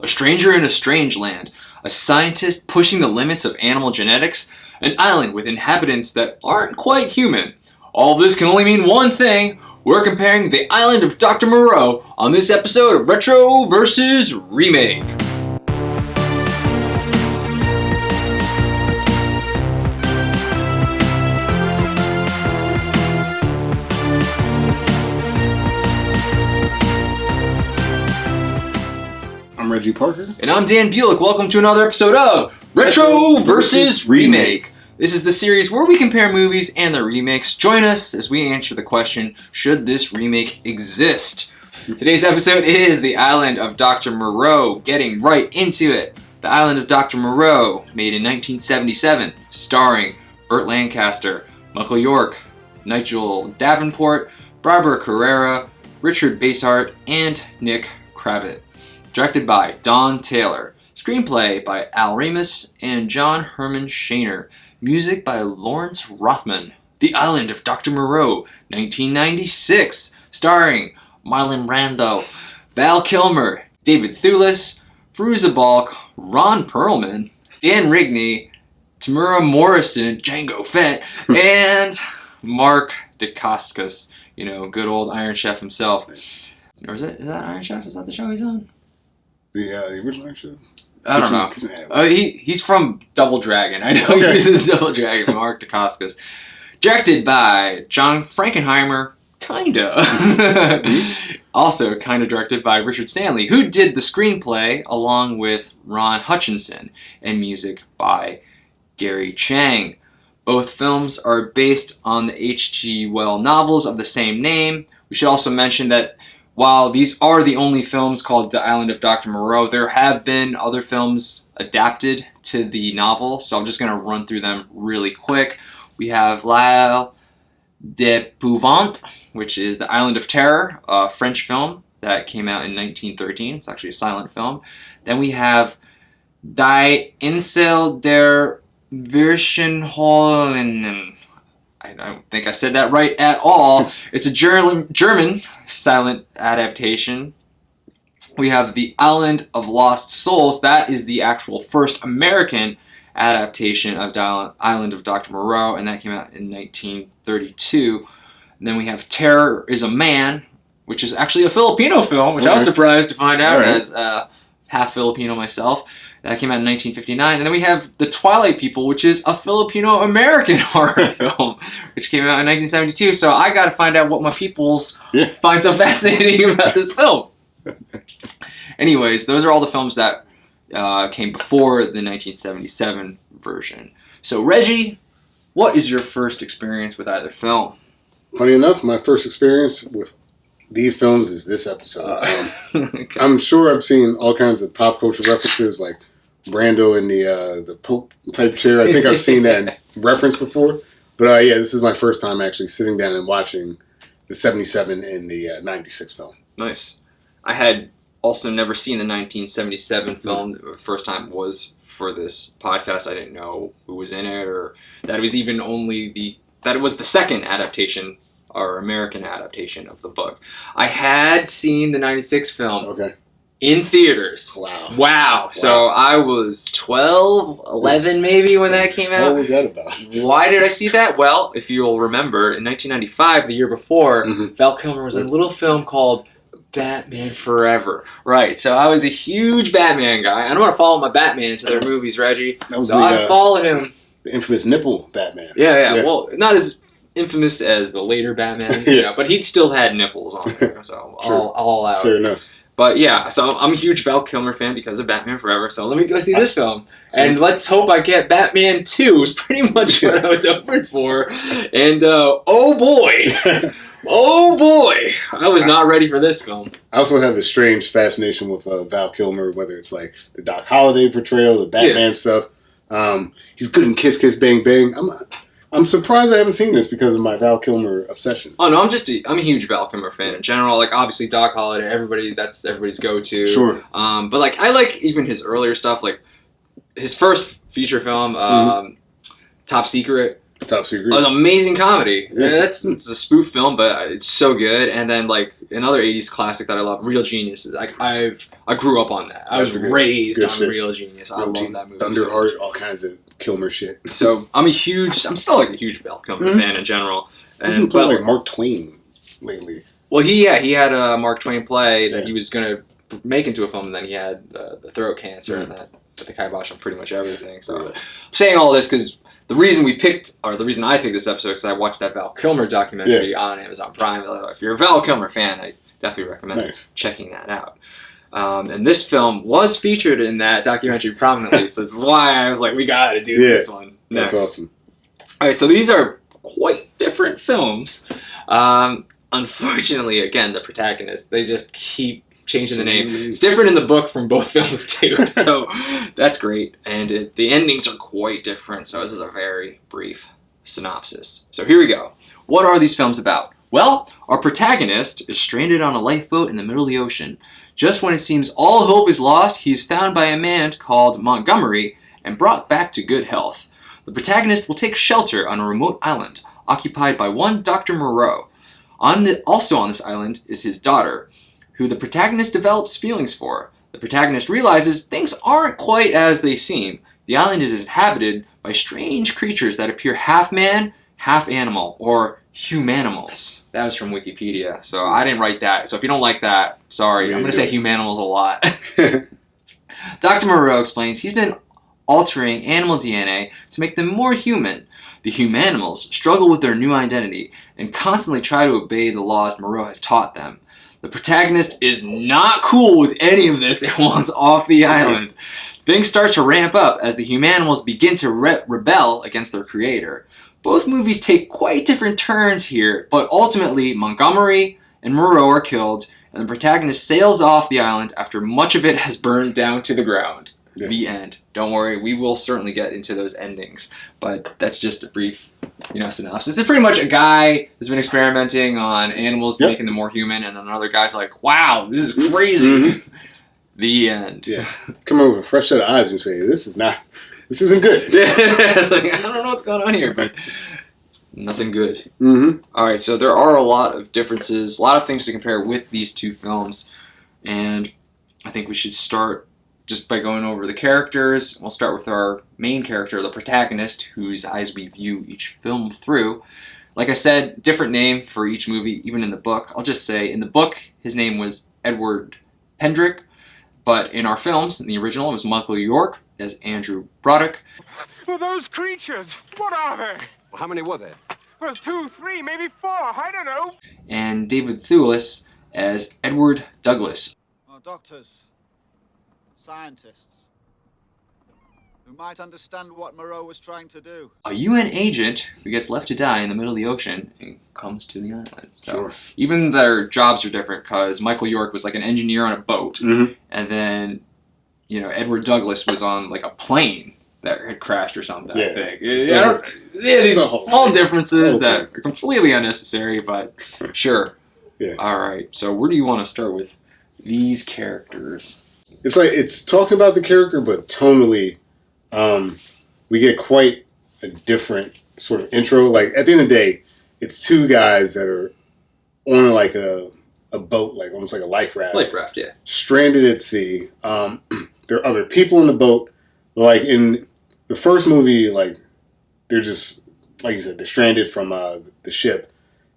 a stranger in a strange land, a scientist pushing the limits of animal genetics, an island with inhabitants that aren't quite human. All this can only mean one thing. We're comparing the island of Dr. Moreau on this episode of Retro vs. Remake. I'm Reggie Parker. And I'm Dan Bulick. Welcome to another episode of Retro vs. Remake. This is the series where we compare movies and their remakes. Join us as we answer the question, should this remake exist? Today's episode is The Island of Dr. Moreau. Getting right into it. The Island of Dr. Moreau, made in 1977, starring Burt Lancaster, Michael York, Nigel Davenport, Barbara Carrera, Richard Basehart, and Nick Cravett. Directed by Don Taylor. Screenplay by Al Ramis and John Herman Shaner. Music by Lawrence Rothman. The Island of Dr. Moreau, 1996. Starring Marlon Brando, Val Kilmer, David Thewlis, Fairuza Balk, Ron Perlman, Dan Rigney, Tamura Morrison, Django Fett, and Mark Dacascos. You know, good old Iron Chef himself. Or is that Iron Chef? Is that the show he's on? The original show? I don't know. He's from Double Dragon. I know he's in Double Dragon, Mark Dacascos. Directed by John Frankenheimer, kinda. Also kinda directed by Richard Stanley, who did the screenplay along with Ron Hutchinson, and music by Gary Chang. Both films are based on the H.G. Wells novels of the same name. We should also mention that while these are the only films called The Island of Dr. Moreau, there have been other films adapted to the novel, so I'm just going to run through them really quick. We have L'Isle d'Épouvante, which is The Island of Terror, a French film that came out in 1913. It's actually a silent film. Then we have Die Insel der Verschönholenen. I don't think I said that right at all. It's a German silent adaptation. We have The Island of Lost Souls. That is the actual first American adaptation of The Island of Dr. Moreau, and that came out in 1932. And then we have Terror is a Man, which is actually a Filipino film, which I was surprised to find out as half Filipino myself. That came out in 1959. And then we have The Twilight People, which is a Filipino-American horror film, which came out in 1972. So I got to find out what my peoples find so fascinating about this film. Anyways, those are all the films that came before the 1977 version. So Reggie, what is your first experience with either film? Funny enough, my first experience with these films is this episode. Okay. I'm sure I've seen all kinds of pop culture references, like Brando in the Pope type chair. I think I've seen that reference before. But this is my first time actually sitting down and watching the 77 and the 96 film. Nice. I had also never seen the 1977 film. The first time was for this podcast. I didn't know who was in it, or that it was even that it was the second adaptation or American adaptation of the book. I had seen the 96 film in theaters. Wow. So I was 12, 11 maybe when that came out. What was that about? Why did I see that? Well, if you'll remember, in 1995, the year before, Val Kilmer was in a little film called Batman Forever. Right, so I was a huge Batman guy. I don't want to follow my Batman to their movies, Reggie. I followed him. The infamous nipple Batman. Yeah. Well, not as infamous as the later Batman, but he still had nipples on there, so all out. Fair enough. But yeah, so I'm a huge Val Kilmer fan because of Batman Forever, so let me go see this film. And let's hope I get Batman 2 is pretty much what I was hoping for. And oh boy, I was not ready for this film. I also have a strange fascination with Val Kilmer, whether it's like the Doc Holliday portrayal, the Batman stuff. He's good in Kiss Kiss Bang Bang. I'm surprised I haven't seen this because of my Val Kilmer obsession. Oh no, I'm a huge Val Kilmer fan in general. Like obviously Doc Holliday, that's everybody's go-to. Sure. But like I like even his earlier stuff, like his first feature film, Top Secret. Top Secret. An amazing comedy. Yeah. It's a spoof film, but it's so good. And then like another '80s classic that I love, Real Genius. I grew up on that. I was raised on Real Genius. I love that movie. Thunderheart, all kinds of Kilmer shit. So I'm still like a huge Val Kilmer fan in general. He's been playing like Mark Twain lately. Well, he had a Mark Twain play that he was gonna make into a film, and then he had the throat cancer, and that put the kibosh on pretty much everything. So I'm saying all this because the reason I picked this episode is I watched that Val Kilmer documentary on Amazon Prime. If you're a Val Kilmer fan, I definitely recommend checking that out. And this film was featured in that documentary prominently, so this is why I was like, we gotta do this one next. That's awesome. All right, so these are quite different films. Unfortunately, again, the protagonists, they just keep changing the name. It's different in the book from both films too, so that's great. And the endings are quite different, so this is a very brief synopsis. So here we go. What are these films about? Well, our protagonist is stranded on a lifeboat in the middle of the ocean. Just when it seems all hope is lost, he's found by a man called Montgomery and brought back to good health. The protagonist will take shelter on a remote island, occupied by one Dr. Moreau. Also on this island is his daughter, who the protagonist develops feelings for. The protagonist realizes things aren't quite as they seem. The island is inhabited by strange creatures that appear half man, half animal, or humanimals. That was from Wikipedia, so I didn't write that. So if you don't like that, sorry, I'm going to say humanimals a lot. Dr. Moreau explains he's been altering animal DNA to make them more human. The humanimals struggle with their new identity and constantly try to obey the laws Moreau has taught them. The protagonist is not cool with any of this and wants off the island. Things start to ramp up as the humanimals begin to rebel against their creator. Both movies take quite different turns here, but ultimately Montgomery and Moreau are killed, and the protagonist sails off the island after much of it has burned down to the ground. Yeah. The end. Don't worry, we will certainly get into those endings, but that's just a brief, synopsis. It's pretty much a guy has been experimenting on animals, making them more human, and another guy's like, "Wow, this is crazy." Mm-hmm. The end. Yeah. Come over with a fresh set of eyes and say, "This isn't good." It's like, I don't know what's going on here, but nothing good. Mm-hmm. All right, so there are a lot of differences, a lot of things to compare with these two films, and I think we should start just by going over the characters. We'll start with our main character, the protagonist, whose eyes we view each film through. Like I said, different name for each movie, even in the book. I'll just say, in the book, his name was Edward Pendrick, but in our films, in the original, it was Michael York as Andrew Broderick. Well, those creatures, what are they? Well, how many were there? Well, 2, 3, maybe 4, I don't know. And David Thewlis as Edward Douglas. Well, doctors, scientists, who might understand what Moreau was trying to do. A UN agent who gets left to die in the middle of the ocean and comes to the island. So even their jobs are different, because Michael York was like an engineer on a boat, and then Edward Douglas was on like a plane that had crashed or something. I think. These small differences that are completely unnecessary, but sure. Yeah. All right. So where do you want to start with these characters? It's like it's talking about the character, but tonally, we get quite a different sort of intro. Like at the end of the day, it's two guys that are on like a boat, like almost like a life raft. Life raft, yeah. Stranded at sea. There are other people in the boat. Like in the first movie, like they're just like you said, they're stranded from the ship,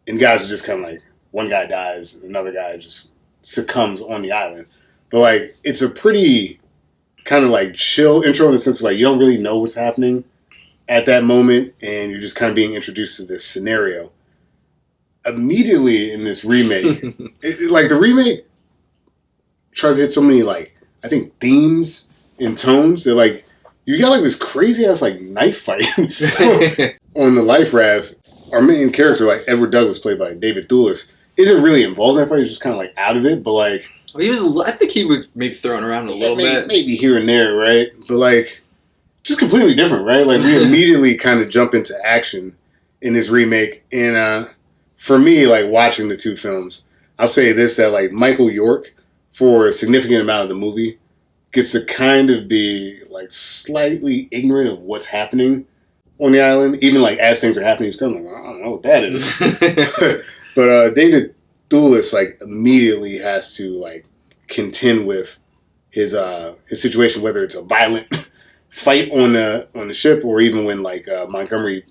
and guys are just kind of like one guy dies, and another guy just succumbs on the island. But like it's a pretty kind of like chill intro in the sense of like you don't really know what's happening at that moment, and you're just kind of being introduced to this scenario. Immediately in this remake, like the remake tries to hit so many like I think themes and tones that like you got like this crazy ass like knife fight on the life raft. Our main character, like Edward Douglas, played by David Thewlis, isn't really involved in that fight. He's just kind of like out of it, but like. I think he was maybe throwing around a little bit. Maybe here and there, right? But like, just completely different, right? Like we immediately kind of jump into action in this remake. And for me, like watching the two films, I'll say this, that like Michael York, for a significant amount of the movie, gets to kind of be like slightly ignorant of what's happening on the island. Even like as things are happening, he's kind of like, I don't know what that is. But David Thewlis like immediately has to like contend with his situation, whether it's a violent fight on the ship or even when like Montgomery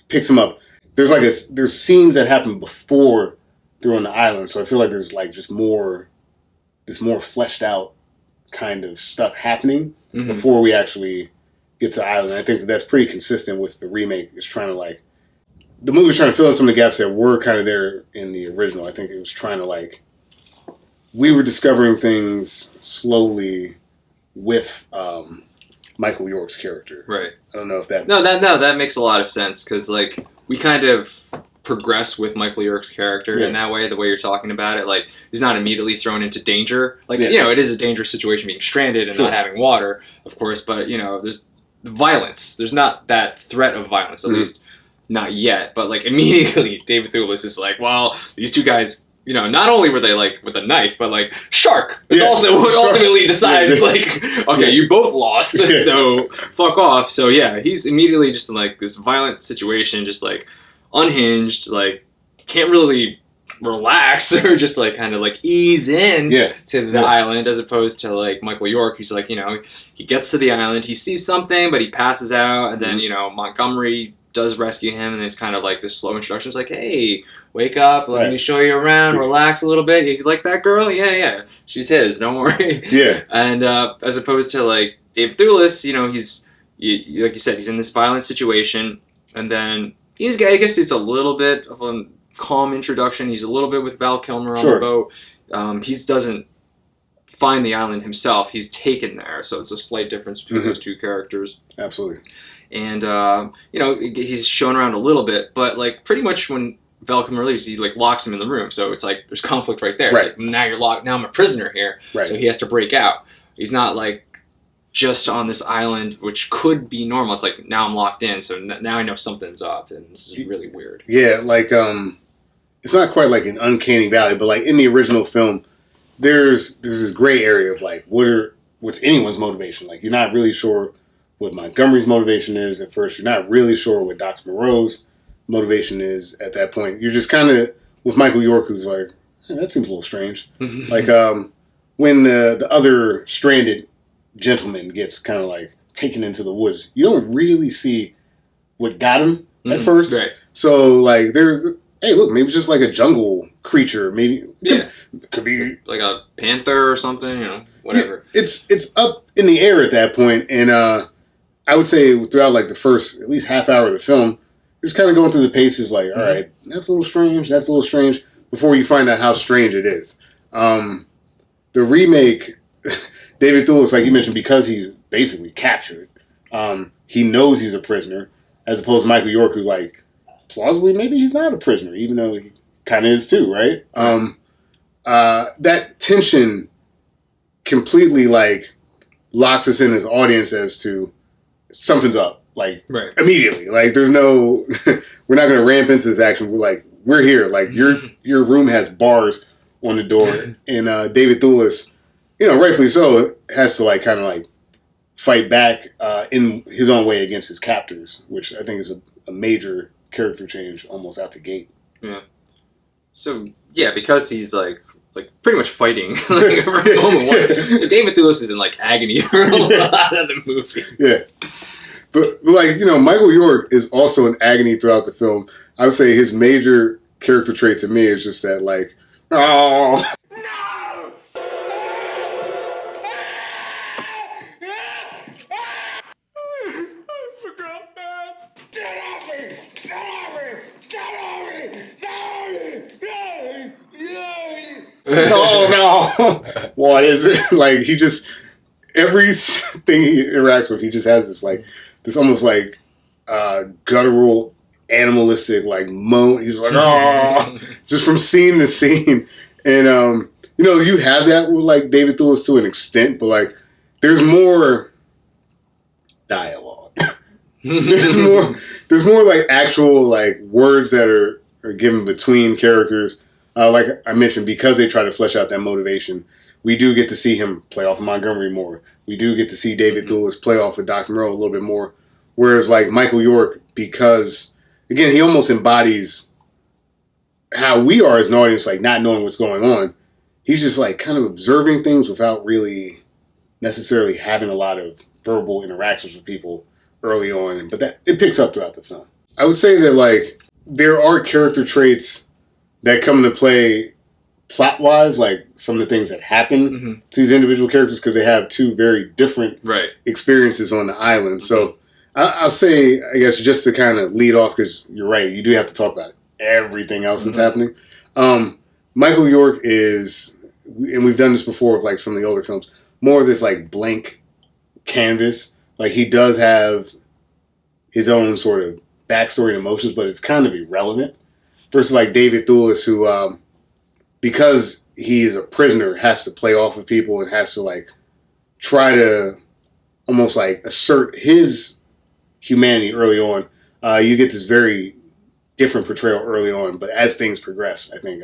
picks him up. There's scenes that happen before they're on the island, so I feel like there's like just more fleshed out kind of stuff happening before we actually get to the island. I think that's pretty consistent with the remake. It's trying to like the movie's trying to fill in some of the gaps that were kind of there in the original. I think it was trying to like we were discovering things slowly with Michael York's character. Right. I don't know if that... No, that makes a lot of sense, because, like, we kind of progress with Michael York's character in that way, the way you're talking about it. Like, he's not immediately thrown into danger. Like, you know, it is a dangerous situation being stranded and not having water, of course, but, you know, there's violence. There's not that threat of violence, at least not yet. But, like, immediately, David Thewlis is like, well, these two guys... You know, not only were they like with a knife, but like Shark is also what ultimately decides like, okay, you both lost, so fuck off. So yeah, he's immediately just in like this violent situation, just like unhinged, like can't really relax or just like kind of like ease in to the island, as opposed to like Michael York, who's like, you know, he gets to the island, he sees something, but he passes out, and then you know Montgomery does rescue him, and it's kind of like this slow introduction. It's like, hey, wake up, let me show you around, relax a little bit. You like that girl? Yeah, she's his, don't worry. Yeah. And as opposed to like David Thewlis, you know, he's like you said, he's in this violent situation, and then I guess it's a little bit of a calm introduction. He's a little bit with Val Kilmer on the boat. He doesn't find the island himself. He's taken there, so it's a slight difference between those two characters. Absolutely. And you know, he's shown around a little bit, but like pretty much when Val Kilmer leaves, he like locks him in the room. So it's like there's conflict right there. It's like, now you're locked. Now I'm a prisoner here. Right. So he has to break out. He's not like just on this island, which could be normal. It's like now I'm locked in. So now I know something's up, and this is really weird. Yeah, like it's not quite like an uncanny valley, but like in the original film, there's this gray area of like what's anyone's motivation. Like you're not really sure what Montgomery's motivation is at first. You're not really sure what Dr. Moreau's motivation is at that point. You're just kind of with Michael York, who's like, that seems a little strange. Like when the other stranded gentleman gets kind of like taken into the woods, you don't really see what got him at first. Right. So like there's, hey, look, maybe it's just like a jungle creature. Maybe could be like a panther or something. You know, whatever. Yeah, it's up in the air at that point, and I would say throughout like the first at least half hour of the film, you're just kind of going through the paces like, all right, that's a little strange, that's a little strange, before you find out how strange it is. The remake, David Thewlis, like you mentioned, because he's basically captured, he knows he's a prisoner, as opposed to Michael York, who like, plausibly, maybe he's not a prisoner, even though he kind of is too, right? That tension completely like locks us in as audience as to something's up, like immediately. Like there's no, we're not going to ramp into this action. We're like, we're here. Like your room has bars on the door, and David Thewlis, you know, rightfully so, has to like kind of like fight back in his own way against his captors, which I think is a major character change almost out the gate. Yeah. So yeah, because he's like pretty much fighting like for a moment. So David Thewlis is in like agony for a lot of the movie. Yeah. But like, you know, Michael York is also in agony throughout the film. I would say his major character trait to me is just that like, oh. No! I forgot that. Get off me! Get off me! Get off me! Get off me! Oh no! What is it? Like he just everything he interacts with, he just has this like this almost like guttural, animalistic like moan. He's like, oh, just from scene to scene, and you know, you have that with like David Thewlis to an extent, but like there's more dialogue. there's more like actual like words that are given between characters. Like I mentioned, because they try to flesh out that motivation, we do get to see him play off of Montgomery more. We do get to see David Thewlis play off of Dr. Moreau a little bit more. Whereas like Michael York, because again, he almost embodies how we are as an audience, like not knowing what's going on. He's just like kind of observing things without really necessarily having a lot of verbal interactions with people early on. But that it picks up throughout the film. I would say that like there are character traits that come into play plot-wise, like some of the things that happen to these individual characters because they have two very different experiences on the island. So I'll say, I guess, just to kind of lead off, because you're right, you do have to talk about everything else that's happening. Michael York is, and we've done this before with like some of the older films, more of this like blank canvas. Like he does have his own sort of backstory and emotions, but it's kind of irrelevant. Versus like David Thewlis, who, because he is a prisoner, has to play off of people and has to like try to almost like assert his humanity early on. You get this very different portrayal early on, but as things progress, I think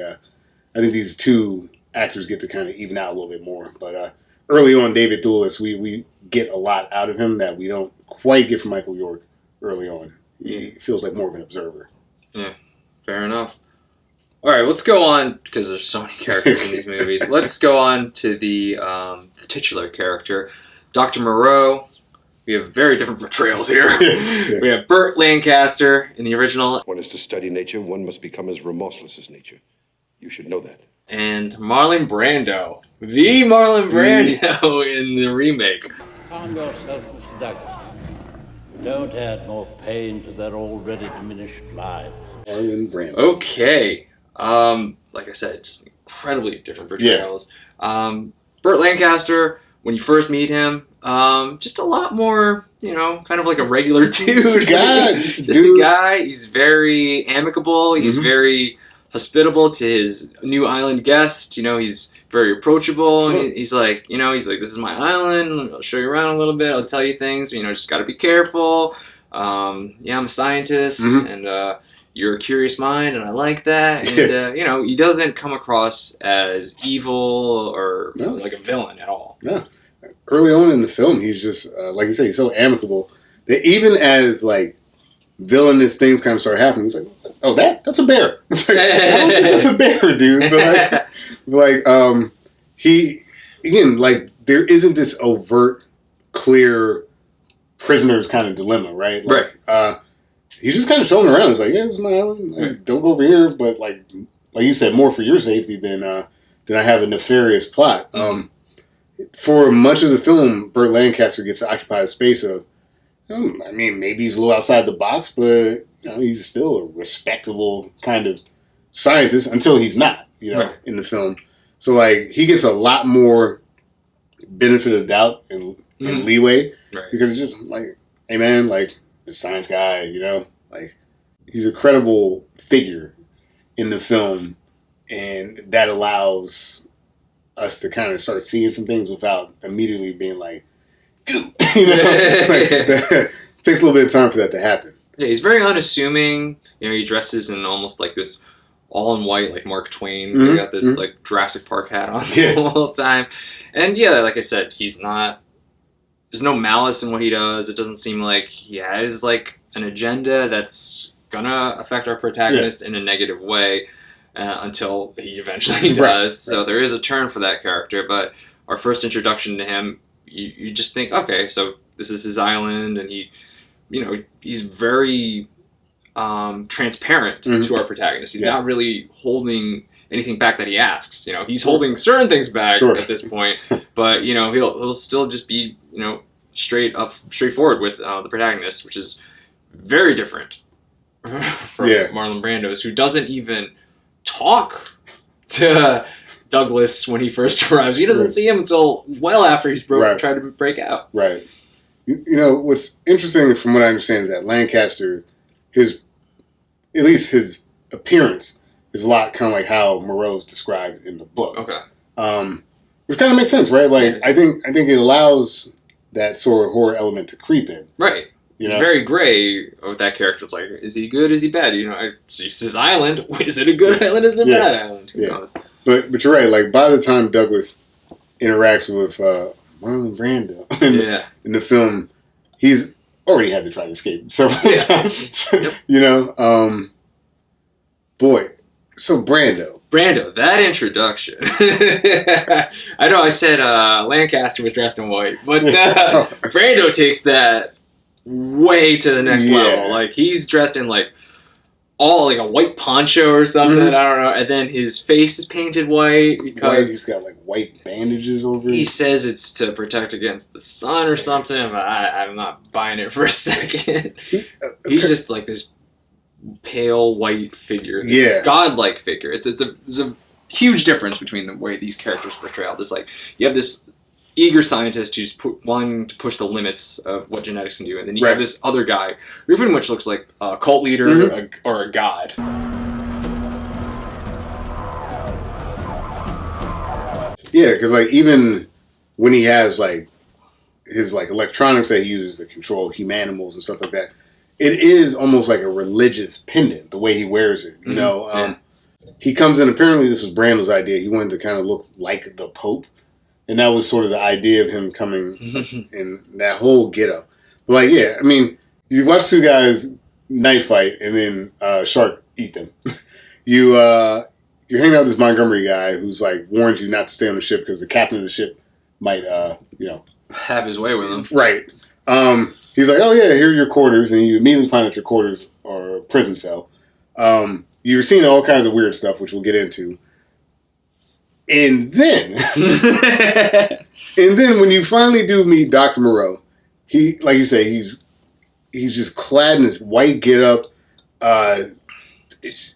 these two actors get to kind of even out a little bit more. But early on, David Thewlis, we get a lot out of him that we don't quite get from Michael York early on. He feels like more of an observer. Yeah, fair enough. All right, let's go on, because there's so many characters in these movies. Let's go on to the titular character, Dr. Moreau. We have very different portrayals here. We have Burt Lancaster in the original. One is to study nature, one must become as remorseless as nature. You should know that. And Marlon Brando. The Marlon Brando in the remake. Calm yourself, Mr. Douglas. Don't add more pain to their already diminished lives. Marlon Brando. Okay. Like I said, just incredibly different portrayals. Burt Lancaster, when you first meet him, just a lot more, kind of like a regular dude. Just a guy. Just a guy. He's very amicable. He's very hospitable to his new island guest. He's very approachable. Sure. And he's like, this is my island. I'll show you around a little bit. I'll tell you things. Just got to be careful. I'm a scientist, and you're a curious mind, and I like that. And, he doesn't come across as evil or like a villain at all. No. Early on in the film, he's just, like you say, he's so amicable that even as, like, villainous things kind of start happening, he's like, oh, that's a bear. It's like, I don't think that's a bear, dude. But, he, again, like, there isn't this overt, clear prisoner's kind of dilemma, right? Like, he's just kind of showing around. He's like, yeah, this is my island. Like, don't go over here. But, like you said, more for your safety than I have a nefarious plot. For much of the film, Burt Lancaster gets to occupy a space of, maybe he's a little outside the box, but he's still a respectable kind of scientist until he's not, in the film. So, like, he gets a lot more benefit of doubt and leeway because it's just like, hey, man, like, a science guy, like, he's a credible figure in the film, and that allows us to kind of start seeing some things without immediately being like, goo. It takes a little bit of time for that to happen. Yeah, he's very unassuming. He dresses in almost like this all in white, like Mark Twain. He got this like Jurassic Park hat on the whole time. And yeah, like I said, there's no malice in what he does. It doesn't seem like he has like an agenda that's gonna affect our protagonist in a negative way. Until he eventually does. So there is a turn for that character, but our first introduction to him, you just think, okay, so this is his island, and he's very transparent to our protagonist. He's not really holding anything back that he asks. He's holding certain things back at this point, but he'll still just be straightforward with the protagonist, which is very different from Marlon Brando's, who doesn't even talk to Douglas when he first arrives. He doesn't see him until well after he's tried to break out. Right. What's interesting from what I understand is that Lancaster, at least his appearance, is a lot kind of like how Moreau's described in the book. Okay. Which kind of makes sense, right? Like, I think it allows that sort of horror element to creep in. Right. It's very gray with that character. It's like, is he good? Is he bad? It's his island. Is it a good island? Is it a bad island? Who knows? But you're right. Like, by the time Douglas interacts with Marlon Brando in the film, he's already had to try to escape several times. Yep. You know, boy. So Brando, that introduction. I know I said Lancaster was dressed in white, but Brando takes that way to the next level. Like, he's dressed in like a white poncho or something. I don't know. And then his face is painted white because he's got like white bandages over it. He says it's to protect against the sun or something. But I'm not buying it for a second. He's just like this pale white figure, godlike figure. It's a huge difference between the way these characters are portrayed. It's like you have this eager scientist who's wanting to push the limits of what genetics can do, and then you have this other guy who pretty much looks like a cult leader or a god. Yeah, because like even when he has like his like electronics that he uses to control humanimals and stuff like that, it is almost like a religious pendant, the way he wears it. You know, he comes in, apparently this was Brando's idea. He wanted to kind of look like the Pope. And that was sort of the idea of him coming in that whole get-up. But like, yeah, I mean, you watch two guys knife fight and then shark eat them. You're hanging out with this Montgomery guy who's like warns you not to stay on the ship because the captain of the ship might, have his way with him. Right. He's like, oh yeah, here are your quarters, and you immediately find out your quarters are a prison cell. You're seeing all kinds of weird stuff, which we'll get into. And then, when you finally do meet Dr. Moreau, he, like you say, he's just clad in this white getup,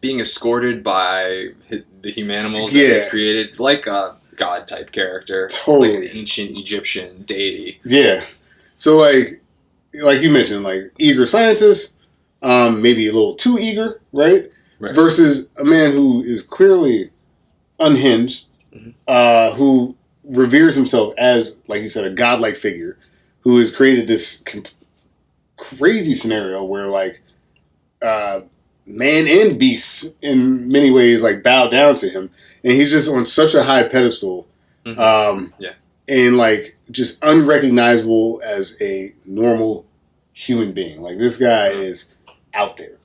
being escorted by the humanimals that he's created, like a god type character, totally like an ancient Egyptian deity. Yeah. So like you mentioned, like eager scientist, maybe a little too eager, right? Versus a man who is clearly unhinged. Who reveres himself as, like you said, a godlike figure, who has created this crazy scenario where, like, man and beasts in many ways, like, bow down to him, and he's just on such a high pedestal, and like just unrecognizable as a normal human being. Like, this guy is out there.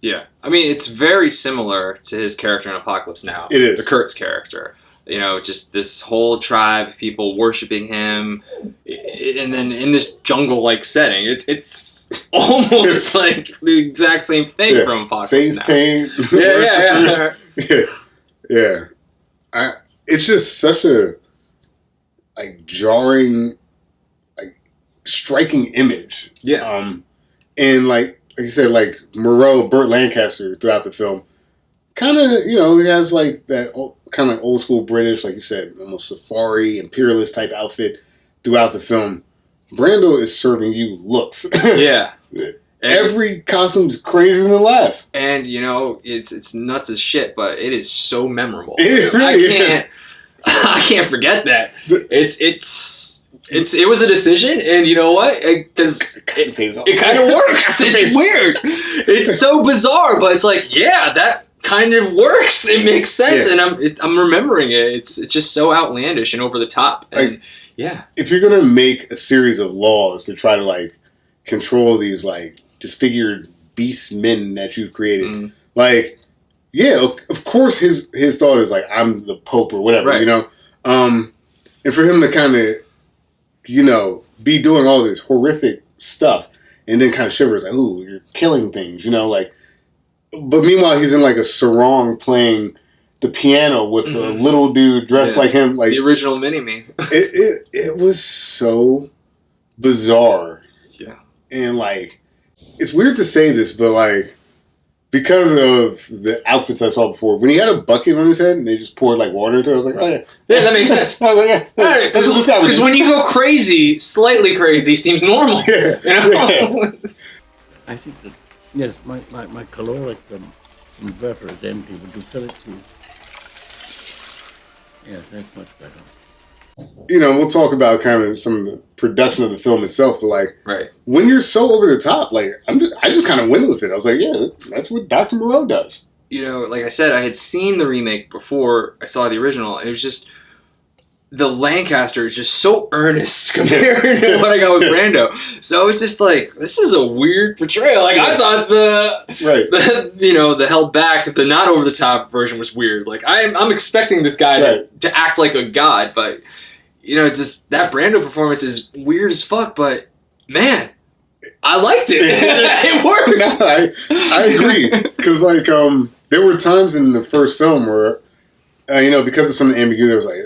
Yeah, I mean, it's very similar to his character in Apocalypse Now. It is. The Kurtz character. You know, just this whole tribe of people worshiping him, and then in this jungle-like setting, it's almost like the exact same thing from Apocalypse Face Now. paint. Yeah. It's just such a like jarring, like striking image. Yeah. And like you said, like Moreau, Burt Lancaster throughout the film, kind of, he has like that kind of like old school British, like you said, almost safari, imperialist type outfit throughout the film. Brando is serving you looks. Yeah. Every costume's crazier than the last. And, it's nuts as shit, but it is so memorable. It really is. I can't forget that. It was a decision, and you know what? Because it kind of works. It's weird. It's so bizarre, but it's like, yeah, that kind of works. It makes sense, and I'm remembering it. It's just so outlandish and over the top. And if you're gonna make a series of laws to try to like control these like disfigured beast men that you've created, like, yeah, of course his thought is like, I'm the Pope or whatever, and for him to kind of be doing all this horrific stuff and then kind of shivers like, ooh, you're killing things, like. But meanwhile, he's in like a sarong playing the piano with a little dude dressed like him, like the original Mini-Me. it was so bizarre. Yeah, and like it's weird to say this, but like because of the outfits I saw before, when he had a bucket on his head and they just poured like water into it, I was like, oh yeah, that makes sense. I was like, yeah, because when you go crazy, slightly crazy seems normal. I think that. Yes, my caloric inverter is empty. Would you fill it, please? Yes, that's much better. We'll talk about kind of some of the production of the film itself, but like, when you're so over the top, like, I just kind of went with it. I was like, yeah, that's what Dr. Moreau does. Like I said, I had seen the remake before I saw the original. It was just the Lancaster is just so earnest compared to what I got with Brando. So it's just like, this is a weird portrayal. Like, I thought the held back, the not over the top version was weird. Like, I'm expecting this guy to act like a god, but it's just that Brando performance is weird as fuck. But man, I liked it. It worked. No, I agree, because like there were times in the first film where because of some ambiguity, I was like,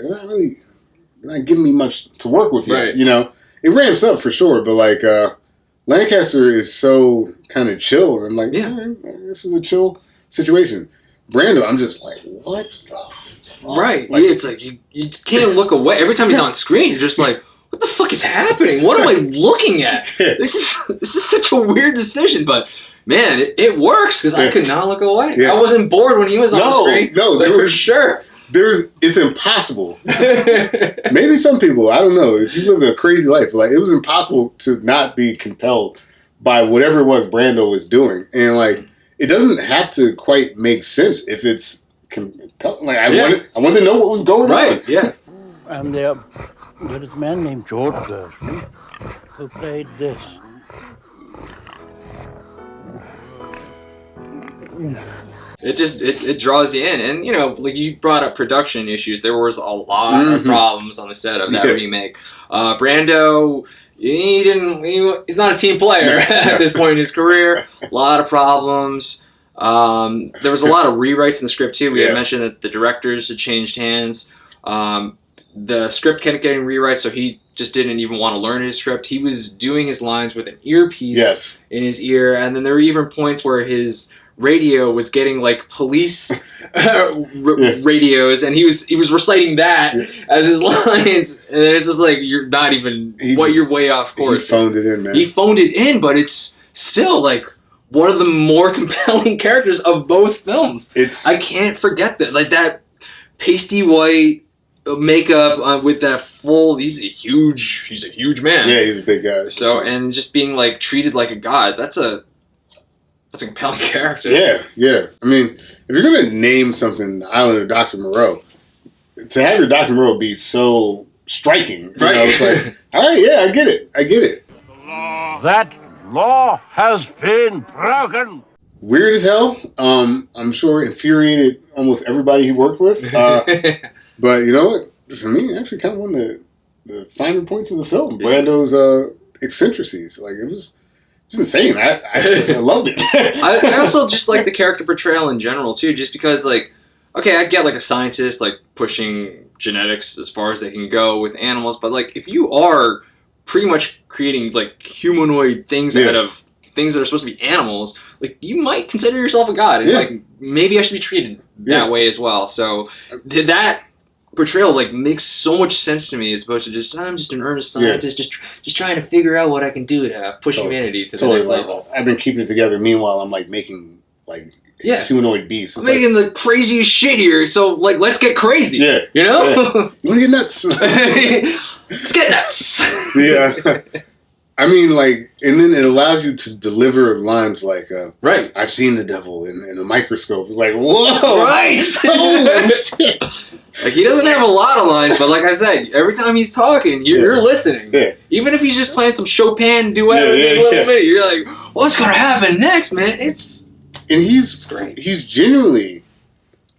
they're not giving me much to work with yet. Right. It ramps up for sure, but like Lancaster is so kind of chill. I'm like, this is a chill situation. Brando, I'm just like, what the fuck? Right. Like, it's like you can't look away. Every time he's on screen, you're just like, what the fuck is happening? What am I looking at? This is such a weird decision, but man, it works because I could not look away. Yeah. I wasn't bored when he was on the screen. No, for sure. It's impossible. Maybe some people, I don't know, if you lived a crazy life, like it was impossible to not be compelled by whatever it was Brando was doing. And like, it doesn't have to quite make sense if it's compelling. Like I wanted to know what was going on. Right, yeah. And there was a man named George Gershwin who played this. It draws you in, and like you brought up production issues. There was a lot of problems on the set of that remake. Brando, he's not a team player at this point in his career. A lot of problems. There was a lot of rewrites in the script too. We had mentioned that the directors had changed hands. The script kept getting rewrites, so he just didn't even want to learn his script. He was doing his lines with an earpiece in his ear, and then there were even points where his radio was getting like police radios, and he was reciting that as his lines, and it's just like you're not even you're way off course. He phoned it in, man. He phoned it in, but it's still like one of the more compelling characters of both films. I can't forget that, like that pasty white makeup with that full. He's a huge man. Yeah, he's a big guy. So, and just being like treated like a god. That's a compelling character. Yeah. I mean, if you're gonna name something the Island of Dr. Moreau, to have your Dr. Moreau be so striking, it's like, all right, I get it. That law has been broken. Weird as hell. I'm sure infuriated almost everybody he worked with. But you know what? For me, actually, kind of one of the finer points of the film. Brando's eccentricities. Like it was insane. I loved it. I also just like the character portrayal in general too, just because like, okay, I get like a scientist like pushing genetics as far as they can go with animals, but like if you are pretty much creating like humanoid things out of things that are supposed to be animals, like you might consider yourself a god, and like maybe I should be treated that way as well. So that portrayal like makes so much sense to me, as opposed to just I'm just an earnest scientist, just trying to figure out what I can do to push humanity to the next level. I've been keeping it together. Meanwhile, I'm like making like humanoid beasts. I'm making the craziest shit here, so like let's get crazy. You know? You wanna get nuts? Let's get nuts. I mean, like, and then it allows you to deliver lines like, I've seen the devil in a microscope. It's like, whoa! Right! Holy shit! Like, he doesn't have a lot of lines, but like I said, every time he's talking, you're listening. Even if he's just playing some Chopin duet with a little minute, you're like, what's gonna happen next, man? It's great. He's genuinely,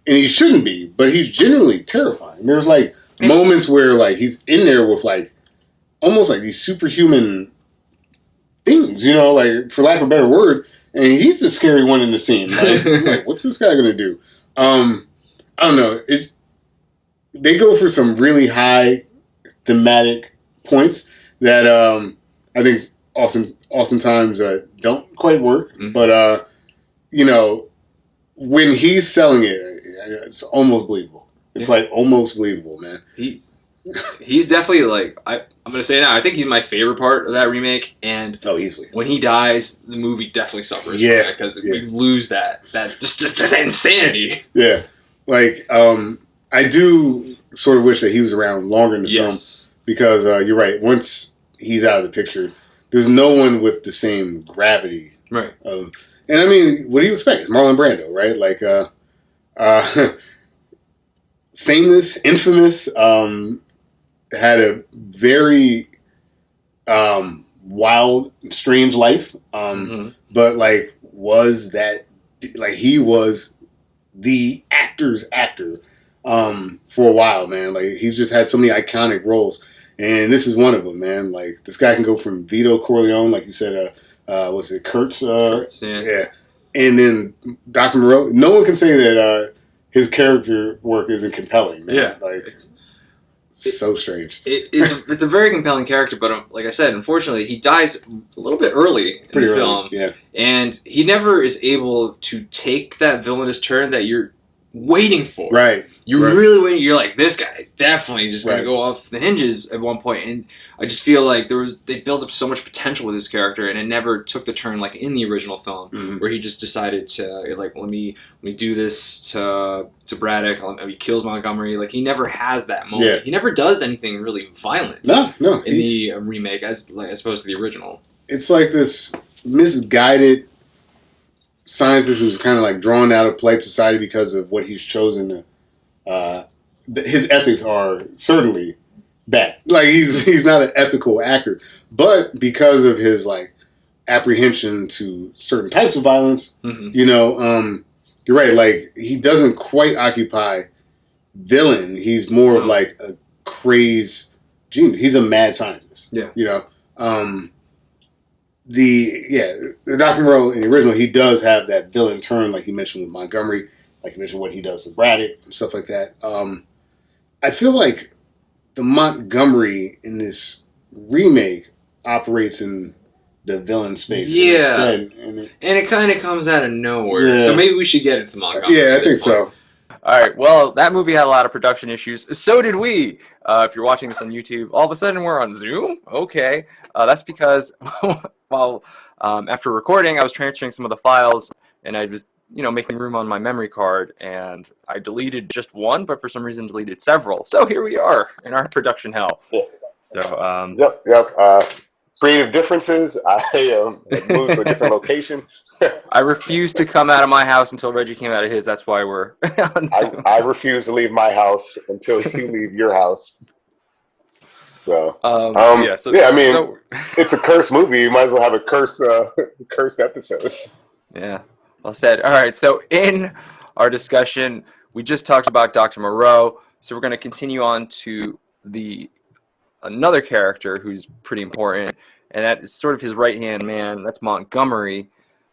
and he shouldn't be, but he's genuinely terrifying. There's like moments where like he's in there with like almost like these superhuman things, like for lack of a better word, and he's the scary one in the scene. Like what's this guy gonna do? I don't know. They go for some really high thematic points that I think oftentimes don't quite work. But when he's selling it, it's almost believable. It's like almost believable, man. He's definitely like I'm gonna say it now. I think he's my favorite part of that remake, and easily when he dies, the movie definitely suffers from that because we lose that just that insanity. Yeah, like I do sort of wish that he was around longer in the film, because you're right. Once he's out of the picture, there's no one with the same gravity. Right. And I mean, what do you expect? It's Marlon Brando, right? Like famous, infamous. had a very wild, strange life. But like, was that like he was the actor's actor for a while, man. Like he's just had so many iconic roles, and this is one of them, man. Like this guy can go from Vito Corleone, like you said, was it Kurtz? Kurtz, yeah. Yeah, and then Dr. Moreau. No one can say that his character work isn't compelling, man. Yeah, like it's so strange. It's a very compelling character, but like I said, unfortunately, he dies a little bit early in the film. Yeah. And he never is able to take that villainous turn that you're waiting for. Right. You're really waiting. You're like, this guy is definitely just going to go off the hinges at one point. And I just feel like they built up so much potential with this character, and it never took the turn like in the original film, where he just decided to like, let me do this to Braddock. He kills Montgomery. Like he never has that moment. Yeah. He never does anything really violent. No. In the remake, as opposed to the original. It's like this misguided scientist who's kind of like drawn out of polite society because of what he's chosen to. His ethics are certainly bad. Like he's not an ethical actor, but because of his like apprehension to certain types of violence, you're right. Like he doesn't quite occupy villain. He's more of like a crazed genius. He's a mad scientist. Yeah. The Dr. Moreau in the original, he does have that villain turn, like you mentioned with Montgomery, like you mentioned what he does with Braddock and stuff like that. I feel like the Montgomery in this remake operates in the villain space instead. And it kind of comes out of nowhere. Yeah. So maybe we should get into Montgomery. Yeah, I think so. All right. Well, that movie had a lot of production issues. So did we. If you're watching this on YouTube, all of a sudden we're on Zoom. Okay. That's because after recording, I was transferring some of the files, and I was making room on my memory card, and I deleted just one, but for some reason deleted several. So here we are in our production hell. Yeah. So Yep. Creative differences. I moved to a different location. I refused to come out of my house until Reggie came out of his. That's why we're on Zoom. I refuse to leave my house until you leave your house. So, it's a cursed movie. You might as well have a cursed episode. Yeah, well said. All right, so in our discussion, we just talked about Dr. Moreau, so we're going to continue on to another character who's pretty important, and that is sort of his right-hand man. That's Montgomery,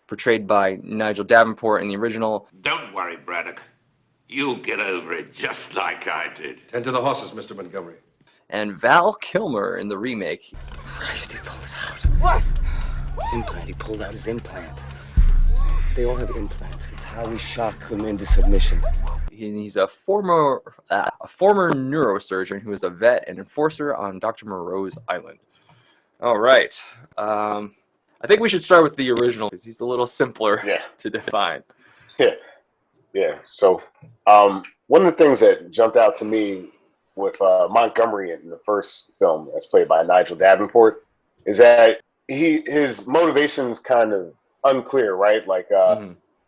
portrayed by Nigel Davenport in the original. Don't worry, Braddock. You'll get over it just like I did. Tend to the horses, Mr. Montgomery. And Val Kilmer in the remake. Christ, he pulled it out. What? His implant. He pulled out his implant. They all have implants. It's how we shock them into submission. He's a former neurosurgeon who is a vet and enforcer on Dr. Moreau's island. All right. I think we should start with the original because he's a little simpler to define. Yeah. So one of the things that jumped out to me with Montgomery in the first film, as played by Nigel Davenport, is that his motivation's kind of unclear, right? Like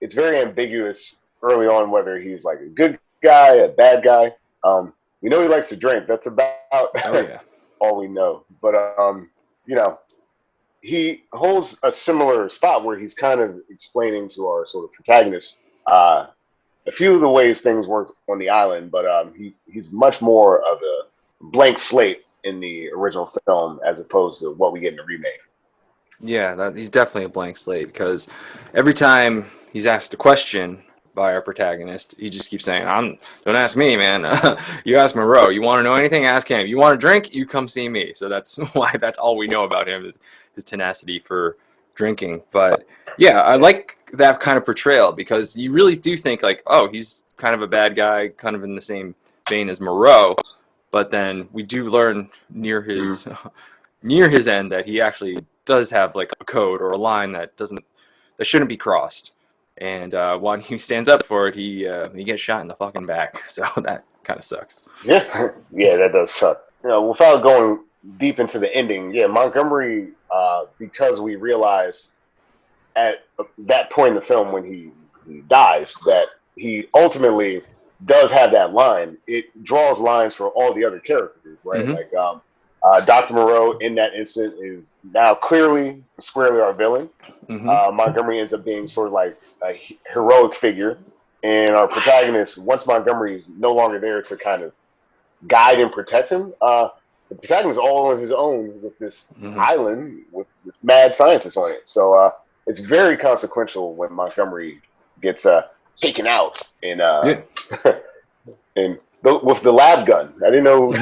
it's very ambiguous early on whether he's like a good guy, a bad guy. We know he likes to drink. That's about all we know. But he holds a similar spot where he's kind of explaining to our sort of protagonist a few of the ways things work on the island, but he's much more of a blank slate in the original film as opposed to what we get in the remake. Yeah, he's definitely a blank slate because every time he's asked a question by our protagonist, he just keeps saying, don't ask me, man. You ask Moreau. You want to know anything? Ask him. You want to drink? You come see me. So that's why that's all we know about him is his tenacity for drinking. But yeah, I like that kind of portrayal because you really do think like, oh, he's kind of a bad guy, kind of in the same vein as Moreau. But then we do learn near his end that he actually does have like a code or a line that shouldn't be crossed. And when he stands up for it, he gets shot in the fucking back. So that kind of sucks. Yeah, that does suck. Without going deep into the ending, Montgomery, because we realized at that point in the film when he dies that he ultimately does have that line, it draws lines for all the other characters, right? Like Dr. Moreau in that instant is now clearly squarely our villain. Montgomery ends up being sort of like a heroic figure, and our protagonist, once Montgomery is no longer there to kind of guide and protect him, the protagonist is all on his own with this island with mad scientists on it. So it's very consequential when Montgomery gets taken out in with the lab gun. I didn't know.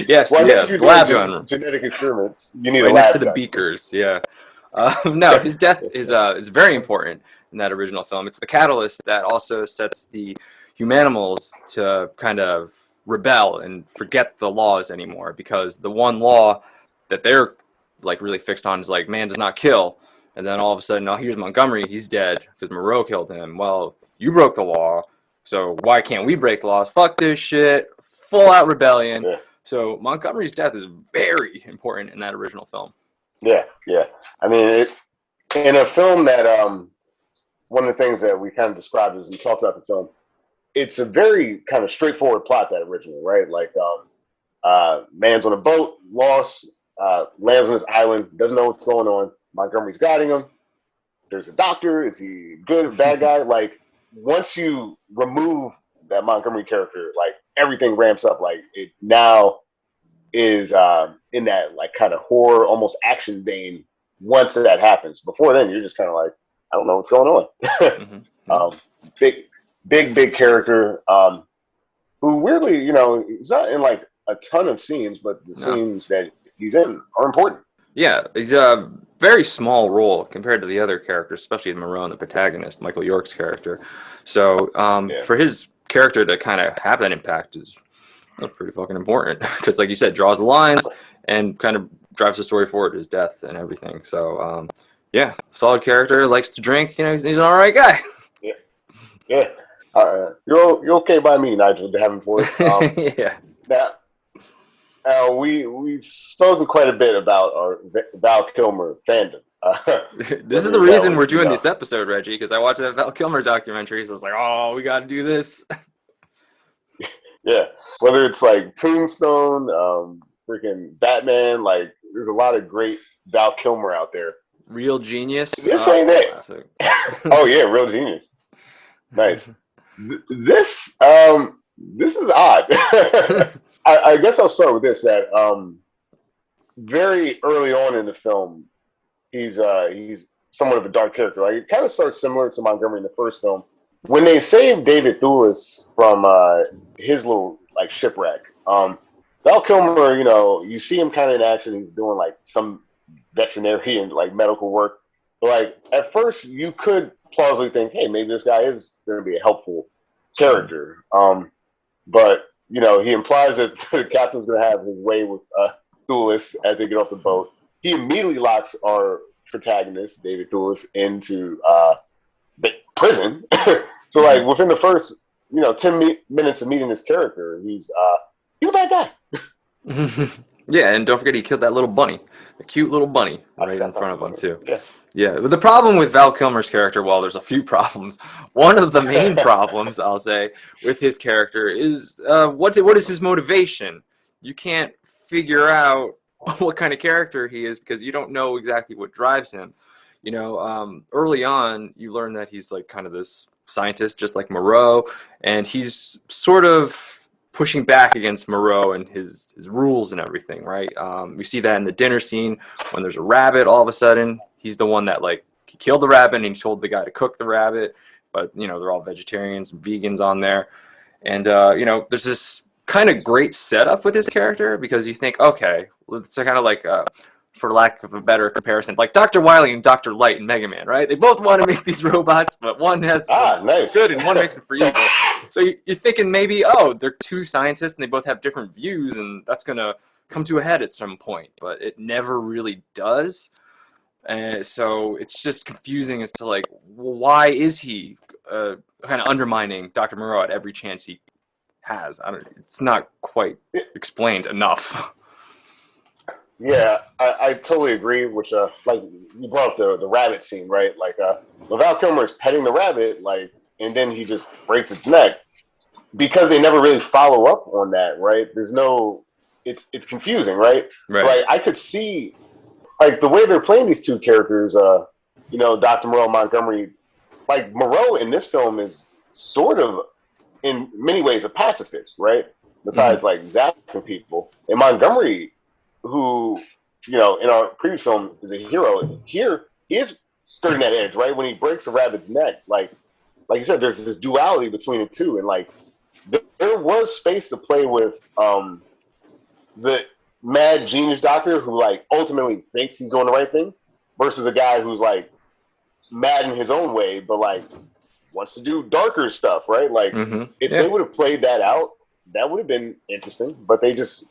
Yes, well, I guess yeah, if you're lab doing gun. genetic experiments, you need right a next lab to the gun. beakers. Yeah. No, his death is very important in that original film. It's the catalyst that also sets the humanimals to kind of rebel and forget the laws anymore, because the one law that they're like really fixed on is like man does not kill, and then all of a sudden, oh, here's Montgomery, he's dead because Moreau killed him. Well, you broke the law, so why can't we break the laws? Fuck this shit, full out rebellion. Yeah. So Montgomery's death is very important in that original film. Yeah. I mean, in a film that one of the things that we kind of described as we talked about the film, it's a very kind of straightforward plot, that original, right? Like, man's on a boat, lost, lands on this island, doesn't know what's going on. Montgomery's guiding him. There's a doctor. Is he good or bad guy? Like, once you remove that Montgomery character, like, everything ramps up. Like, it now is in that, like, kind of horror, almost action vein once that happens. Before then, you're just kind of like, I don't know what's going on. Big character who weirdly, he's not in like a ton of scenes, but the scenes that he's in are important. Yeah, he's a very small role compared to the other characters, especially Moreau, the protagonist, Michael York's character. So for his character to kind of have that impact is pretty fucking important, because like you said, draws the lines and kind of drives the story forward, his death and everything. So yeah, solid character, likes to drink, he's an all right guy. Yeah. You're okay by me, Nigel Davenport. Yeah. Now, we've spoken quite a bit about our Val Kilmer fandom. This is the reason we're doing this episode, Reggie, because I watched that Val Kilmer documentary, so I was like, oh, we got to do this. Yeah, whether it's like Tombstone, freaking Batman, like there's a lot of great Val Kilmer out there. Real Genius. This ain't it. Oh yeah, Real Genius. Nice. This is odd. I guess I'll start with this. That very early on in the film, he's somewhat of a dark character. Like, it kind of starts similar to Montgomery in the first film. When they save David Thewlis from his little like shipwreck, Val Kilmer, you see him kind of in action. He's doing like some veterinary and like medical work. But like at first, you could plausibly think, hey, maybe this guy is going to be a helpful character. But he implies that the captain's going to have his way with Thewlis as they get off the boat. He immediately locks our protagonist, David Thewlis, into prison. So like within the first 10 minutes of meeting this character, he's a bad guy. Yeah, and don't forget he killed that little bunny, a cute little bunny, right in front of him too. Yeah. But the problem with Val Kilmer's character, well, there's a few problems. One of the main problems, I'll say, with his character is what is his motivation? You can't figure out what kind of character he is because you don't know exactly what drives him. Early on, you learn that he's like kind of this scientist, just like Moreau, and he's sort of pushing back against Moreau and his rules and everything, right? We see that in the dinner scene when there's a rabbit. All of a sudden, he's the one that like he killed the rabbit and he told the guy to cook the rabbit, but they're all vegetarians and vegans on there, and there's this kind of great setup with his character because you think, okay, it's kind of like for lack of a better comparison, like Dr. Wily and Dr. Light in Mega Man, right? They both want to make these robots, but one has nice. good and one makes it for evil. So you're thinking maybe, they're two scientists and they both have different views, and that's going to come to a head at some point, but it never really does. So it's just confusing as to like, why is he kind of undermining Dr. Moreau at every chance he has? It's not quite explained enough. Yeah, I totally agree. Which, like you brought up the rabbit scene, right? Like, Val Kilmer is petting the rabbit, like, and then he just breaks its neck. because they never really follow up on that, right? There's no, it's confusing, right? Right. Like I could see, like the way they're playing these two characters, Dr. Moreau Montgomery. Like Moreau in this film is sort of, in many ways, a pacifist, right? Besides like zapping people, and Montgomery, who in our previous film is a hero, here he is skirting that edge, right? When he breaks a rabbit's neck, like you said, there's this duality between the two, and like there was space to play with the mad genius doctor who like ultimately thinks he's doing the right thing versus a guy who's like mad in his own way, but like wants to do darker stuff, right? Like if they would have played that out, that would have been interesting, but it just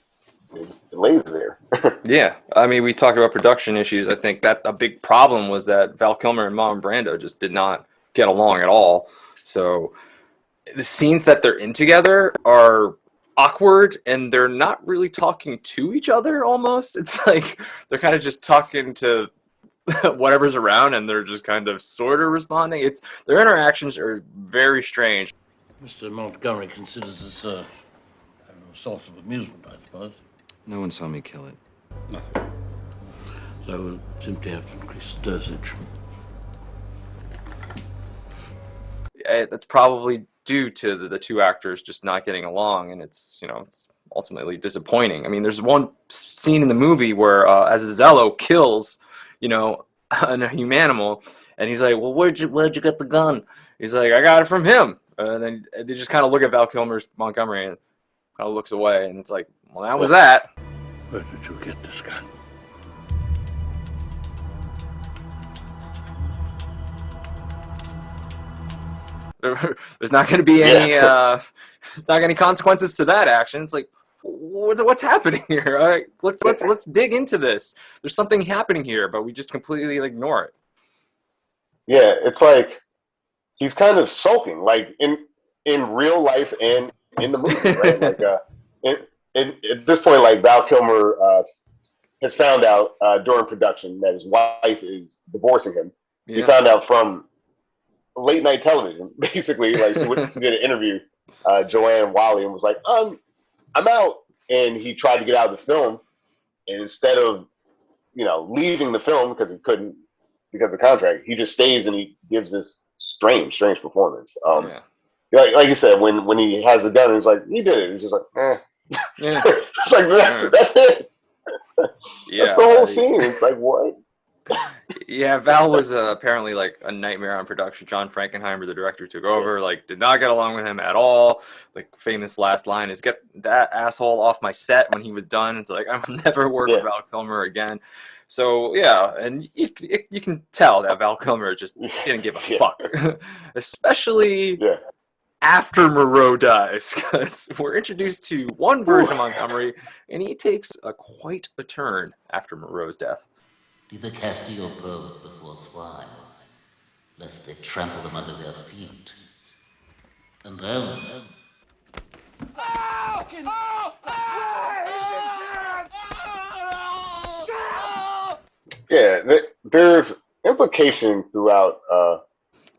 lays there. Yeah, I mean, we talked about production issues. I think that a big problem was that Val Kilmer and Marlon Brando just did not get along at all. So the scenes that they're in together are awkward, and they're not really talking to each other almost. It's like they're kind of just talking to whatever's around, and they're just kind of sort of responding. Their interactions are very strange. Mr. Montgomery considers this a source of amusement, I suppose. No one saw me kill it. Nothing. So we'll simply have to increase the dosage. That's probably due to the two actors just not getting along, and it's ultimately disappointing. I mean, there's one scene in the movie where Azazello kills a humanimal, and he's like, well, where'd you get the gun? He's like, I got it from him. And then they just kind of look at Val Kilmer's Montgomery and kind of looks away, and it's like, well, that was that. Where did you get this gun? There's not going to be any there's not any consequences to that action. It's like, what's happening here? All right, let's dig into this. There's something happening here, but we just completely ignore it. Yeah, it's like he's kind of sulking, like in real life and in the movie, right? Like at this point, like Val Kilmer has found out during production that his wife is divorcing him. Yeah. He found out from late night television, basically. Like she did an interview, Joanne Wally, and was like, I'm out. And he tried to get out of the film, and instead of leaving the film because he couldn't because of the contract, he just stays and he gives this strange performance. Like you said, when he has the gun, he's like, he did it. He's just like, eh. Yeah. It's like that's it. Yeah, that's the whole scene. It's like, what? Yeah, Val was apparently like a nightmare on production. John Frankenheimer, the director, took over. Like, did not get along with him at all. Like, famous last line is, "Get that asshole off my set." When he was done, it's like, I will never work with Val Kilmer again. So yeah, and you can tell that Val Kilmer just didn't give a fuck, especially after Moreau dies, because we're introduced to one version of Montgomery, and he takes quite a turn after Moreau's death. Neither cast your pearls before swine, lest they trample them under their feet. And then... Yeah, there's implication throughout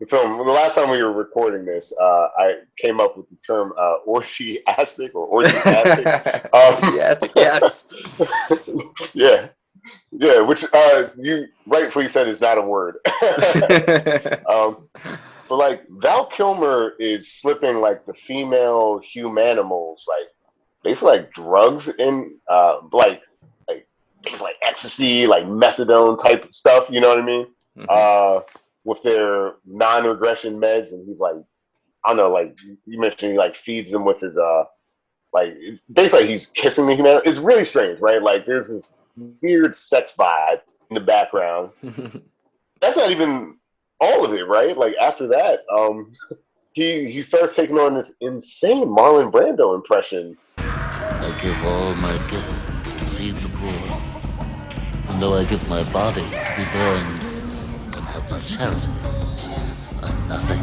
the film. The last time we were recording this, I came up with the term orgiastic or orgiastic. Orgiastic, yes. Yeah. Yeah, which you rightfully said is not a word. But like Val Kilmer is slipping like the female humanimals, like basically like drugs in like things like ecstasy, like methadone type stuff. You know what I mean? Mm-hmm. With their non-regression meds, and he's like, I don't know, like you mentioned, he like feeds them with his like basically he's kissing the human. It's really strange, right? Like there's this weird sex vibe in the background. That's not even all of it, right? Like after that, he starts taking on this insane Marlon Brando impression. I give all my gifts to feed the poor, and though I give my body to be burned and have my charity, I'm nothing.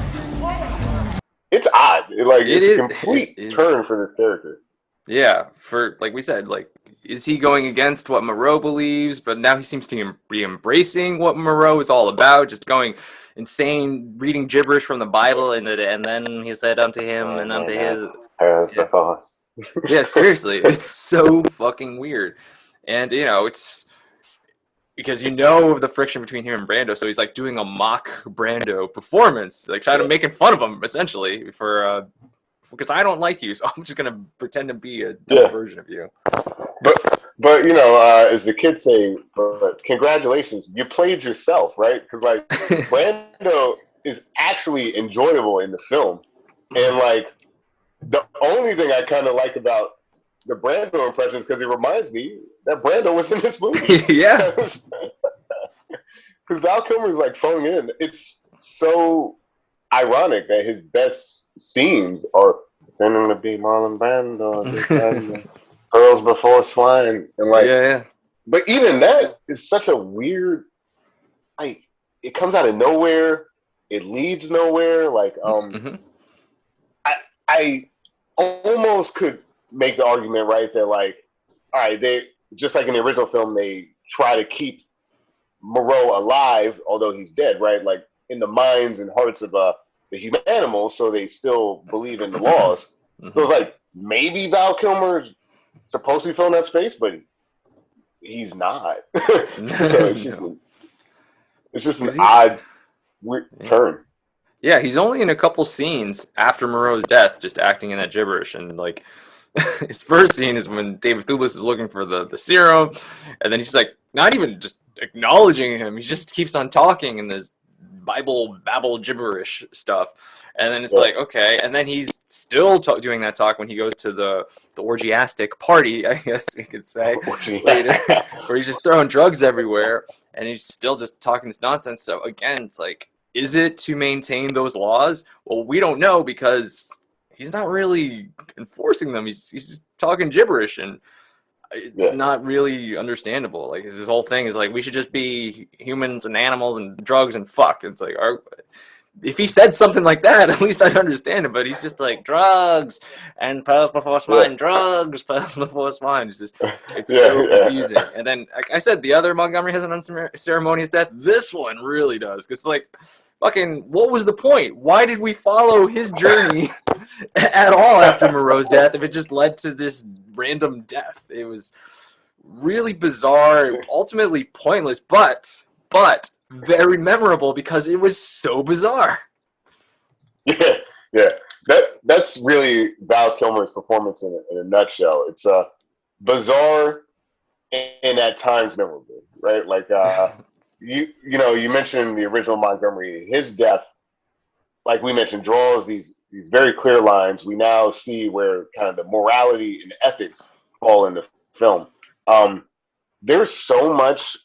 It's odd. It's a complete turn for this character. Yeah, for like we said, like, is he going against what Moreau believes? But now he seems to be embracing what Moreau is all about, just going insane, reading gibberish from the Bible, and then he said unto him and unto his. Paris before us. Yeah, seriously, it's so fucking weird. And it's because the friction between him and Brando, so he's like doing a mock Brando performance, like trying to making fun of him essentially for because I don't like you, so I'm just gonna pretend to be a dumb version of you. But as the kids say, congratulations, you played yourself, right? Because like Brando is actually enjoyable in the film, and like the only thing I kind of like about the Brando impressions because it reminds me that Brando was in this movie. Yeah, because Val Kilmer is like throwing it in. It's so ironic that his best scenes are pretending to be Marlon Brando. Pearls before swine, and like, but even that is such a weird, like, it comes out of nowhere, it leads nowhere. Like, I almost could make the argument, right, that like, all right, they just like in the original film, they try to keep Moreau alive, although he's dead, right? Like in the minds and hearts of the human animals, so they still believe in the laws. So it's like maybe Val Kilmer's supposed to be filling that space, but he's not. So it's just an odd weird turn. Yeah, he's only in a couple scenes after Moreau's death, just acting in that gibberish. And like his first scene is when David Thewlis is looking for the serum, and then he's like not even just acknowledging him. He just keeps on talking in this Bible babble gibberish stuff. And then it's like, okay. And then he's still doing that talk when he goes to the orgiastic party, I guess we could say, later, where he's just throwing drugs everywhere. And he's still just talking this nonsense. So again, it's like, is it to maintain those laws? Well, we don't know because he's not really enforcing them. He's just talking gibberish. And it's not really understandable. Like his whole thing is like, we should just be humans and animals and drugs and fuck. It's like, if he said something like that, at least I'd understand it. But he's just like drugs and pearls before swine, drugs, pearls before swine. It's just, it's so confusing. And then, like I said, the other Montgomery has an unceremonious death. This one really does, because like, fucking, what was the point? Why did we follow his journey at all after Moreau's death if it just led to this random death? It was really bizarre, ultimately pointless, but very memorable because it was so bizarre. Yeah. That's really Val Kilmer's performance in a nutshell. It's bizarre and at times memorable, right? Like you mentioned the original Montgomery. His death, like we mentioned, draws these very clear lines. We now see where kind of the morality and ethics fall in the film. There's so much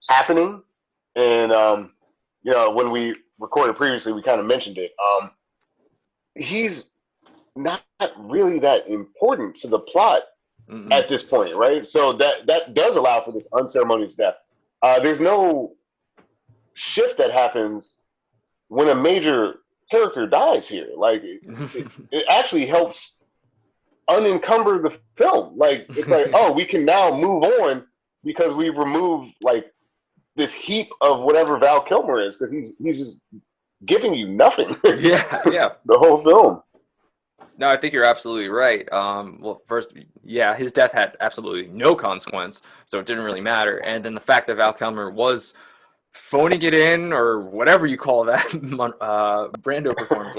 happening. And, when we recorded previously, we kind of mentioned it. He's not really that important to the plot at this point, right? So that does allow for this unceremonious death. There's no shift that happens when a major character dies here. Like, it actually helps unencumber the film. Like, it's like, oh, we can now move on because we've removed, like, this heap of whatever Val Kilmer is, because he's just giving you nothing. Yeah. The whole film. No, I think you're absolutely right. Well, first, his death had absolutely no consequence, so it didn't really matter. And then the fact that Val Kilmer was phoning it in, or whatever you call that, Brando performance.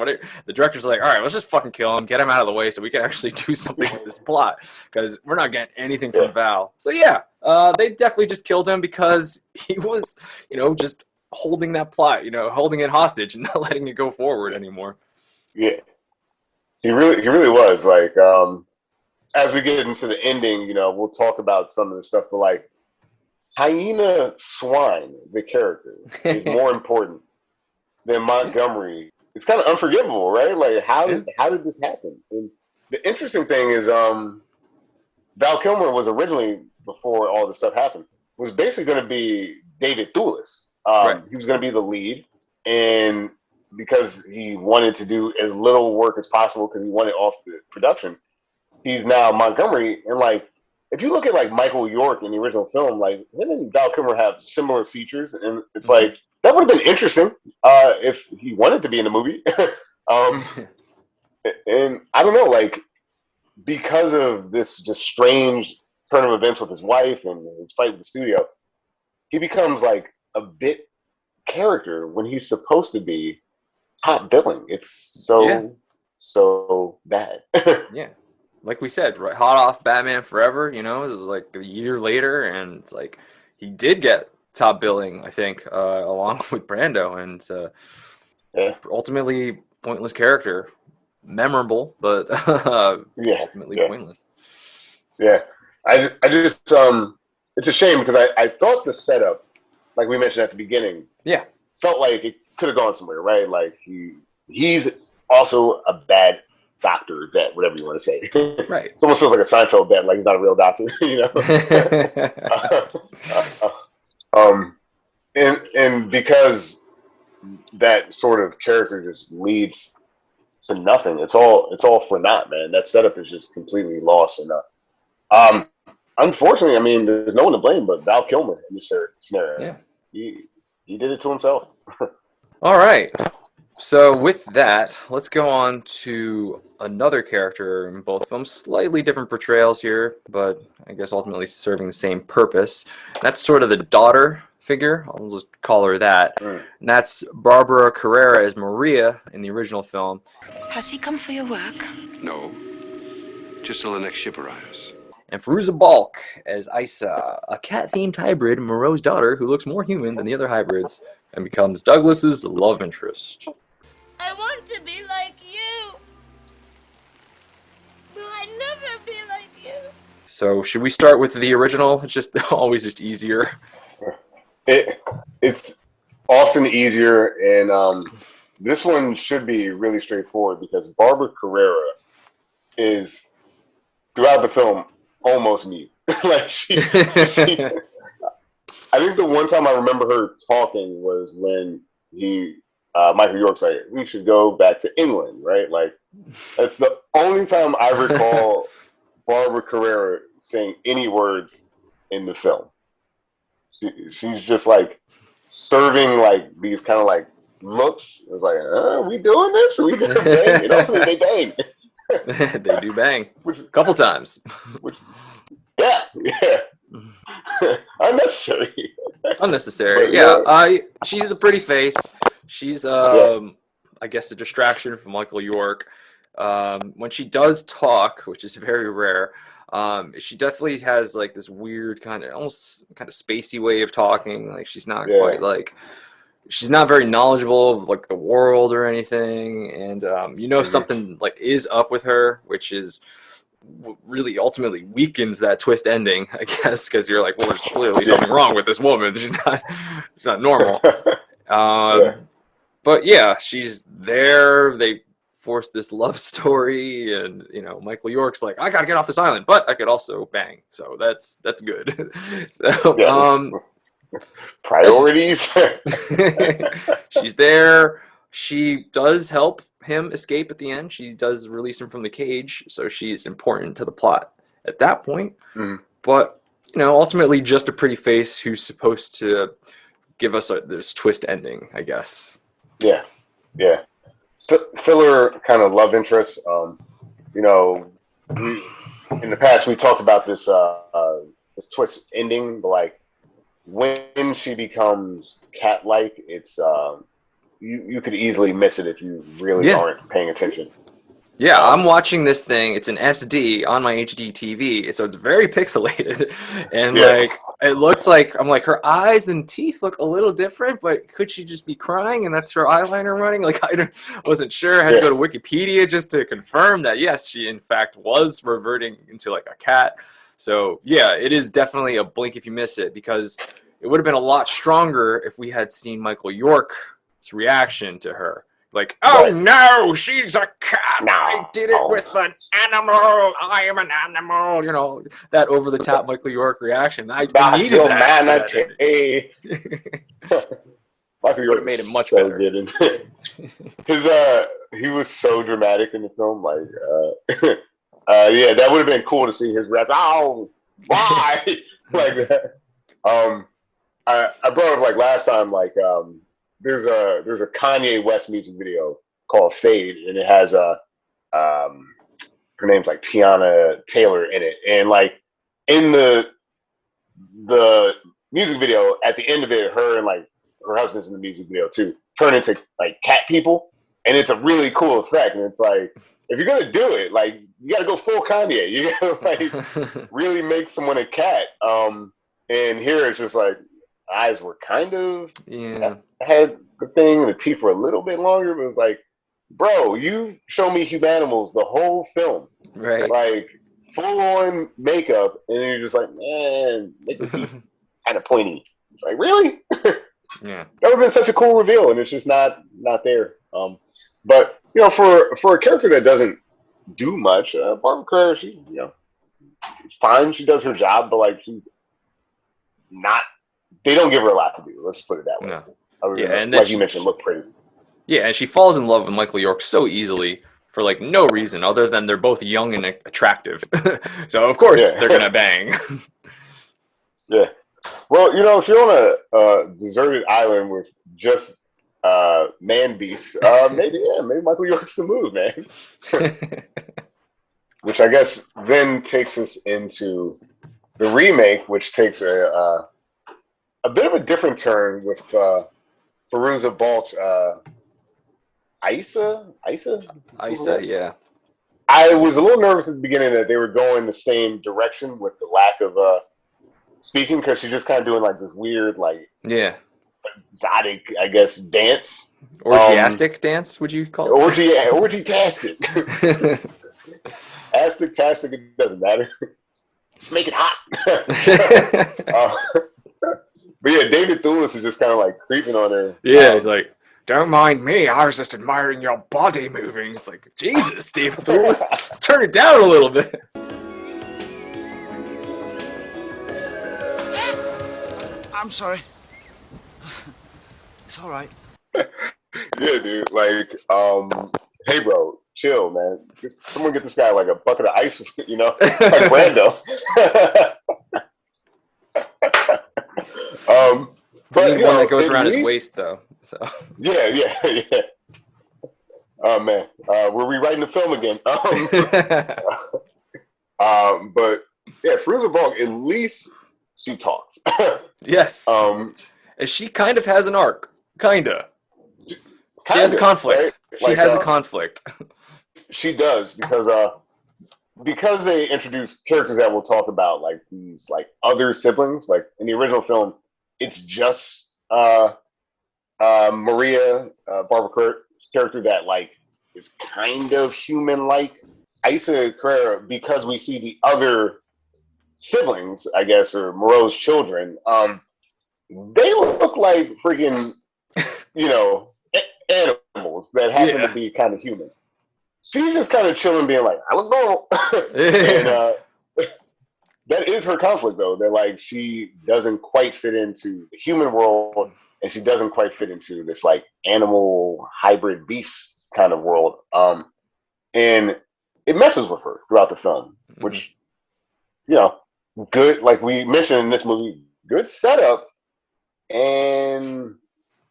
The director's like, all right, let's just fucking kill him, get him out of the way, so we can actually do something with this plot, because we're not getting anything from Val. So they definitely just killed him because he was, just holding that plot, holding it hostage and not letting it go forward anymore. Yeah, he really was. Like, as we get into the ending, we'll talk about some of the stuff, but like, Hyena Swine, the character, is more important than Montgomery. It's kind of unforgivable, right? Like, how did this happen? And the interesting thing is, Val Kilmer was originally, before all this stuff happened, was basically going to be David Thewlis. He was going to be the lead, and because he wanted to do as little work as possible because he wanted off the production, he's now Montgomery. And like, if you look at like Michael York in the original film, like him and Val Kilmer have similar features, and it's like that would have been interesting if he wanted to be in the movie. And I don't know, like because of this just strange turn of events with his wife and his fight with the studio, he becomes like a bit character when he's supposed to be top billing. It's so bad. Yeah. Like we said, right, hot off Batman Forever, you know, it was like a year later, and it's like he did get top billing, I think, along with Brando, and ultimately pointless character, memorable, but ultimately pointless. Yeah, I just it's a shame because I thought the setup, like we mentioned at the beginning, felt like it could have gone somewhere, right? Like he's also a bad doctor, vet, whatever you want to say. Right. It almost feels like a Seinfeld vet, like he's not a real doctor, you know. And because that sort of character just leads to nothing, it's all for naught, man. That setup is just completely lost. And unfortunately, I mean, there's no one to blame but Val Kilmer in this scenario. Yeah. He did it to himself. All right. So with that, let's go on to another character in both films. Slightly different portrayals here, but I guess ultimately serving the same purpose. That's sort of the daughter figure. I'll just call her that. And that's Barbara Carrera as Maria in the original film. Has he come for your work? No. Just till the next ship arrives. And Fairuza Balk as Isa, a cat-themed hybrid, Moreau's daughter, who looks more human than the other hybrids and becomes Douglas's love interest. I want to be like you. Will I never be like you? So should we start with the original? It's just always just easier. It's often easier, and this one should be really straightforward because Barbara Carrera is throughout the film almost mute. Like she I think the one time I remember her talking was when Michael York's like, we should go back to England, right? Like, that's the only time I recall Barbara Carrera saying any words in the film. She's just like serving like these kind of like looks. It's like, we doing this? We gonna bang? And also they bang. They do bang. A couple times. Yeah. Unnecessary. Unnecessary. She's a pretty face. She's I guess a distraction from Michael York. When she does talk, which is very rare, she definitely has like this weird almost kind of spacey way of talking. Like she's not quite like, she's not very knowledgeable of like the world or anything, and something like is up with her, which is really ultimately weakens that twist ending, I guess, because you're like, well, there's clearly something wrong with this woman. She's not normal. But yeah, she's there. They force this love story, and Michael York's like, I gotta get off this island, but I could also bang, so that's good. So priorities. She's there. She does help him escape at the end. She does release him from the cage, so she's important to the plot at that point. But ultimately just a pretty face who's supposed to give us this twist ending, I guess. Yeah. Filler kind of love interest. In the past we talked about this this twist ending, but like when she becomes cat-like, it's you could easily miss it if you really aren't paying attention. Yeah, I'm watching this thing. It's an SD on my HD TV, so it's very pixelated. And like, it looked like, I'm like, her eyes and teeth look a little different, but could she just be crying and that's her eyeliner running? Like, I wasn't sure. I had to go to Wikipedia just to confirm that, yes, she in fact was reverting into like a cat. So yeah, it is definitely a blink if you miss it, because it would have been a lot stronger if we had seen Michael York's reaction to her. Like, oh no, she's a cat. No, I did it with an animal. I am an animal. That over the top Michael York reaction. I needed that. Michael York made it much better. Good. He was so dramatic in the film. Like, that would have been cool to see his reaction. Oh, why? Like that. I brought up like last time. Like, there's a Kanye West music video called Fade, and it has her name's like Tiana Taylor in it, and like in the music video at the end of it, her and like her husband's in the music video too, turn into like cat people, and it's a really cool effect. And it's like, if you're gonna do it, like you gotta go full Kanye. You gotta like really make someone a cat. And here it's just like eyes were kind of had the thing, and the teeth were a little bit longer, but it was like, bro, you show me humanimals the whole film, right? Like full on makeup, and then you're just like, man, make the teeth kind of pointy. It's like, really? Yeah, that would have been such a cool reveal, and it's just not there. But you know, for a character that doesn't do much, Barbara Carrera, she fine, she does her job, but like she's not. They don't give her a lot to do. Let's put it that way. No. Yeah, and like you mentioned, look pretty. Yeah, and she falls in love with Michael York so easily for like no reason other than they're both young and attractive. So of course they're gonna bang. Yeah. Well, you know, if you're on a deserted island with just man beasts, maybe Michael York's the move, man. Which I guess then takes us into the remake, which takes a bit of a different turn with Fairuza Balk's Isa, yeah. I was a little nervous at the beginning that they were going the same direction with the lack of speaking, because she's just kind of doing like this weird, like exotic, I guess, dance. Orgiastic dance, would you call it? Orgy-tastic. Astic-tastic, it doesn't matter. Just make it hot. But yeah, David Thewlis is just kind of like creeping on her. Yeah, he's like, don't mind me, I was just admiring your body moving. It's like, Jesus, David Thewlis, let's turn it down a little bit. I'm sorry. It's all right. Yeah, dude. Like, hey, bro, chill, man. Someone get this guy like a bucket of ice, you know, like Brando. But you one that goes around his waist, though. So yeah. Oh man, we're rewriting the film again. But yeah, Fairuza Balk, at least she talks. Yes. And she kind of has an arc. Kinda. She has a conflict. Right? She has a conflict. She does, because they introduce characters that we'll talk about, like these like other siblings. Like in the original film, it's just Maria, Barbara Carrera's character, that like is kind of human-like. Isa Carrera, because we see the other siblings, I guess, or Moreau's children, they look like freaking, animals that happen to be kind of human. She's just kind of chilling, being like, I look normal. And that is her conflict, though, that like she doesn't quite fit into the human world, and she doesn't quite fit into this like animal hybrid beast kind of world. And it messes with her throughout the film, which, good, like we mentioned in this movie, good setup and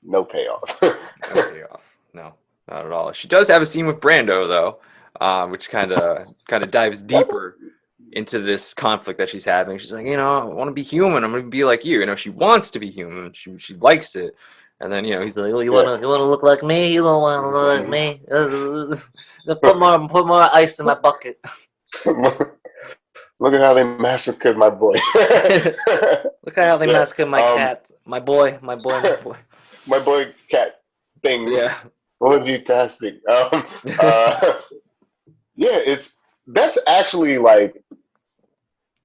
no payoff. No payoff. No, not at all. She does have a scene with Brando, though, which kind of dives deeper into this conflict that she's having. She's like, I want to be human. I'm going to be like you. She wants to be human. She likes it. And then, he's like, you want to look like me? You don't want to look like me? Let's put more ice in my bucket. Look at how they massacred my boy. Look at how they massacred my cat. My boy. My boy cat thing. Yeah. Fantastic. That's actually like,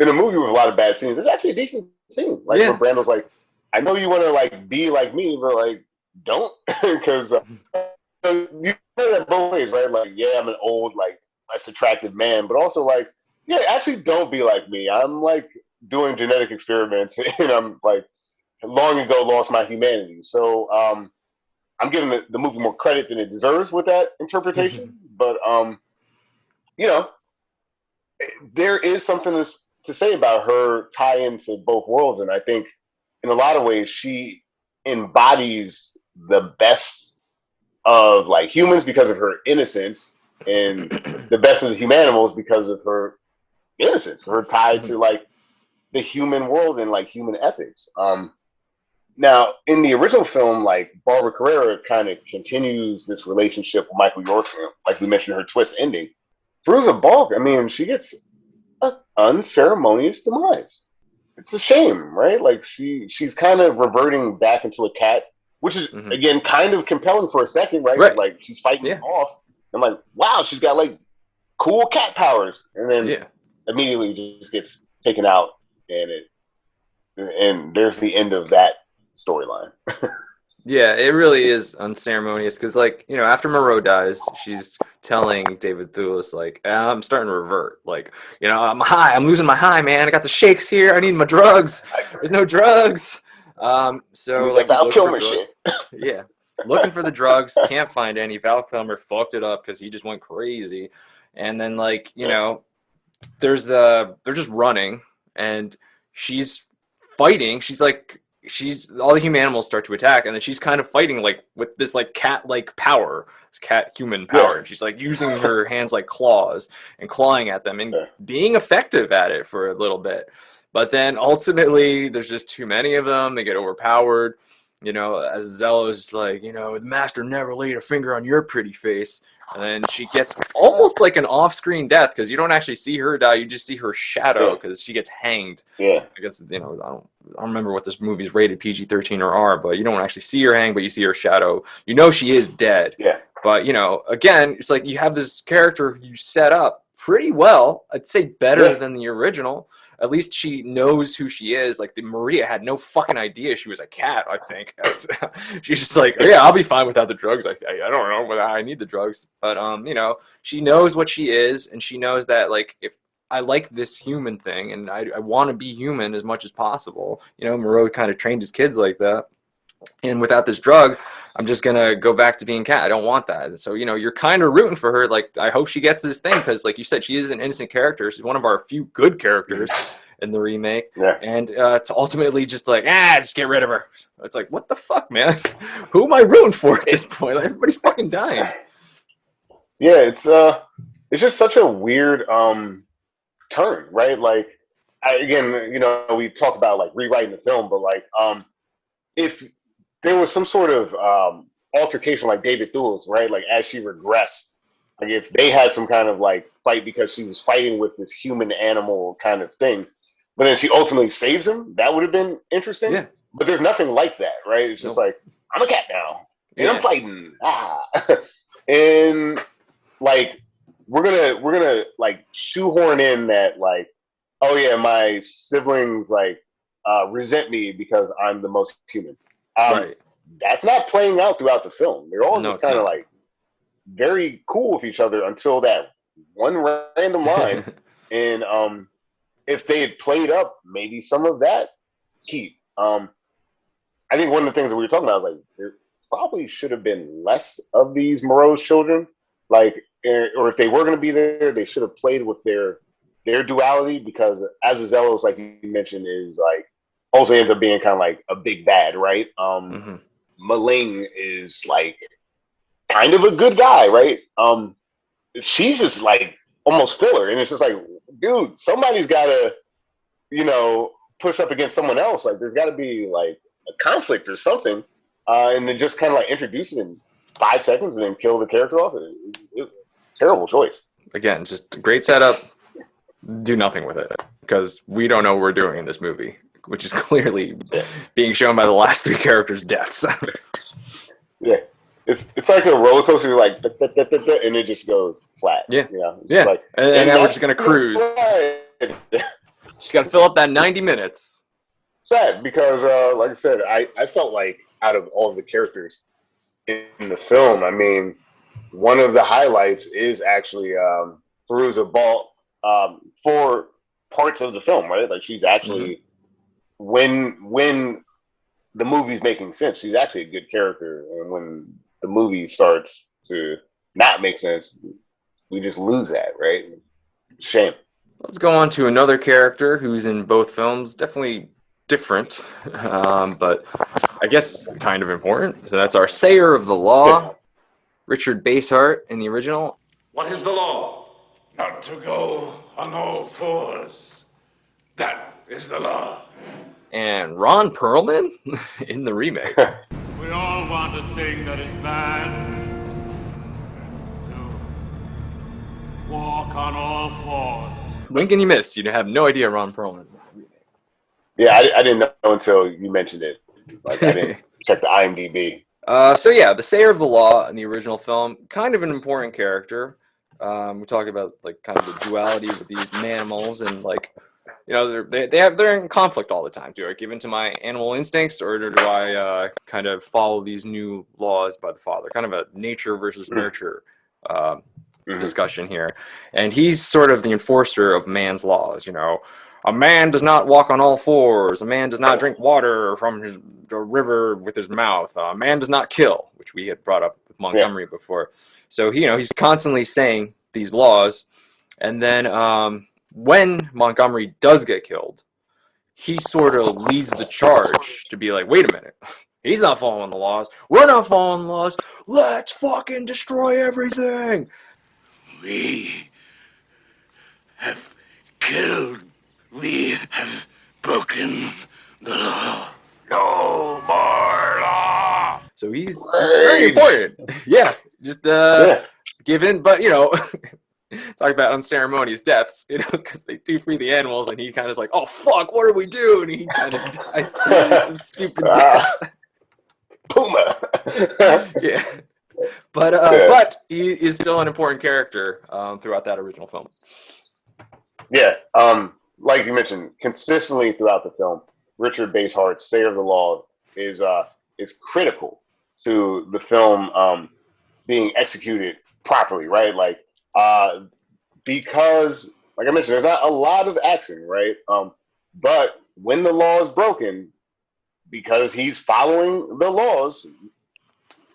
in a movie with a lot of bad scenes, it's actually a decent scene. Like when Brando's like, I know you want to like be like me, but like don't, because you say that both ways, right? Like, yeah, I'm an old, like less attractive man, but also like, yeah, actually don't be like me. I'm like doing genetic experiments, and I'm like long ago lost my humanity. So I'm giving the movie more credit than it deserves with that interpretation. But there is something to say about her tie into both worlds, and I think in a lot of ways she embodies the best of like humans because of her innocence, and the best of the humanimals because of her innocence, her tie to like the human world and like human ethics. Now, in the original film, like Barbara Carrera kind of continues this relationship with Michael York, like we mentioned, her twist ending. Fairuza Balk, I mean, she gets an unceremonious demise. It's a shame, right? Like she's kind of reverting back into a cat, which is again kind of compelling for a second, right? Right. Like she's fighting off. I'm like, wow, she's got like cool cat powers, and then immediately just gets taken out, and there's the end of that storyline. Yeah, it really is unceremonious because, like, you know, after Moreau dies, she's telling David Thewlis, like, I'm starting to revert. Like, you know, I'm high. I'm losing my high, man. I got the shakes here. I need my drugs. There's no drugs. So, like, he's Val looking Kilmer for drugs. shit. Yeah. Looking for the drugs. Can't find any. Val Kilmer fucked it up because he just went crazy. And then, like, you know, they're just running, and she's fighting. She's like, all the human animals start to attack, and then she's kind of fighting like with this like cat-like power, this cat human power. And she's like using her hands like claws and clawing at them and being effective at it for a little bit. But then ultimately there's just too many of them. They get overpowered. You know, as Zello's like, you know, the master never laid a finger on your pretty face. And then she gets almost like an off-screen death because you don't actually see her die. You just see her shadow because she gets hanged. Yeah. I guess, you know, I don't remember what this movie's rated, PG-13 or R, but you don't actually see her hang, but you see her shadow. You know she is dead. Yeah. But, you know, again, it's like you have this character you set up pretty well. I'd say better than the original. At least she knows who she is. Like, the Maria had no fucking idea she was a cat, I think. She's just like, yeah, I'll be fine without the drugs. I don't know whether I need the drugs. But, you know, she knows what she is, and she knows that, like, if I like this human thing, and I want to be human as much as possible. You know, Moreau kind of trained his kids like that. And without this drug, I'm just going to go back to being cat. I don't want that. And so, you know, you're kind of rooting for her. Like, I hope she gets this thing because, like you said, she is an innocent character. She's one of our few good characters in the remake. Yeah. And to ultimately just like, just get rid of her. It's like, what the fuck, man? Who am I rooting for at this point? Like, everybody's fucking dying. Yeah, it's just such a weird turn, right? Like, again, you know, we talk about like rewriting the film, but like, if there was some sort of altercation like David Thewlis, right? Like as she regressed, like if they had some kind of like fight because she was fighting with this human animal kind of thing, but then she ultimately saves him, that would have been interesting. Yeah. But there's nothing like that, right? It's just like, I'm a cat now, and I'm fighting. And like we're gonna like shoehorn in that like, oh yeah, my siblings like resent me because I'm the most human. Right. That's not playing out throughout the film. They're all just kind of like very cool with each other until that one random line. And if they had played up maybe some of that heat, I think one of the things that we were talking about was like there probably should have been less of these Moreau's children. Like, or if they were going to be there, they should have played with their duality, because Azazellos, like you mentioned, is like ultimately ends up being kind of like a big bad, right? Maling is like kind of a good guy, right? She's just like almost filler, and it's just like, dude, somebody's got to, you know, push up against someone else. Like, there's got to be like a conflict or something, and then just kind of like introduce it in 5 seconds and then kill the character off. Terrible choice. Again, just a great setup. Do nothing with it because we don't know what we're doing in this movie, which is clearly being shown by the last 3 characters' deaths. Yeah, it's like a roller coaster. You're like, and it just goes flat. Yeah, you know? Yeah. Like, and now we're just gonna cruise. Just got to fill up that 90 minutes. Sad because, like I said, I felt like out of all of the characters in the film, I mean, one of the highlights is actually Fairuza Balk for parts of the film, right? Like, she's actually when the movie's making sense, she's actually a good character, and when the movie starts to not make sense, we just lose that, right? Shame. Let's go on to another character who's in both films, definitely different, but I guess kind of important. So that's our Sayer of the Law, Richard Basehart in the original, What is the law? Not to go on all fours. That is the law. And Ron Perlman in the remake. We all want a thing that is bad. To walk on all fours. Blink and you miss. You have no idea Ron Perlman. Yeah, I didn't know until you mentioned it. Like, I didn't check the IMDb. So yeah, the Sayer of the Law in the original film, kind of an important character. We talk about like kind of the duality with these mammals, and like, you know, they're in conflict all the time. Do I give in to my animal instincts, or do I kind of follow these new laws by the father? Kind of a nature versus nurture discussion here. And he's sort of the enforcer of man's laws. You know, a man does not walk on all fours. A man does not drink water from the river with his mouth. A man does not kill, which we had brought up with Montgomery before. So he's constantly saying these laws, and then when Montgomery does get killed, he sort of leads the charge to be like, wait a minute, he's not following the laws. We're not following the laws. Let's fucking destroy everything. We have killed. We have broken the law. No more law. So he's very important. Yeah, just give in. But, talk about unceremonious deaths, because they do free the animals, and he kind of is like, oh, fuck, what do we do? And he kind of dies of stupid death. Puma. Yeah. But he is still an important character throughout that original film. Yeah. Like you mentioned, consistently throughout the film, Richard Basehart's Sayer of the Law is critical to the film being executed properly, right? Like, because, like I mentioned, there's not a lot of action, right? But when the law is broken, because he's following the laws,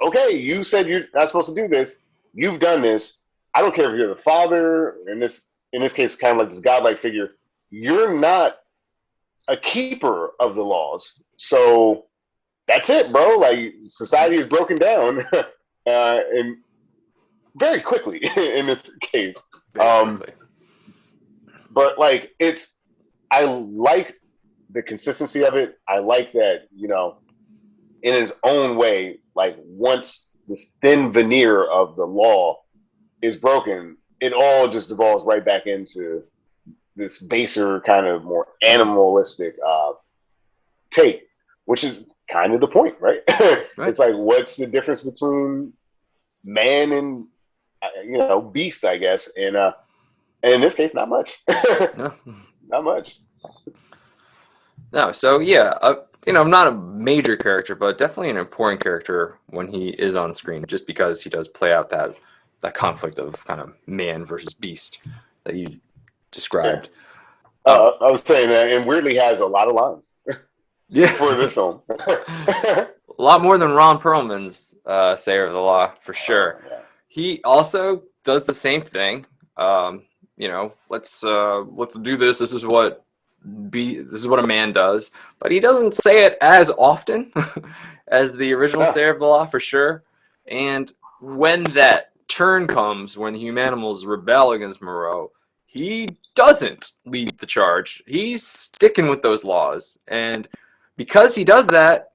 okay, you said you're not supposed to do this. You've done this. I don't care if you're the father, in this case, kind of like this godlike figure. You're not a keeper of the laws. So that's it, bro. Like, society is broken down and very quickly in this case. But like, I like the consistency of it. I like that, in his own way, like, once this thin veneer of the law is broken, it all just devolves right back into this baser, kind of more animalistic take, which is kind of the point, right? It's like, what's the difference between man and beast, I guess, and in this case, not much. No. Not much. No, so yeah, not a major character, but definitely an important character when he is on screen, just because he does play out that conflict of kind of man versus beast that you described. Yeah. I was saying that, and weirdly has a lot of lines. Yeah, for this film. A lot more than Ron Perlman's Sayer of the Law, for sure. Yeah. He also does the same thing. Let's do this. This is what a man does. But he doesn't say it as often as the original Sayer of the Law, for sure. And when that turn comes, when the Humanimals rebel against Moreau, he doesn't lead the charge. He's sticking with those laws. And because he does that,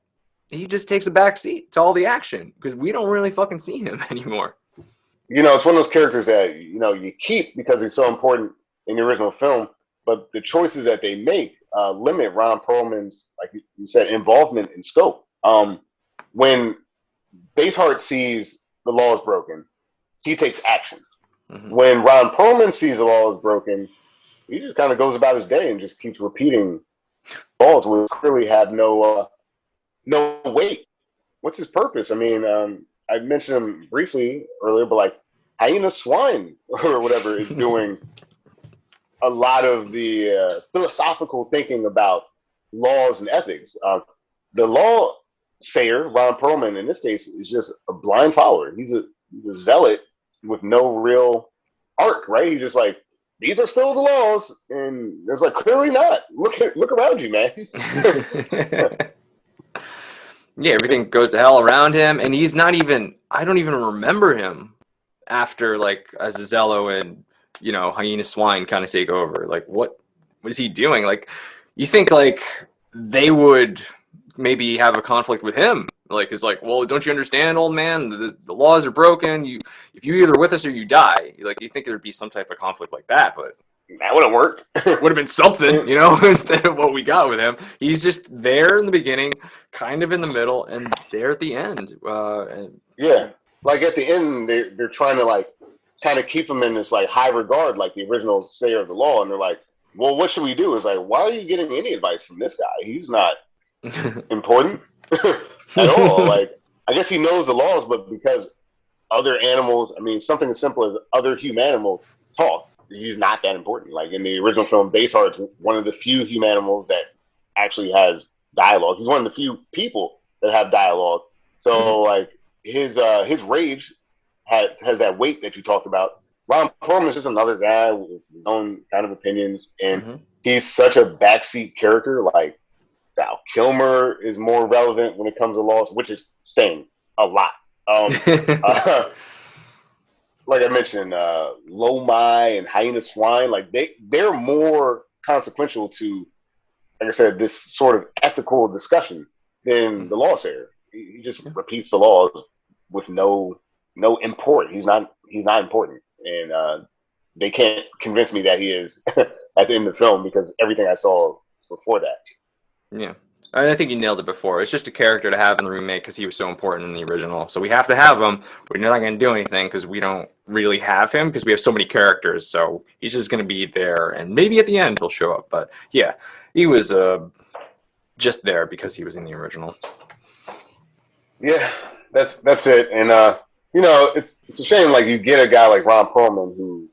he just takes a back seat to all the action, because we don't really fucking see him anymore. It's one of those characters that, you keep because he's so important in the original film, but the choices that they make limit Ron Perlman's, like you said, involvement in scope. When Basehart sees the law is broken, he takes action. Mm-hmm. When Ron Perlman sees the law is broken, he just kind of goes about his day and just keeps repeating laws which clearly have no weight. What's his purpose? I mean, I mentioned him briefly earlier, but like Hyena Swine or whatever is doing a lot of the philosophical thinking about laws and ethics. The law sayer, Ron Perlman, in this case, is just a blind follower. He's a zealot with no real arc, right? He's just like, these are still the laws, and there's like, clearly not. Look around you, man. Yeah, everything goes to hell around him, and he's not even, I don't even remember him after like Azazello and Hyena Swine kind of take over? Like what is he doing? Like you think like they would maybe have a conflict with him? Like it's like, well, don't you understand, old man? The laws are broken. If you're either with us or you die. Like you think there'd be some type of conflict like that, but that would have worked. Would have been something, instead of what we got with him. He's just there in the beginning, kind of in the middle, and there at the end. Yeah, like at the end, they're trying to like kind of keep him in this like high regard, like the original sayer of the law, and they're like, well, what should we do? It's like, why are you getting any advice from this guy? He's not important at all. Like, I guess he knows the laws, but because other animals, I mean, something as simple as other humanimals talk, he's not that important. Like in the original film, Baseheart's one of the few humanimals that actually has dialogue. He's one of the few people that have dialogue. So like his rage has that weight that you talked about. Ron Perlman is just another guy with his own kind of opinions, and he's such a backseat character. Like Val Kilmer is more relevant when it comes to laws, which is saying a lot. Like I mentioned, Lomai and Hyena Swine, like they're more consequential to, like I said, this sort of ethical discussion than the law sayer. He just repeats the laws with no import. He's not important, and they can't convince me that he is at the end of the film because everything I saw before that. Yeah. I think you nailed it before. It's just a character to have in the remake because he was so important in the original. So we have to have him. We're not going to do anything because we don't really have him because we have so many characters. So he's just going to be there, and maybe at the end he'll show up. But yeah, he was just there because he was in the original. Yeah, that's it. And it's a shame. Like you get a guy like Ron Perlman who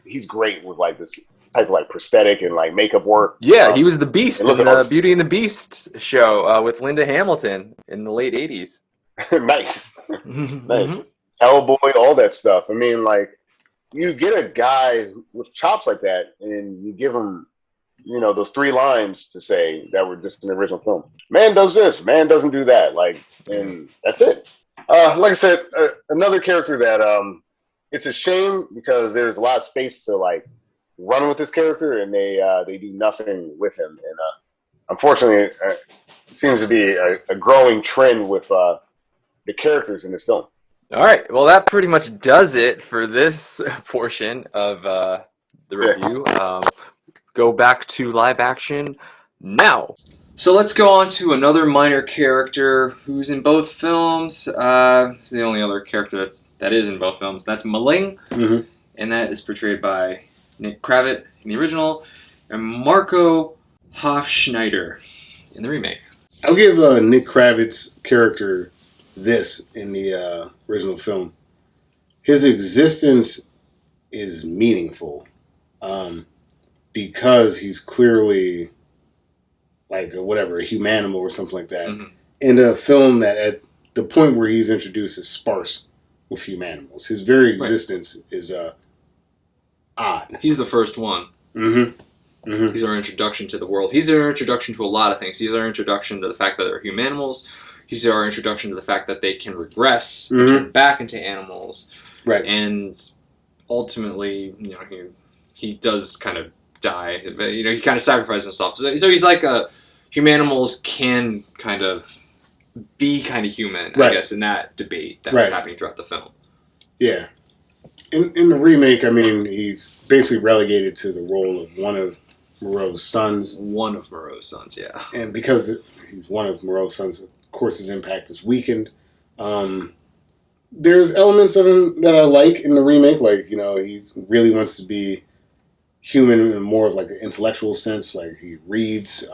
he's great with like this type of like prosthetic and like makeup work. Yeah, he was the Beast in the Beauty and the Beast show with Linda Hamilton in the late 80s. Nice. Nice. Hellboy, all that stuff. I mean, like, you get a guy with chops like that and you give him, those 3 lines to say that were just in the original film. Man does this, man doesn't do that. Like, and that's it. Like I said, another character that it's a shame because there's a lot of space to like run with this character, and they do nothing with him. And unfortunately, it seems to be a growing trend with the characters in this film. All right, well, that pretty much does it for this portion of the review. Go back to live action now. So let's go on to another minor character who's in both films. This is the only other character that is in both films. That's Maling, and that is portrayed by Nick Kravitz in the original, and Marco Hofschneider in the remake. I'll give Nick Kravitz's character this in the original film. His existence is meaningful because he's clearly like a humanimal or something like that. In a film that at the point where he's introduced is sparse with humanimals. His very existence is odd. He's the first one. He's our introduction to the world. He's our introduction to a lot of things. He's our introduction to the fact that they're humanimals. He's our introduction to the fact that they can regress and turn back into animals. Right. And ultimately, he does kind of die. He kind of sacrifices himself. So he's like humanimals can kind of be kind of human, I guess, in that debate that was happening throughout the film. Yeah. In the remake, I mean, he's basically relegated to the role of one of Moreau's sons. One of Moreau's sons, yeah. And because he's one of Moreau's sons, of course, his impact is weakened. There's elements of him that I like in the remake. Like, he really wants to be human in more of like the intellectual sense. Like, he reads.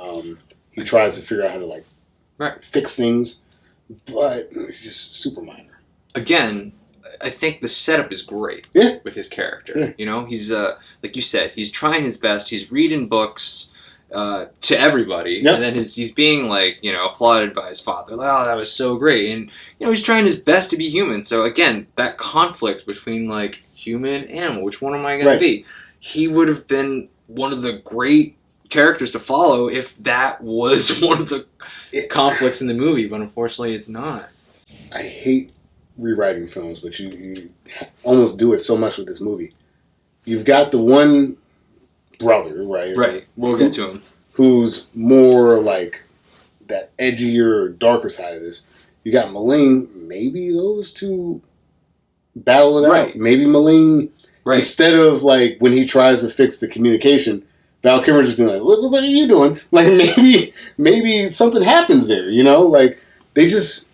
He tries to figure out how to like fix things. But he's just super minor. Again, I think the setup is great with his character. He's like you said, he's trying his best. He's reading books to everybody, and then he's being applauded by his father. Like, oh, that was so great, and he's trying his best to be human. So again, that conflict between like human and animal, which one am I going to be? He would have been one of the great characters to follow if that was one of the conflicts in the movie, but unfortunately, it's not. I hate rewriting films, but you almost do it so much with this movie. You've got the one brother, right? Right. We'll get to him. Who's more like that edgier, darker side of this. You got Maling. Maybe those two battle it out. Maybe Maling, instead of like when he tries to fix the communication, Val Kilmer just being like, "What are you doing?" Like maybe something happens there. You know, like they just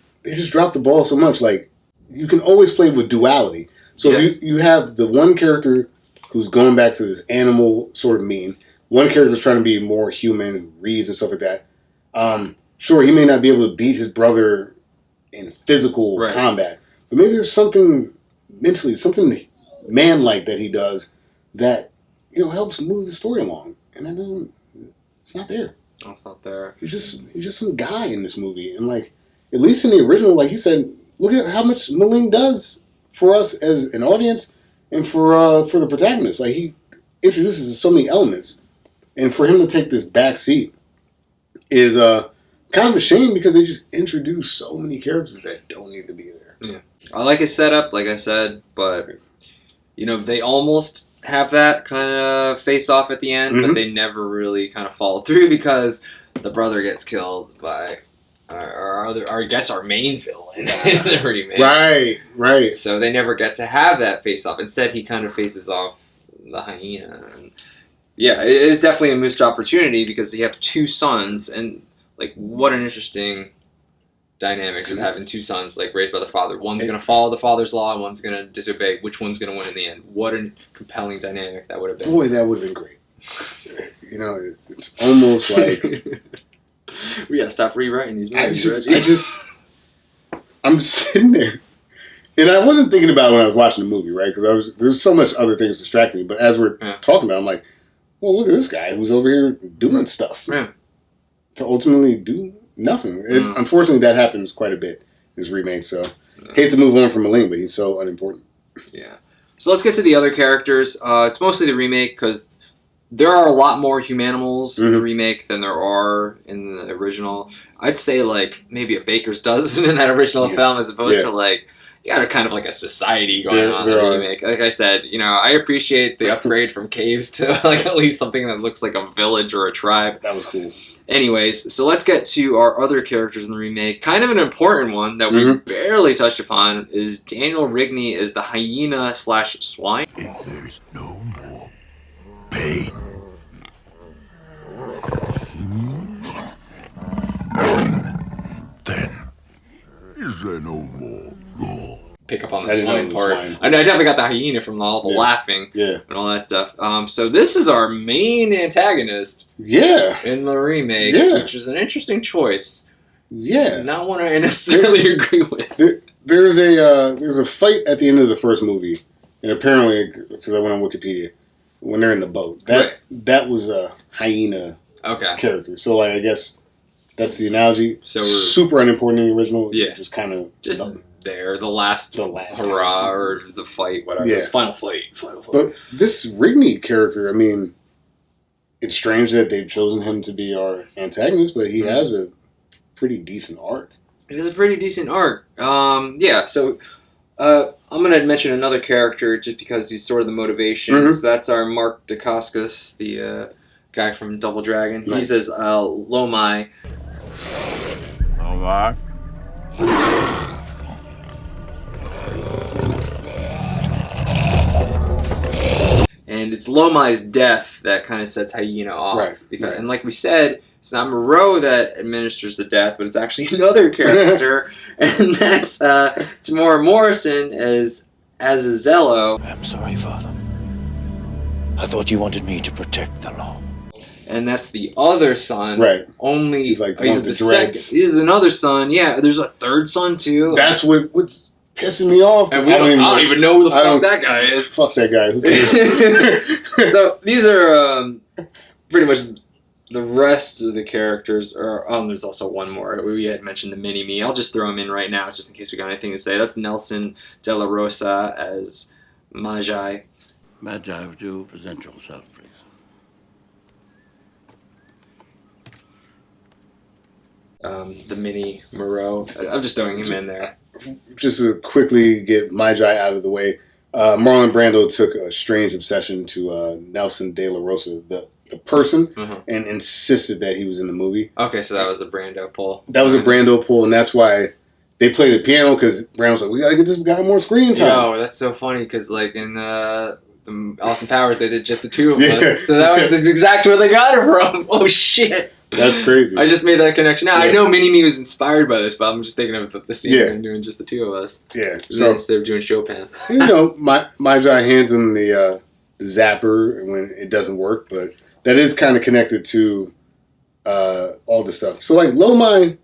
drop the ball so much. Like you can always play with duality. So if you have the one character who's going back to this animal sort of mean, one character's trying to be more human, who reads and stuff like that. Sure, he may not be able to beat his brother in physical combat, but maybe there's something mentally, something man-like that he does that helps move the story along, and that doesn't. It's not there. Oh, it's not there. He's just some guy in this movie, and like at least in the original, like you said, look at how much Maling does for us as an audience, and for the protagonist. Like he introduces so many elements, and for him to take this back seat is kind of a shame because they just introduce so many characters that don't need to be there. Yeah, I like his setup, like I said, but they almost have that kind of face off at the end, but they never really kind of follow through because the brother gets killed by I guess our main villain in the remake. Right. So they never get to have that face off. Instead, he kind of faces off the hyena. And yeah, it is definitely a missed opportunity because you have two sons, and like what an interesting dynamic just having two sons like raised by the father. One's going to follow the father's law, and one's going to disobey. Which one's going to win in the end? What a compelling dynamic that would have been. Boy, that would have been great. It's almost like we gotta stop rewriting these movies. I'm sitting there, and I wasn't thinking about it when I was watching the movie, right? Because there's so much other things distracting me. But as we're talking about it, I'm like, well, look at this guy who's over here doing stuff to ultimately do nothing. Unfortunately, that happens quite a bit in this remake. So hate to move on from Maling, but he's so unimportant. Yeah. So let's get to the other characters. It's mostly the remake because there are a lot more humanimals in the remake than there are in the original. I'd say like maybe a baker's dozen in that original film as opposed to like you got kind of like a society going on in the remake. Like I said, I appreciate the upgrade from caves to like at least something that looks like a village or a tribe. That was cool. Anyways, so let's get to our other characters in the remake. Kind of an important one that we barely touched upon is Daniel Rigney is the hyena/swine. If there's no more pain, then is there no more law? Pick up on the swine part. I definitely got the hyena from all the laughing and all that stuff. So this is our main antagonist in the remake, which is an interesting choice. Yeah. Not one I necessarily agree with. There's a fight at the end of the first movie, and apparently, because I went on Wikipedia, when they're in the boat, that was a hyena character. So like I guess that's the analogy. So super unimportant in the original. Yeah. Just kind of there, the last hurrah or the fight, whatever. Yeah. Final fight. But this Rigney character, I mean, it's strange that they've chosen him to be our antagonist, but he has a pretty decent arc. It is a pretty decent arc. So I'm going to mention another character just because he's sort of the motivation. So that's our Mark Dacascos, the guy from Double Dragon. Nice. He's as Lomai. Lomai? And it's Lomai's death that kind of sets hyena off. Right. And like we said, it's not Moreau that administers the death, but it's actually another character, and that's Tamora Morrison as Azazello. I'm sorry, Father. I thought you wanted me to protect the law. And that's the other son. Right. Only he's like he's the second. He's another son. Yeah, the's a third son too. That's what's pissing me off. And I don't even know who the fuck that guy is. Fuck that guy. Who cares? So these are pretty much the rest of the characters. There's also one more. We had mentioned the mini-me. I'll just throw him in right now just in case we got anything to say. That's Nelson De La Rosa as Magi. Magi, would you present yourself, please? The mini Moreau. I'm just throwing him in there. just to quickly get my guy out of the way, Marlon Brando took a strange obsession to Nelson De La Rosa, the person, and insisted that he was in the movie. Okay, so that was a Brando pull. That was a Brando pull, and that's why they played the piano, because Brando's like, we got to get this guy more screen time. No, that's so funny, because like in Austin Powers, they did just the two of us. So that's exactly where they got it from. Oh, shit. That's crazy. I just made that connection. Now, I know Mini-Me was inspired by this, but I'm just thinking of the scene and doing just the two of us. Yeah. So instead of doing Chopin. You know, my guy hands him the zapper when it doesn't work, but that is kind of connected to all the stuff. So, like, Lomai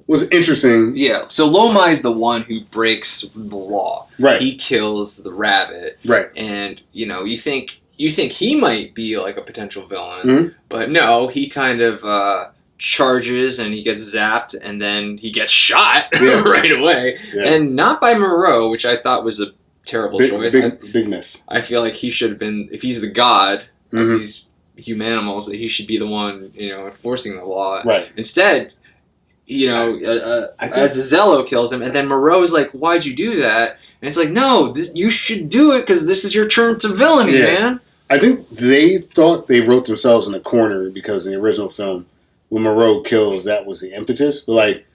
was interesting. Yeah, so Lomai is the one who breaks the law. Right. He kills the rabbit. Right. And, you know, you think he might be like a potential villain, but no, he kind of charges and he gets zapped and then he gets shot right away. Yeah. And not by Moreau, which I thought was a terrible choice. Big miss. I feel like he should have been, if he's the god of these humanimals, that he should be the one, you know, enforcing the law. Right. Instead, you know, Azazello kills him, and then Moreau's like, "Why'd you do that?" And it's like, "No, you should do it because this is your turn to villainy, man." I think they thought they wrote themselves in a corner because in the original film, when Moreau kills, that was the impetus. But like,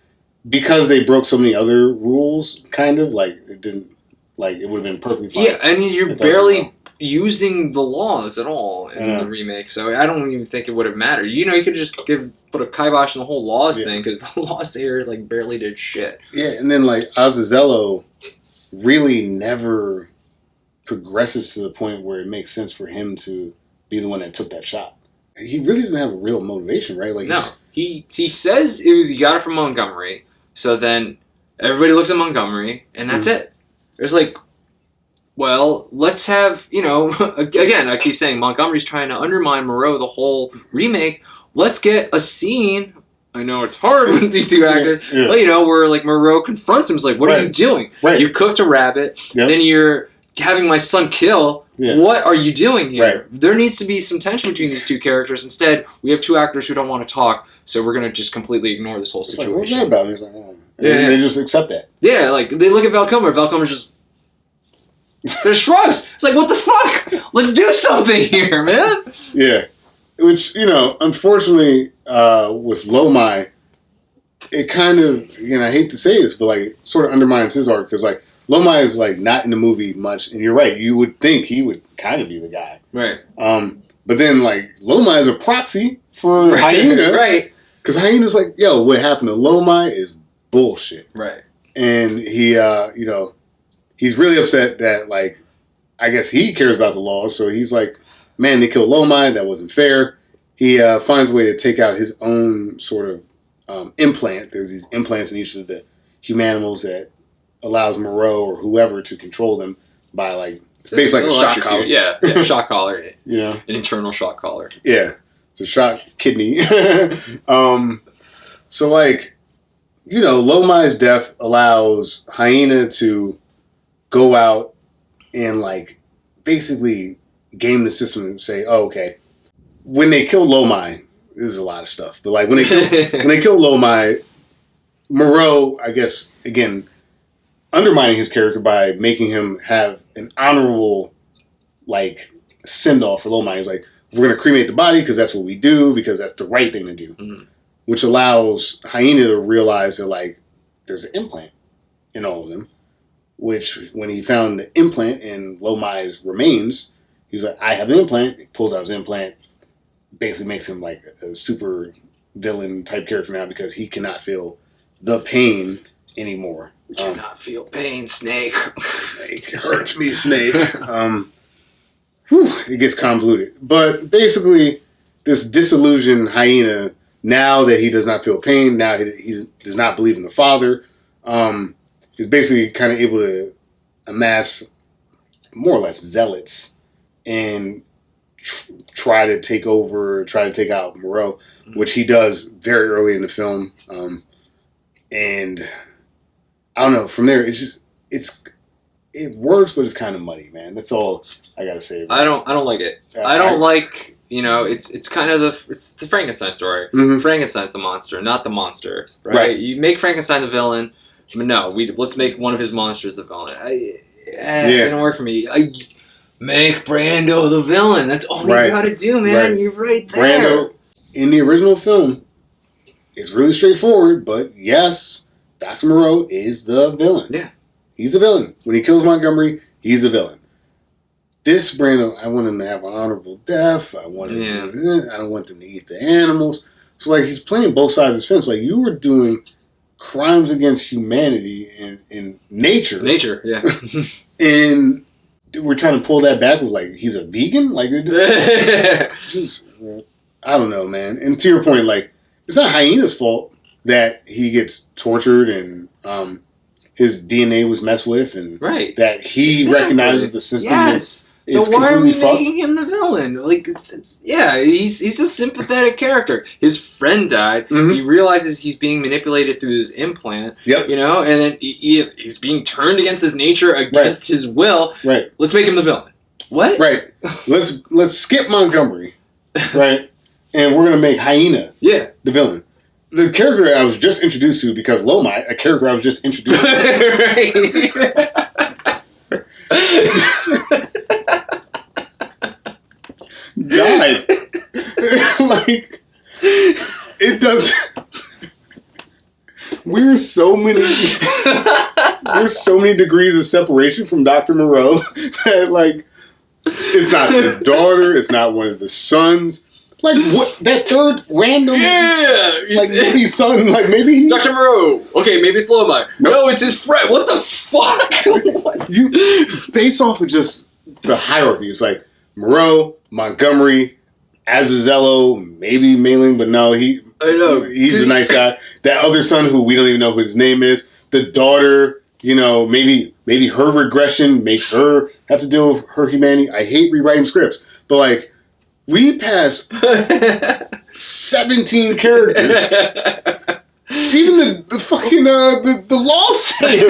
because they broke so many other rules, kind of like it didn't, like it would have been perfectly fine. Yeah, and you're barely using the laws at all in the remake, so I don't even think it would have mattered. You know, you could just put a kibosh on the whole laws thing, because the laws here like barely did shit. Yeah, and then like Azazello really never progresses to the point where it makes sense for him to be the one that took that shot. He really doesn't have a real motivation, right? Like no, he says he got it from Montgomery, so then everybody looks at Montgomery, and that's it. There's like, well, let's have, you know, again, I keep saying Montgomery's trying to undermine Moreau the whole remake. Let's get a scene. I know it's hard with these two actors, but, you know, where, like, Moreau confronts him. He's like, what are you doing? You cooked a rabbit, then you're having my son kill. What are you doing here? There needs to be some tension between these two characters. Instead, we have two actors who don't want to talk, so we're going to just completely ignore this whole situation. Like, what's that about? He's like, oh. They just accept that. Yeah, like, they look at Val Kilmer. Val Kilmer's just... There's shrugs. It's like, what the fuck? Let's do something here, man. Yeah. Which, you know, unfortunately, with Lomai, it kind of, again, I hate to say this, but like, sort of undermines his arc, because like, Lomai is like not in the movie much, and you're right, you would think he would kind of be the guy. Right. But then like, Lomai is a proxy for Hyena. Right. Because Hyena's like, yo, what happened to Lomai is bullshit. Right. And he, you know, he's really upset that, like, I guess he cares about the laws, so he's like, man, they killed Lomai, that wasn't fair. He finds a way to take out his own sort of implant. There's these implants in each of the humanimals that allows Moreau or whoever to control them by, like, it's basically like a shock collar. Yeah, shock collar. Yeah. An internal shock collar. Yeah. It's a shock kidney. So, like, you know, Lomai's death allows Hyena to go out and, like, basically game the system and say, oh, okay, when they kill Lomai, this is a lot of stuff, but, like, when they kill Lomai, Moreau, I guess, again, undermining his character by making him have an honorable, like, send-off for Lomai. He's like, we're going to cremate the body because that's what we do, because that's the right thing to do. Which allows Hyena to realize that, like, there's an implant in all of them. Which, when he found the implant in Lomai's remains, he was like, I have an implant. He pulls out his implant. Basically makes him, like, a super villain type character now because he cannot feel the pain anymore. You cannot feel pain, Snake. Snake. Hurts me, Snake. It gets convoluted. But basically, this disillusioned Hyena, now that he does not feel pain, now he does not believe in the father, is basically kind of able to amass more or less zealots and try to take out Moreau, which he does very early in the film. And I don't know, from there, it works, but it's kind of muddy, man. That's all I gotta say. I don't like it. I don't like, you know, it's kind of it's the Frankenstein story. Frankenstein's the monster, not the monster, right? You make Frankenstein the villain, But no, let's make one of his monsters the villain. It didn't work for me. Make Brando the villain. That's all you gotta do, man. You're right there. Brando, in the original film, it's really straightforward, but yes, Dr. Moreau is the villain. Yeah. He's the villain. When he kills Montgomery, he's the villain. This Brando, I want him to have an honorable death. I want him to, I don't want them to eat the animals. So, like, he's playing both sides of the fence. Like, you were doing crimes against humanity in nature. Nature, yeah. And we're trying to pull that back with, like, he's a vegan? Like, just, I don't know, man. And to your point, like, it's not Hyena's fault that he gets tortured and his DNA was messed with and that he recognizes the system is so why are we fucked. making him the villain? Like, he's a sympathetic character. His friend died. Mm-hmm. He realizes he's being manipulated through this implant. Yep. You know, and then he's being turned against his nature, against his will. Right. Let's make him the villain. What? Right. Let's skip Montgomery. Right. And we're gonna make Hyena the villain. The character I was just introduced to, because Lomai, a character I was just introduced to. God. Like, it does. We're so many degrees of separation from Dr. Moreau that, like, it's not the daughter, it's not one of the sons. Like, what? That third random... Like, maybe son, like, maybe he... Dr. Moreau. Okay, maybe it's Lomai. No, it's his friend. What the fuck? You, based off of just the hierarchy, it's like, Moreau, Montgomery, Azazello, maybe Mailing, but no, he's a nice guy. That other son who we don't even know who his name is. The daughter, you know, maybe her regression makes her have to deal with her humanity. I hate rewriting scripts, but, like, we passed 17 characters. Even the fucking the law sayer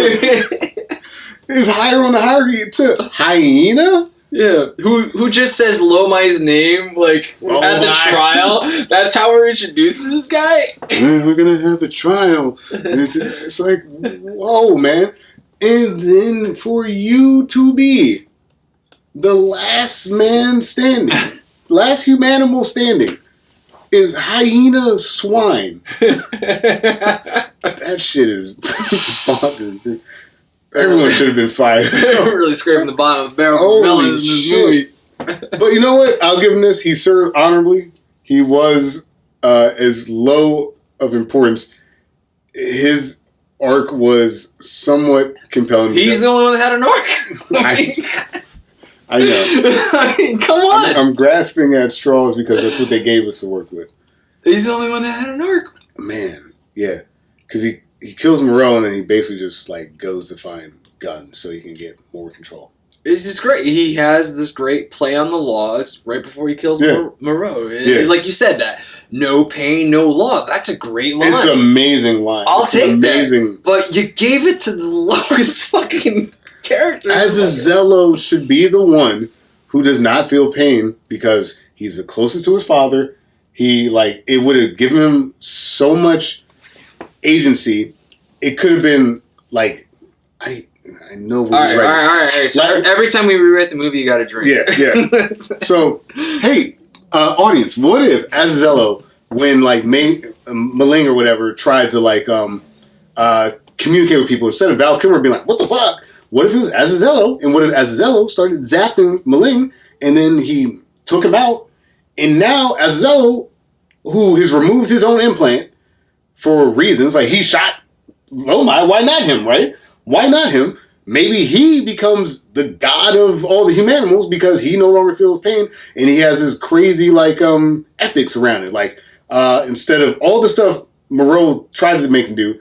is higher on the hierarchy to Hyena. Yeah, who just says Lomai's name, like, at the trial? That's how we're introduced to this guy? We're gonna have a trial. It's like, whoa, man. And then for you to be the last man standing, last humanimal standing, is Hyena Swine. That shit is bonkers, dude. Everyone should have been fired. We're really scraping the bottom of the barrel for villains in this movie. But you know what? I'll give him this. He served honorably. He was as low of importance. His arc was somewhat compelling. He's the only one that had an arc. I know. I mean, come on. I'm grasping at straws because that's what they gave us to work with. He's the only one that had an arc. Man, yeah. Because he kills Moreau and then he basically just, like, goes to find guns so he can get more control. It's just great. He has this great play on the laws right before he kills Moreau. Like you said, that no pain, no law. That's a great line. It's an amazing line. I'll take that. But you gave it to the lowest fucking character. Azazello should be the one who does not feel pain because he's the closest to his father. He, like, it would have given him so much agency. It could have been, like, I know what all right. So every time we rewrite the movie, you got to drink. Yeah. So, hey, audience, what if Azazello, when, like, Maling or whatever, tried to, like, communicate with people, instead of Val Kilmer being like, what the fuck? What if it was Azazello? And what if Azazello started zapping Maling, and then he took him out, and now Azazello, who has removed his own implant for reasons, like, he shot Lomai, why not him, right? Why not him? Maybe he becomes the god of all the humanimals because he no longer feels pain and he has his crazy, like, ethics around it. Like, instead of all the stuff Moreau tried to make him do,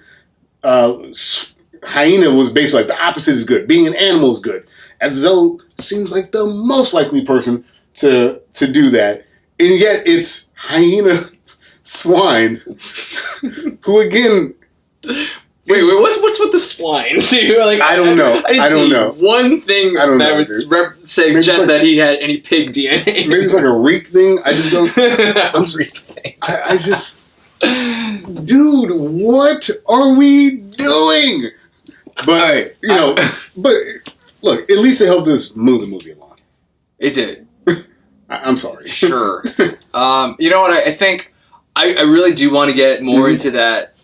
Hyena was basically like the opposite is good. Being an animal is good. Azazello seems like the most likely person to do that. And yet it's Hyena Swine, who again... Wait, what's with the swine? Like, I don't know. I don't know. One thing that would suggest that he had any pig DNA. Maybe it's like a reek thing. I just don't. I just, dude, what are we doing? But you know, but look, at least it helped us move the movie along. It did. I'm sorry. Sure. You know what? I think I really do want to get more into that.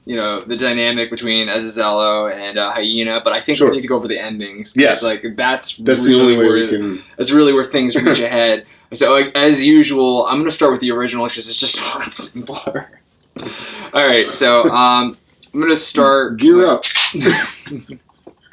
You know, the dynamic between Azazello and Hyena, but I think we need to go over the endings. Yes, like that's really the only way we can. That's really where things reach ahead. So, like, as usual, I'm going to start with the original because it's just a lot simpler. All right, so I'm going to start. Gear up. So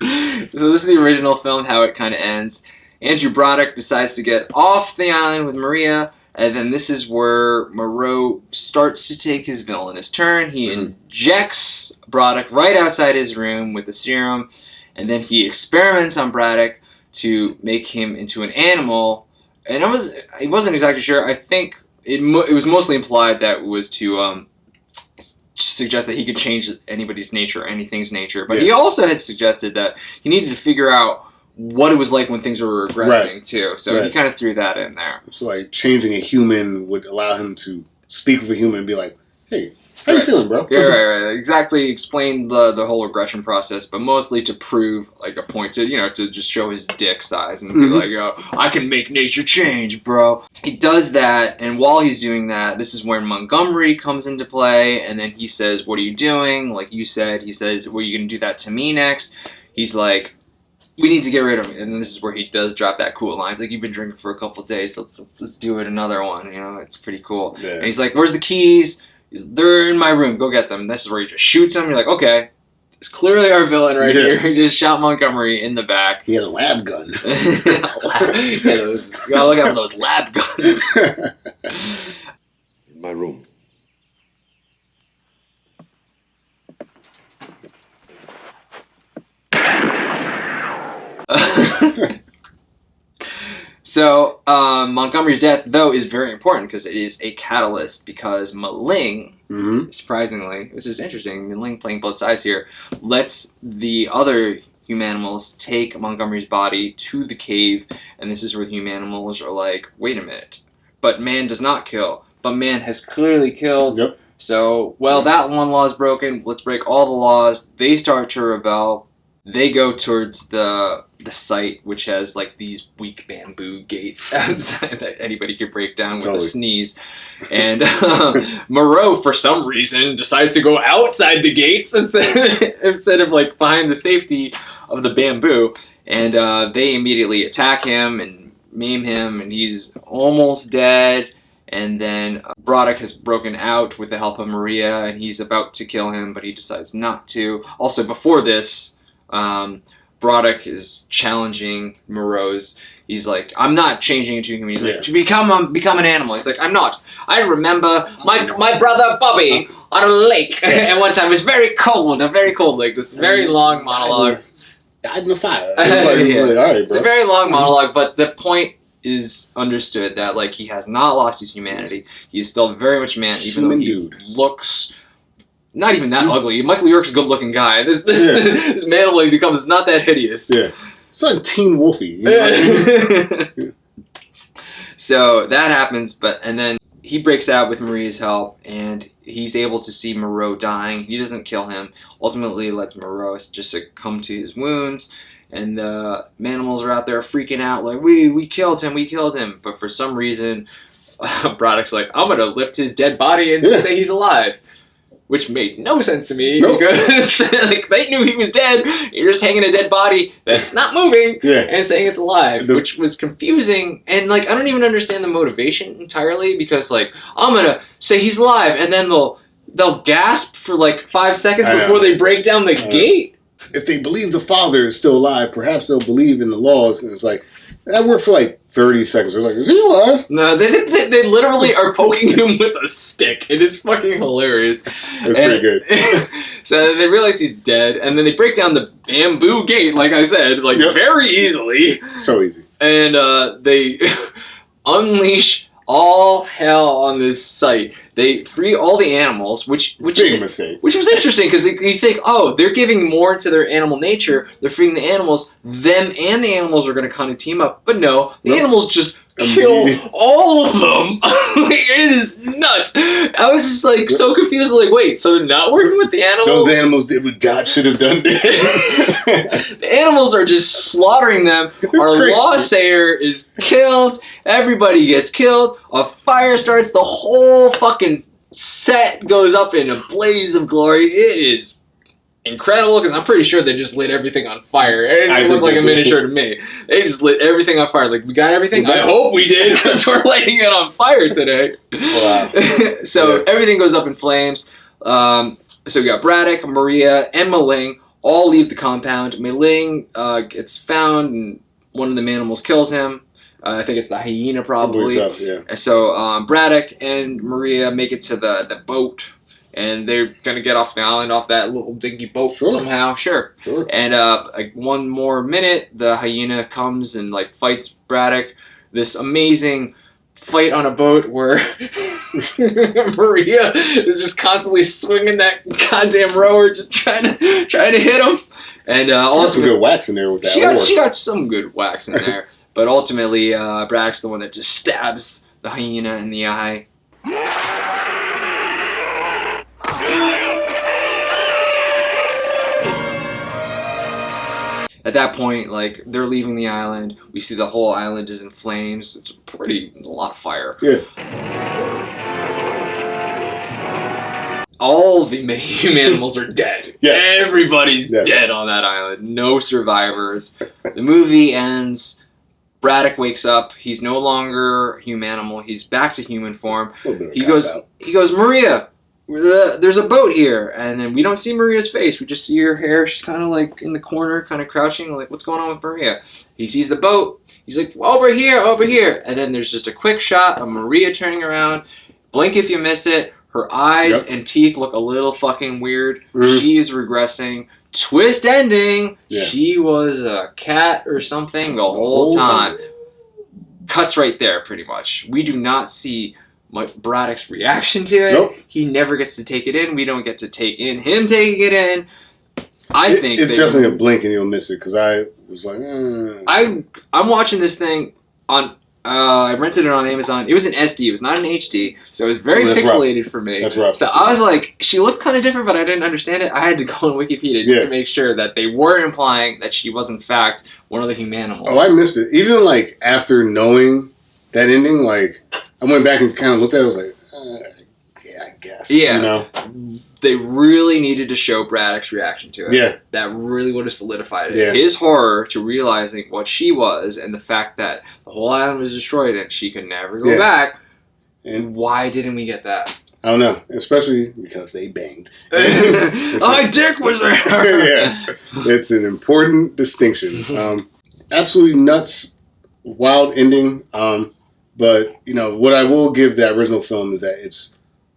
this is the original film, how it kind of ends. Andrew Broderick decides to get off the island with Maria, and then this is where Moreau starts to take his villainous turn. He injects Broderick right outside his room with the serum, and then he experiments on Broderick to make him into an animal. And I wasn't exactly sure. I think it was mostly implied that it was to suggest that he could change anybody's nature, anything's nature. But he also had suggested that he needed to figure out what it was like when things were regressing too. So he kind of threw that in there. So like changing a human would allow him to speak with a human and be like, "Hey, how you feeling, bro?" Yeah, right. Exactly. Explain the whole regression process, but mostly to prove like a point to to just show his dick size and be like, "Yo, I can make nature change, bro." He does that, and while he's doing that, this is where Montgomery comes into play, and then he says, "What are you doing?" Like you said, he says, "Well, you gonna do that to me next?" He's like, "We need to get rid of him," and then this is where he does drop that cool line. He's like, "You've been drinking for a couple of days, let's do it another one." It's pretty cool. Yeah. And he's like, "Where's the keys?" "They're in my room. Go get them." And this is where he just shoots him. You're like, okay, it's clearly our villain right here. He just shot Montgomery in the back. He had a lab gun. You gotta look out for those lab guns. In my room. So, Montgomery's death, though, is very important because it is a catalyst because Maling, surprisingly, which is interesting, Maling playing both sides here, lets the other humanimals take Montgomery's body to the cave, and this is where the humanimals are like, wait a minute, but man does not kill, but man has clearly killed. Yep. So, well, that one law is broken, let's break all the laws. They start to rebel. They go towards the site, which has like these weak bamboo gates outside that anybody could break down with a sneeze. And Moreau, for some reason, decides to go outside the gates instead of like behind the safety of the bamboo. And they immediately attack him and maim him, and he's almost dead. And then Broderick has broken out with the help of Maria, and he's about to kill him, but he decides not to. Also, before this, Broderick is challenging Moreau's. He's like, "I'm not changing into a human." He's like, "To become an animal." He's like, "I'm not. I remember my brother Bobby on a lake at one time. It was very cold, a very cold lake." This very long monologue. Died in the fire. It's a very long monologue, but the point is understood that like he has not lost his humanity. He's still very much man, even though he looks not even that ugly. Michael York's a good-looking guy. This man when he becomes not that hideous. Yeah, it's like Teen Wolfie. So that happens, and then he breaks out with Maria's help, and he's able to see Moreau dying. He doesn't kill him. Ultimately, lets Moreau just succumb to his wounds. And the manimals are out there freaking out, like, we killed him. But for some reason, Broderick's like, I'm going to lift his dead body and say he's alive. Which made no sense to me, because like, they knew he was dead. You're just hanging a dead body that's not moving and saying it's alive, which was confusing. And like, I don't even understand the motivation entirely, because like, I'm going to say he's alive, and then they'll gasp for like 5 seconds before they break down the gate. If they believe the father is still alive, perhaps they'll believe in the laws. And it's like, that worked for like 30 seconds. They're like, is he alive? No, they literally are poking him with a stick. It is fucking hilarious. It's pretty good. So they realize he's dead, and then they break down the bamboo gate, like I said, like very easily. So easy. And they unleash all hell on this site. They free all the animals, which is a mistake. Which was interesting, because you think, oh, they're giving more to their animal nature. They're freeing the animals. Them and the animals are going to kind of team up. But no, the animals just kill all of them. It is nuts. I was just like so confused. Like, wait, so they're not working with the animals? Those animals did what God should have done. The animals are just slaughtering them. Our crazy. law sayer is killed. Everybody gets killed. A fire starts. The whole fucking set goes up in a blaze of glory. It is incredible because I'm pretty sure they just lit everything on fire. It didn't look like a miniature to me. They just lit everything on fire. Like, we got everything? I hope we did because we're lighting it on fire today. Wow. So everything goes up in flames. So we got Braddock, Maria, and Maling all leave the compound. Maling gets found and one of the animals kills him. I think it's the hyena probably. I believe so, yeah. So Braddock and Maria make it to the boat. And they're gonna get off the island off that little dinky boat somehow. Sure. And like one more minute, the hyena comes and like fights Braddock. This amazing fight on a boat where Maria is just constantly swinging that goddamn rower, just trying to hit him. And some good wax in there with that. She got some good wax in there. But ultimately, Braddock's the one that just stabs the hyena in the eye. At that point, like, they're leaving the island. We see the whole island is in flames. It's a lot of fire. Yeah. All the human animals are dead. Yes. Everybody's dead on that island. No survivors. The movie ends. Braddock wakes up. He's no longer a human animal. He's back to human form. He goes, Maria, there's a boat here. And then we don't see Maria's face. We just see her hair. She's kind of like in the corner, kind of crouching. Like, what's going on with Maria? He sees the boat. He's like, over here, over here. And then there's just a quick shot of Maria turning around. Blink if you miss it. Her eyes and teeth look a little fucking weird. She's regressing. Twist ending. Yeah. She was a cat or something the whole time. Cuts right there, pretty much. We do not see Braddock's reaction to it. Nope. He never gets to take it in. We don't get to take in him taking it in. I think it's definitely a blink and you'll miss it because I was like, I'm watching this thing on. I rented it on Amazon. It was an SD. It was not an HD, so it was very pixelated for me. That's rough. So I was like, she looked kind of different, but I didn't understand it. I had to go on Wikipedia just to make sure that they were implying that she was in fact one of the humanimals. Oh, I missed it. Even like after knowing that ending, like I went back and kind of looked at it. I was like, yeah, I guess. Yeah. You know? They really needed to show Braddock's reaction to it. Yeah. That really would have solidified it. Yeah. His horror to realizing what she was and the fact that the whole island was destroyed and she could never go back. And why didn't we get that? I don't know. Especially because they banged. My dick was there! Yeah. It's an important distinction. Absolutely nuts, wild ending. But, you know, what I will give that original film is that it's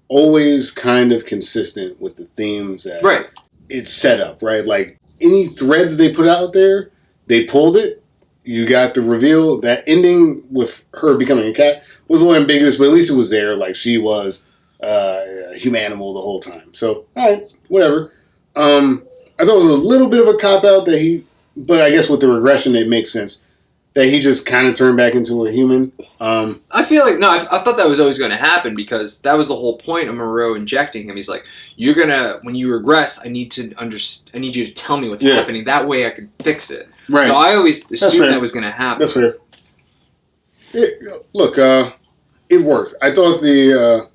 always kind of consistent with the themes that it's set up, right? Like any thread that they put out there, they pulled it. You got the reveal. That ending with her becoming a cat was a little ambiguous, but at least it was there. Like she was a humanimal the whole time. So, all right, whatever. I thought it was a little bit of a cop-out but I guess with the regression, it makes sense. That he just kind of turned back into a human. I feel like, I thought that was always going to happen because that was the whole point of Moreau injecting him. He's like, when you regress, I need you to tell me what's happening. That way I could fix it. Right. So I always assumed that was going to happen. That's fair. It worked. I thought the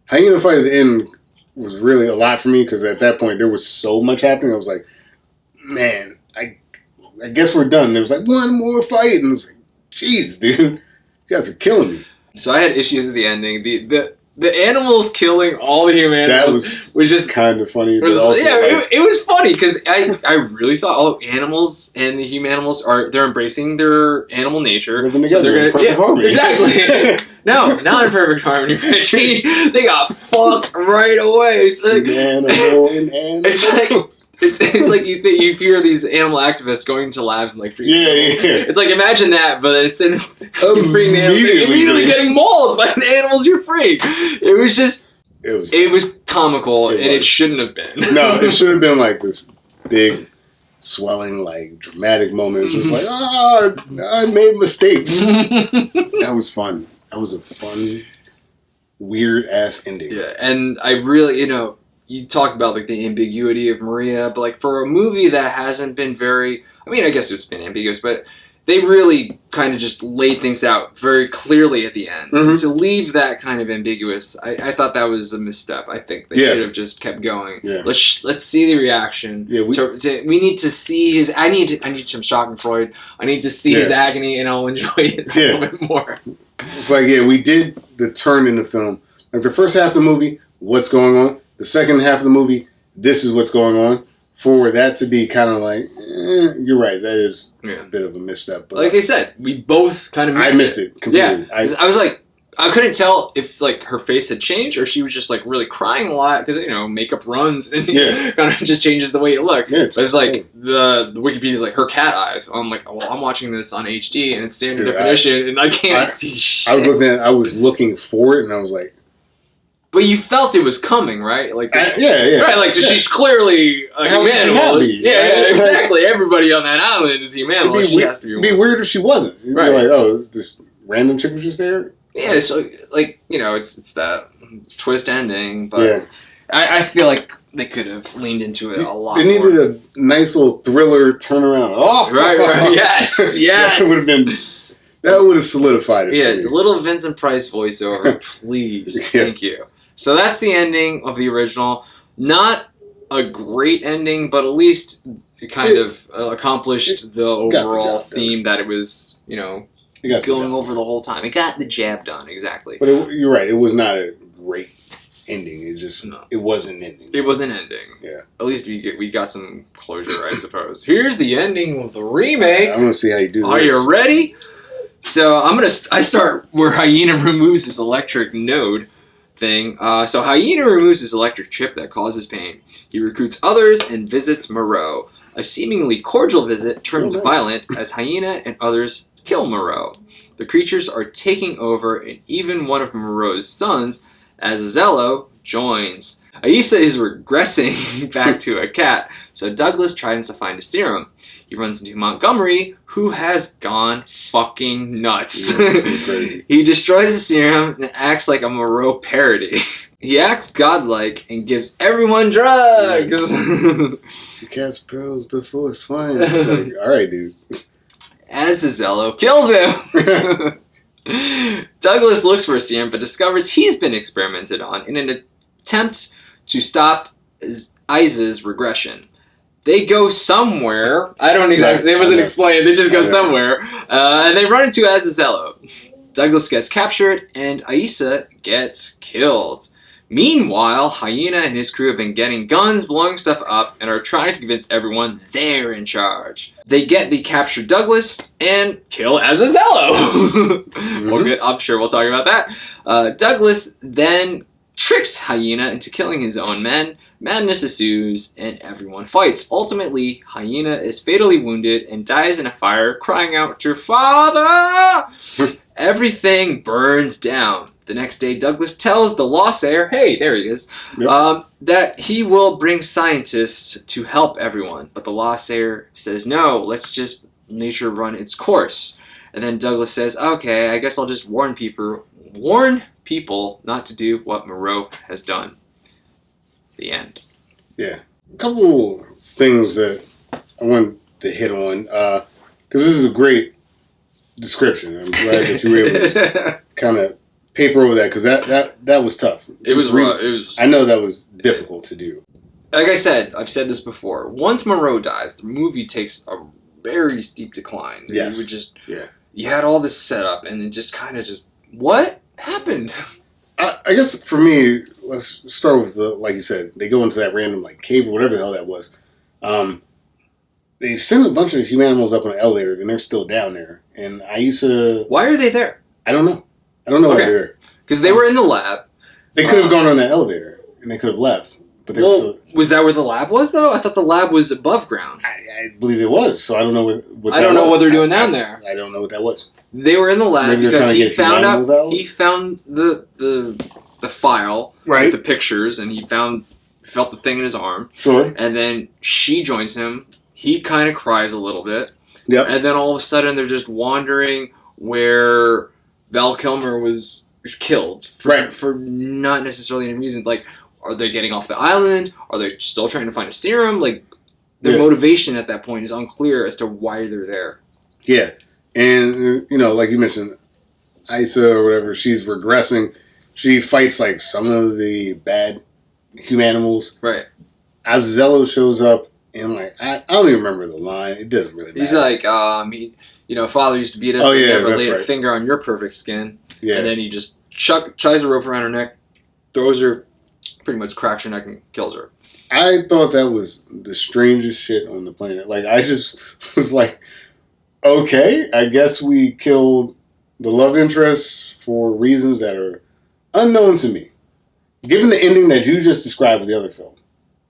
hyena fight at the end was really a lot for me because at that point there was so much happening. I was like, man, I guess we're done. There was like one more fight, and I was like, jeez, dude, you guys are killing me. So I had issues at the ending. The animals killing all the human animals was just kind of funny. But also it was funny because I really thought, animals and the human animals they're embracing their animal nature. Living together in perfect harmony. Exactly. No, not in perfect harmony. They got fucked right away. It's like, animal and animal. It's like. It's like you hear these animal activists going to labs and like freaking It's like imagine that, but instead of freeing the animals, immediately getting mauled by the animals you're freeing. It was comical, and it shouldn't have been. No, it should have been like this big swelling, like dramatic moments. It was like, I made mistakes. That was fun. That was a fun, weird ass ending. Yeah, and I really, you talked about like the ambiguity of Maria, but like for a movie that hasn't been very, I mean, I guess it's been ambiguous, but they really kind of just laid things out very clearly at the end. Mm-hmm. To leave that kind of ambiguous, I thought that was a misstep. I think they should have just kept going. Yeah. Let's see the reaction. Yeah, we need to see his. I need some Schadenfreude. I need to see his agony, and I'll enjoy it a little bit more. It's like, we did the turn in the film. Like the first half of the movie, what's going on? The second half of the movie, this is what's going on. For that to be kind of like, you're right, that is a bit of a misstep. But like I said, we both kind of missed it. I missed it completely. Yeah, I was like, I couldn't tell if like her face had changed or she was just like really crying a lot because makeup runs and kind of just changes the way it looked. Yeah, but it's like the Wikipedia is like her cat eyes. I'm like, well, I'm watching this on HD and it's standard definition and I can't see shit. I was looking for it and I was like. But you felt it was coming, right? Like, right? Like, she's clearly a human animal. Yeah, exactly. Everybody on that island is human animal. She has to be. It'd be weird if she wasn't. You'd be like, oh, this random chick was just there. Yeah, so like it's that twist ending, but I feel like they could have leaned into it a lot. They needed a nice little thriller turnaround. Oh, right, yes. That would have solidified it. Yeah, little Vincent Price voiceover, please. Thank you. So that's the ending of the original. Not a great ending, but at least it kind of accomplished the overall theme that it was, going over the whole time. It got the jab done, exactly. But you're right. It was not a great ending. It just it wasn't ending. It wasn't ending. Yeah. At least we got some closure, I suppose. Here's the ending of the remake. I'm gonna see how you do this. Are you ready? So I start where Hyena removes his electric node thing. So Hyena removes his electric chip that causes pain. He recruits others and visits Moreau. A seemingly cordial visit turns violent as Hyena and others kill Moreau. The creatures are taking over, and even one of Moreau's sons, Azazello, joins. Aisa is regressing back to a cat, so Douglas tries to find a serum. He runs into Montgomery, who has gone fucking nuts. He destroys the serum and acts like a Moreau parody. He acts godlike and gives everyone drugs. The cat's pearls before swine. It's like, all right, dude. Azazello kills him. Douglas looks for a serum, but discovers he's been experimented on in an attempt to stop Isa's regression. They go somewhere. I don't exactly. It wasn't explained. They just go somewhere, and they run into Azazello. Douglas gets captured, and Aisa gets killed. Meanwhile, Hyena and his crew have been getting guns, blowing stuff up, and are trying to convince everyone they're in charge. They get the captured Douglas and kill Azazello. I'm sure we'll talk about that. Douglas then tricks Hyena into killing his own men. Madness ensues, and everyone fights. Ultimately, Hyena is fatally wounded and dies in a fire, crying out to Father! Everything burns down. The next day, Douglas tells the Lawsayer, hey, there he is, that he will bring scientists to help everyone. But the Lawsayer says, no, let's just nature run its course. And then Douglas says, okay, I guess I'll just warn people not to do what Moreau has done. The end. Yeah. A couple things that I want to hit on, because this is a great description. I'm glad that you were able to kind of paper over that, because that was tough. It was I know that was difficult to do. Like I said, I've said this before. Once Moreau dies, the movie takes a very steep decline. Yes. You had all this setup, and it just kind of what happened? I guess for me, let's start with like you said, they go into that random cave or whatever the hell that was. They send a bunch of humanimals up on an elevator, then they're still down there. And Aisa... Why are they there? I don't know. Why they're there. Because they were in the lab. They could have gone on that elevator, and they could have left. But was that where the lab was, though? I thought the lab was above ground. I believe it was, so I don't know what that was. I don't know what they're doing down there. I don't know what that was. They were in the lab because he found the file with the pictures, and he felt the thing in his arm. Sure. And then she joins him. he kind of cries a little bit. Yep. And then all of a sudden they're just wandering where Val Kilmer was killed for not necessarily any reason. Like, are they getting off the island? Are they still trying to find a serum? Like, their motivation at that point is unclear as to why they're there. Yeah. And, like you mentioned, Isa or whatever, she's regressing. She fights, like, some of the bad humanimals. Right. Azazello shows up, and, like, I don't even remember the line. It doesn't really matter. He's like, Father used to beat us, but never laid a finger on your perfect skin. Yeah. And then he just ties a rope around her neck, throws her, pretty much cracks her neck and kills her. I thought that was the strangest shit on the planet. Like, I just was like, okay, I guess we killed the love interest for reasons that are unknown to me. Given the ending that you just described with the other film.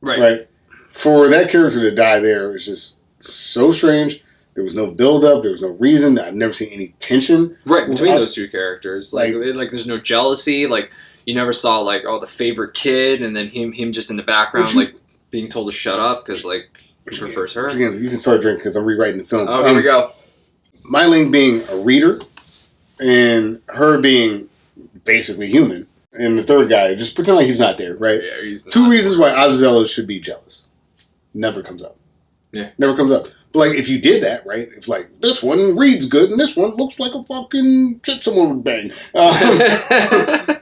Right. For that character to die there is just so strange. There was no build-up. There was no reason. I've never seen any tension. Right, between those two characters. Like there's no jealousy. Like, you never saw, like, the favorite kid, and then him just in the background, like, being told to shut up because, like, he prefers her. Again, you can start drinking because I'm rewriting the film. Oh, here we go. Mylene being a reader, and her being basically human, and the third guy, just pretend like he's not there, right? Yeah, he's not. 2 reasons why Azazello should be jealous. Never comes up. Yeah. Never comes up. But, like, if you did that, right, if, like, this one reads good and this one looks like a fucking shit someone would bang. I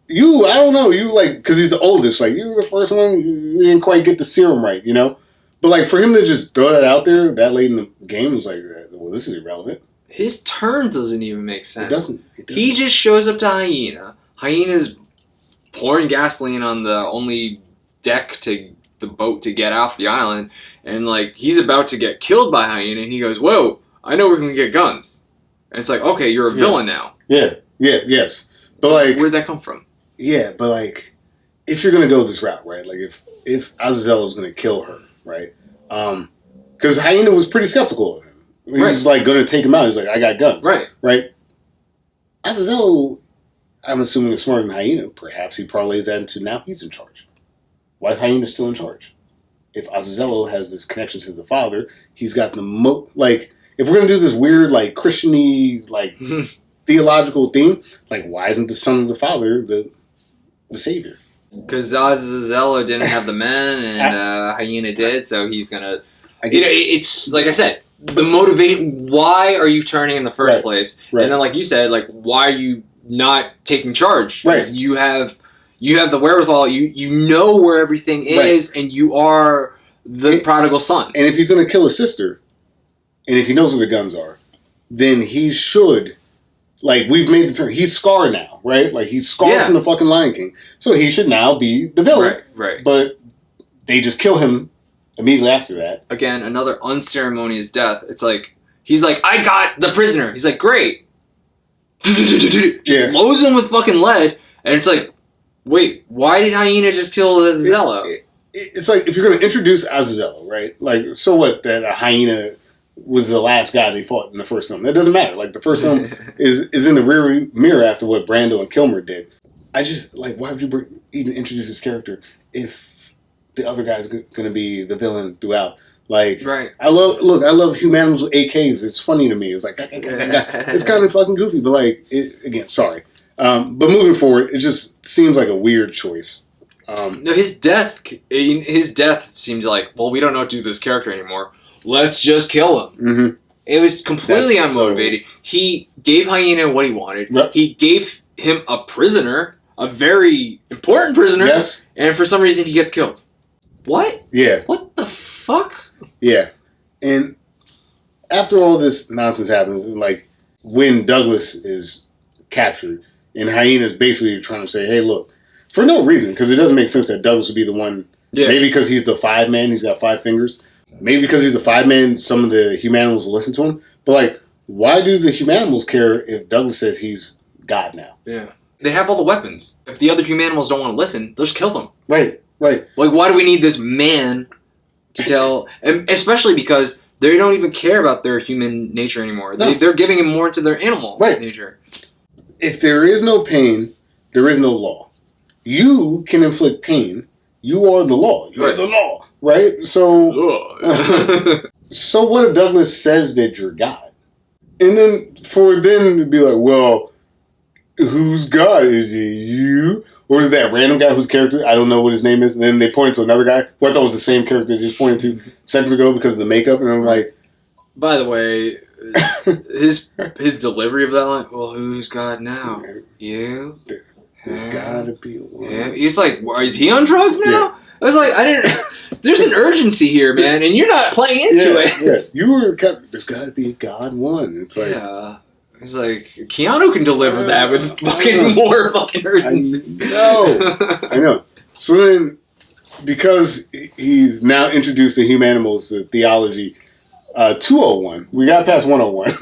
don't know, like, because he's the oldest, like, you were the first one, you didn't quite get the serum right, But, like, for him to just throw that out there that late in the game was like, well, this is irrelevant. His turn doesn't even make sense. It doesn't. He just shows up to Hyena. Hyena's pouring gasoline on the only deck to the boat to get off the island, and, like, he's about to get killed by Hyena, and he goes, whoa, I know we're going to get guns. And it's like, okay, you're a villain now. Yes. But, like... Where'd that come from? Yeah, but, like, if you're going to go this route, right, like, if Azazello's going to kill her, right, because Hyena was pretty skeptical of him. He was, like, going to take him out. He's like, I got guns. Right? Azazello, I'm assuming, is smarter than Hyena. Perhaps he parlays that into now he's in charge. Why is Hyena still in charge? If Azazello has this connection to the father, he's got the like, if we're going to do this weird, like, Christian-y, like, theological theme, like, why isn't the son of the father the savior? Because Azazello didn't have the men, and Hyena did, so he's going to... it's, like I said, the motivation... Why are you turning in the first place? Right. And then, like you said, like, why are you not taking charge? Right. You have the wherewithal, you know where everything is, and you are the prodigal son. And if he's going to kill his sister, and if he knows where the guns are, then he should... Like, we've made the turn. He's Scar now, right? Like, he's Scar from the fucking Lion King. So he should now be the villain. Right. But they just kill him immediately after that. Again, another unceremonious death. It's like, he's like, I got the prisoner. He's like, great. Just blows him with fucking lead. And it's like, wait, why did Hyena just kill Azazello? It's like, if you're going to introduce Azazello, right? Like, so what that a Hyena was the last guy they fought in the first film. That doesn't matter. Like, the first film is in the rear mirror after what Brando and Kilmer did. I just, like, why would you even introduce this character if the other guy's going to be the villain throughout? Like, I love humanimals with AKs. It's funny to me. It's like, it's kind of fucking goofy, but, like, again, sorry. But moving forward, it just seems like a weird choice. No, his death seems like, well, we don't know what to do with this character anymore. Let's just kill him. Mm-hmm. It was completely unmotivated. He gave Hyena what he wanted. He gave him a prisoner, a very important prisoner, and for some reason he gets killed. What? Yeah. What the fuck? Yeah. And after all this nonsense happens, like, when Douglas is captured, and Hyena's basically trying to say, hey, look, for no reason, because it doesn't make sense that Douglas would be the one. Yeah. Maybe because he's the 5-man, he's got 5 fingers. Maybe because he's a 5-man, some of the humanimals will listen to him. But, like, why do the humanimals care if Douglas says he's God now? Yeah. They have all the weapons. If the other humanimals don't want to listen, they'll just kill them. Right. Like, why do we need this man to tell... And especially because they don't even care about their human nature anymore. No. They're giving him more to their animal nature. If there is no pain, there is no law. You can inflict pain. You are the law. You are the law. right? So, so what if Douglas says that you're God? And then for them to be like, well, who's God? Is it you? Or is that random guy whose character, I don't know what his name is, and then they point to another guy who I thought was the same character they just pointed to seconds ago because of the makeup, and I'm like... By the way, his delivery of that line, well, who's God now? You? There's gotta be one. Yeah. He's like, is he on drugs now? Yeah. I was like, I didn't... There's an urgency here, man, and you're not playing into it. Yeah, you were there's gotta be a God one. It's like... Yeah. It's like, Keanu can deliver that with fucking more fucking urgency. I know. So then, because he's now introduced to Humanimals, the theology, 201. We got past 101.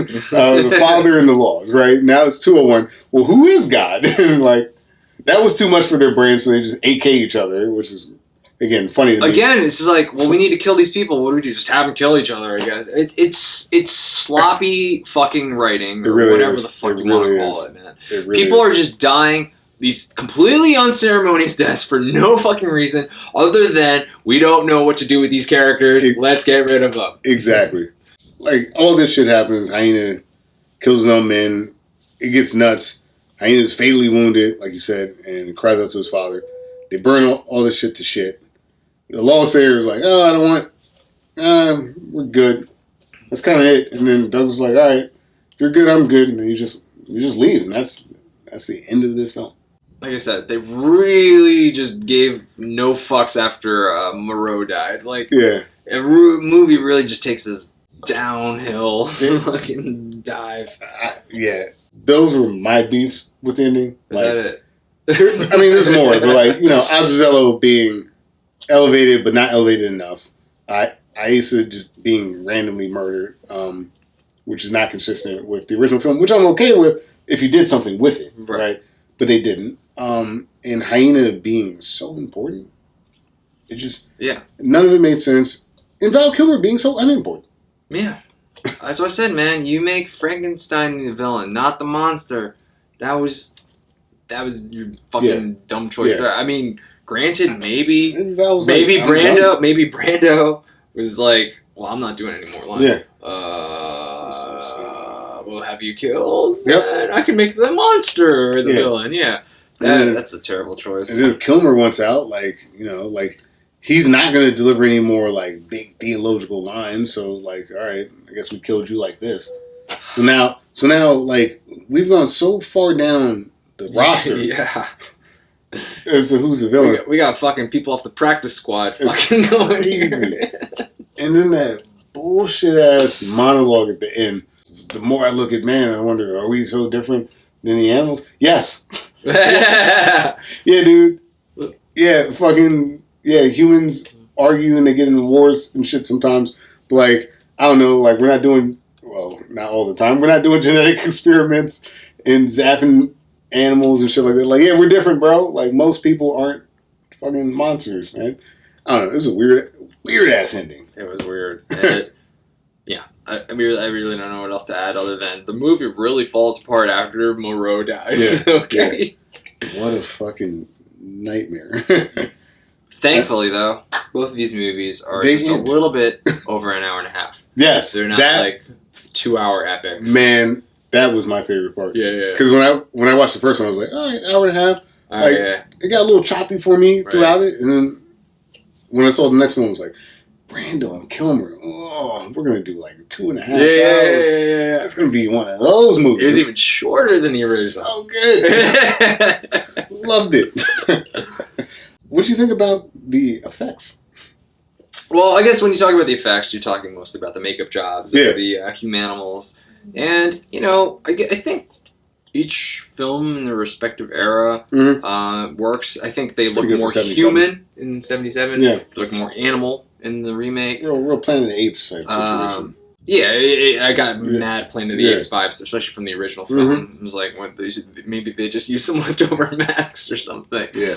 The Father and the Laws, right? Now it's 201. Well, who is God? Like, that was too much for their brains, so they just AK each other, which is, again, funny to me. Again, it's just like, well, we need to kill these people. What do we do? Just have them kill each other, I guess. It's sloppy fucking writing, or really whatever is. the fuck It you want to really call is. it, man. It really People is. are just dying these completely unceremonious deaths for no fucking reason other than we don't know what to do with these characters. Let's get rid of them. Exactly. Like, all this shit happens. Hyena kills his own men. It gets nuts. Hyena's fatally wounded, like you said, and cries out to his father. They burn all this shit to shit. The Lawsayer is like, oh, I don't want... we're good. That's kind of it. And then Douglas is like, all right, you're good, I'm good. And then you just leave. And that's the end of this film. Like I said, they really just gave no fucks after Moreau died. Like, yeah. A movie really just takes this downhill fucking dive. Yeah. Those were my beefs with the ending. Is like, that it? I mean, there's more, but like, you know, Azazello being elevated but not elevated enough. Aisa just being randomly murdered, which is not consistent with the original film, which I'm okay with if you did something with it, right? But they didn't. And Hyena being so important, it just none of it made sense. And Val Kilmer being so unimportant. Yeah. That's what I said, man. You make Frankenstein the villain, not the monster. That was your fucking dumb choice there. I mean, granted, maybe Brando was like, well, I'm not doing any more lines. Yeah. Well, have you killed? Yep. I can make the monster the villain. Yeah. That's a terrible choice. And then Kilmer wants out, like, you know, like, he's not going to deliver any more, like, big theological lines. So, like, all right, I guess we killed you like this. So now, like, we've gone so far down the roster. Yeah. As to who's the villain. We got fucking people off the practice squad fucking going here. And then that bullshit-ass monologue at the end. The more I look at man, I wonder, are we so different than the animals? Yes. Yeah, dude. Yeah, fucking... Yeah, humans argue and they get into wars and shit sometimes. But, like, I don't know, like, we're not doing... Well, not all the time. We're not doing genetic experiments and zapping animals and shit like that. Like, yeah, we're different, bro. Like, most people aren't fucking monsters, man. I don't know. It was a weird-ass ending. It was weird. Yeah. I really don't know what else to add other than the movie really falls apart after Moreau dies. Yeah, okay? Yeah. What a fucking nightmare. Thankfully, though, both of these movies are just a little bit over an hour and a half. Yes. They're not like 2-hour epics. Man, that was my favorite part. Yeah. Because when I watched the first one, I was like, all right, hour and a half. It got a little choppy for me throughout it. And then when I saw the next one, I was like, Brando and Kilmer. Oh, we're going to do like 2.5 hours. Yeah. It's going to be one of those movies. It was even shorter than the original. So good. Loved it. What do you think about the effects? Well, I guess when you talk about the effects, you're talking mostly about the makeup jobs of the humanimals. And, you know, I think each film in their respective era works. I think they look more human in 77. Yeah. They look more animal in the remake. Real Planet of the Apes type situation. I got mad Planet of the Apes vibes, especially from the original film. It was like, maybe they just used some leftover masks or something. Yeah.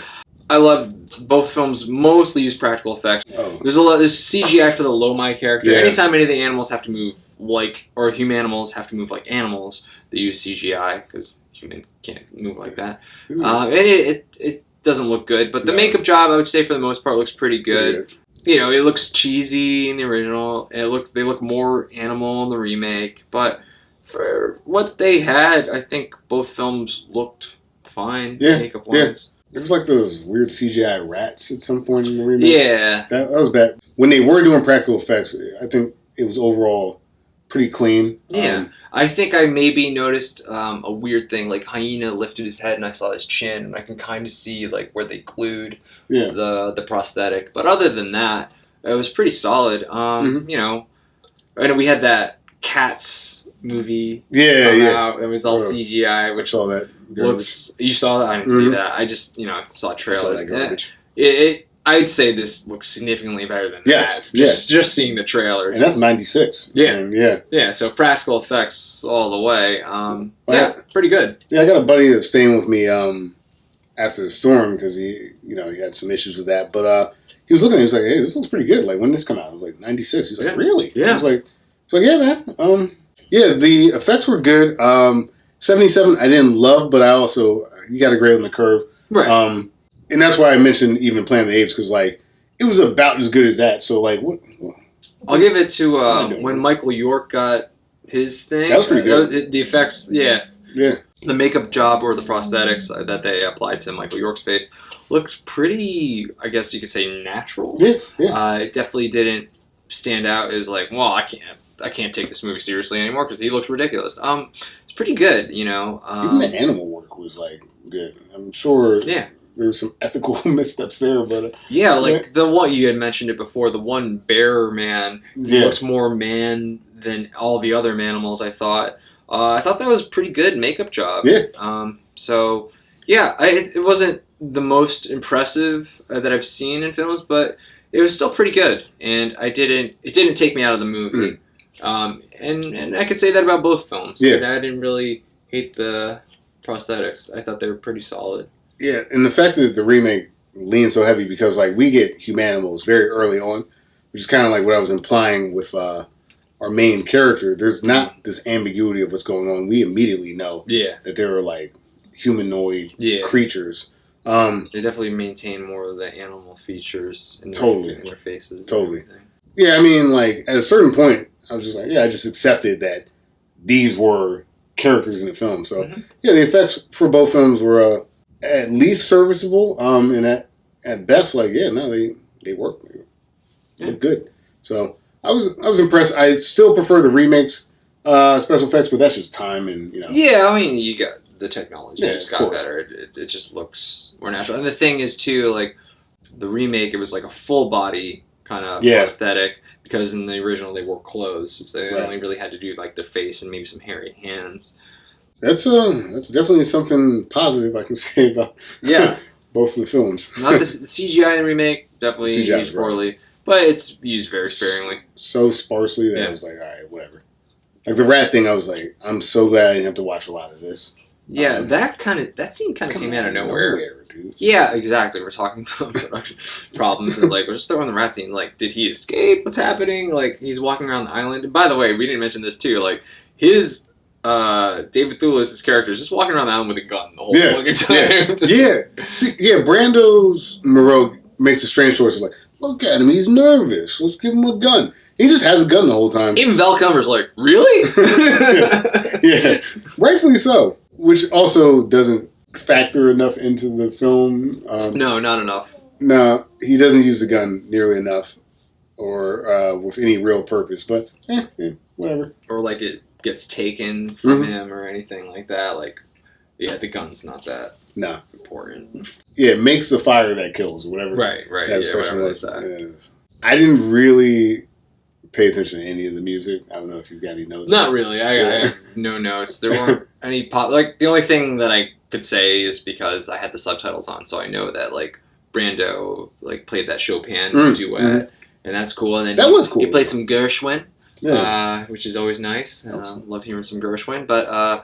I love both films. Mostly use practical effects. Oh. There's CGI for the Lomai character. Anytime any of the animals have to move or humanimals have to move like animals, they use CGI because human can't move like that. And it doesn't look good, but the makeup job, I would say for the most part, looks pretty good. you know, it looks cheesy in the original. They look more animal in the remake, but for what they had, I think both films looked fine. Yeah, makeup wise. There's like those weird CGI rats at some point in the remake. Yeah, that was bad. When they were doing practical effects, I think it was overall pretty clean. Yeah, I think I maybe noticed a weird thing. Like Hyena lifted his head, and I saw his chin, and I can kind of see like where they glued the prosthetic. But other than that, it was pretty solid. You know, I know we had that Cats movie. Out. It was all CGI, which I saw that. Looks. You saw that? I didn't see that. I just saw trailers. I saw that garbage. I'd say this looks significantly better than that. Just seeing the trailers. And that's 96. Yeah. So practical effects all the way. Pretty good. Yeah, I got a buddy that's staying with me after the storm because he had some issues with that. But he was looking at it, he was like, hey, this looks pretty good. Like, when did this come out? I was like, 96. He was like, really? Yeah. I was like, yeah, man. Yeah, the effects were good. 77, I didn't love, but I also, you got to grade on the curve. Right. And that's why I mentioned even Planet of the Apes, because, like, it was about as good as that. So, like, what? I'll give it to when Michael York got his thing. That was pretty good. The effects, yeah. Yeah. The makeup job or the prosthetics that they applied to Michael York's face looked pretty, I guess you could say, natural. Yeah. It definitely didn't stand out as like, well, I can't take this movie seriously anymore because he looks ridiculous. It's pretty good, you know. Even the animal work was like good. I'm sure. Yeah. There were some ethical missteps there, but the one you had mentioned it before. The one bear man looks more man than all the other manimals. I thought that was a pretty good makeup job. Yeah. So yeah, it wasn't the most impressive that I've seen in films, but it was still pretty good, and it didn't take me out of the movie. And I could say that about both films. Yeah. I didn't really hate the prosthetics. I thought they were pretty solid. Yeah, and the fact that the remake leans so heavy because, like, we get humanimals very early on, which is kind of like what I was implying with our main character. There's not this ambiguity of what's going on. We immediately know that there are, like, humanoid creatures. They definitely maintain more of the animal features in their faces. Totally. Yeah, I mean, like, at a certain point, I was just like, I just accepted that these were characters in the film. So, yeah, the effects for both films were at least serviceable. And at best, like, they work. They look good. So, I was impressed. I still prefer the remakes special effects, but that's just time and, Yeah, I mean, you got the technology just got course. better. It just looks more natural. And the thing is, too, like, the remake, it was like a full body kind of prosthetic, because in the original they wore clothes, so they only really had to do like their face and maybe some hairy hands. That's definitely something positive I can say about both of the films. Not the CGI in the remake, definitely used poorly, but it's used very sparingly. So sparsely that I was like, all right, whatever. Like the rat thing, I was like, I'm so glad I didn't have to watch a lot of this. Yeah, that scene kind of came out of nowhere. Dude. Yeah, exactly. We're talking about production problems, and like we're just throwing the rat scene. Like, did he escape? What's happening? Like, he's walking around the island. And by the way, we didn't mention this too. Like, his David Thewlis' character is just walking around the island with a gun the whole fucking time. Brando's Moreau makes a strange choice. Like, look at him, he's nervous. Let's give him a gun. He just has a gun the whole time. Even Val Kilmer's like, really? Yeah, rightfully so. Which also doesn't factor enough into the film. No, not enough. No, he doesn't use the gun nearly enough, or with any real purpose. But whatever. Or like it gets taken from him or anything like that. Like, yeah, the gun's not that important. Yeah, it makes the fire that kills, or whatever. Right. That expression was. I didn't really pay attention to any of the music. I don't know if you've got any notes. Not really. I have no notes. There weren't any pop. Like, the only thing that I could say is because I had the subtitles on, so I know that, like, Brando, like, played that Chopin duet, and that's cool. And then that was cool. He played some Gershwin, which is always nice. Love hearing some Gershwin. But,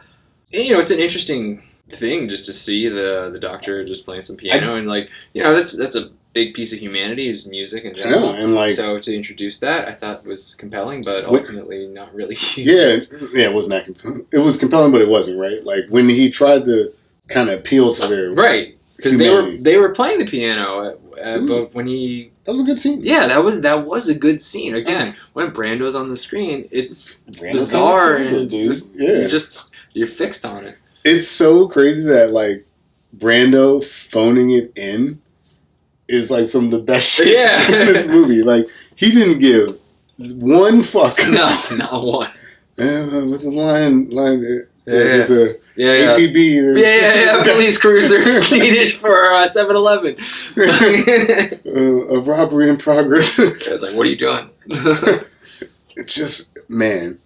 it's an interesting thing just to see the Doctor just playing some piano, and, like, that's a big piece of humanity is music in general. And like, so to introduce that, I thought was compelling, but ultimately not really. It wasn't that compelling. It was compelling, but it wasn't, right? Like when he tried to kind of appeal to their Because they were playing the piano but when he... That was a good scene. Yeah, that was a good scene. Again, when Brando's on the screen, it's bizarre and you're fixed on it. It's so crazy that like Brando phoning it in is like some of the best shit in this movie. Like he didn't give one fuck. No, not one. What's the line? There's a APB. Yeah. Police cruisers needed for 7-Eleven. A robbery in progress. I was like, what are you doing? It's just, man,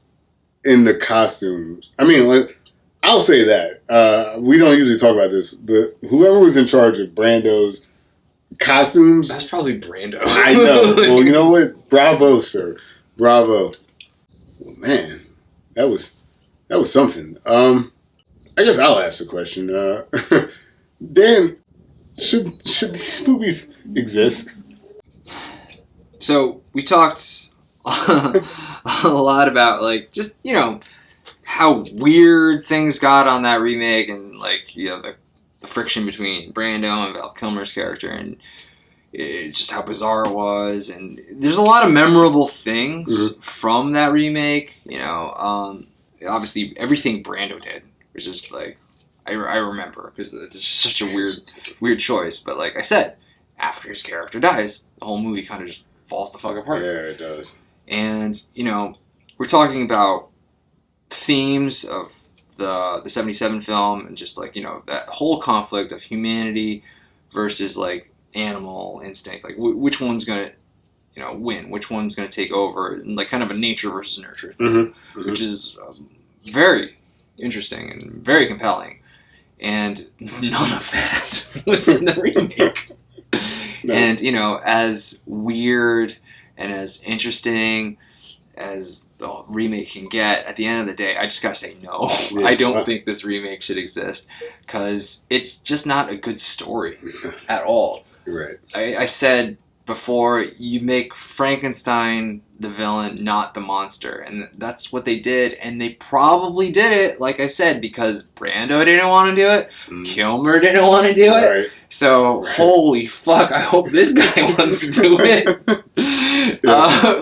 in the costumes. I mean, like, I'll say that. We don't usually talk about this, but whoever was in charge of Brando's costumes. That's probably Brando. I know. Well, you know what? Bravo, sir. Bravo. Well, man, that was something. I guess I'll ask the question. Dan, should these movies exist? So we talked a lot about like just how weird things got on that remake and like the friction between Brando and Val Kilmer's character and it's just how bizarre it was and there's a lot of memorable things from that remake. Obviously everything Brando did was just like I remember because it's just such a weird choice. But like I said, after his character dies, the whole movie kind of just falls the fuck apart. Yeah, it does. And we're talking about themes of the 77 film and just like that whole conflict of humanity versus like animal instinct. Like which one's gonna win? Which one's gonna take over? And like kind of a nature versus nurture thing, which is very interesting and very compelling. And none of that was in the remake. No. And as weird and as interesting as the remake can get, at the end of the day, I just gotta say no. Yeah, I don't think this remake should exist because it's just not a good story at all. Right. I said before, you make Frankenstein the villain, not the monster, and that's what they did, and they probably did it, like I said, because Brando didn't want to do it, Kilmer didn't want to do it, right. So holy fuck, I hope this guy wants to do it.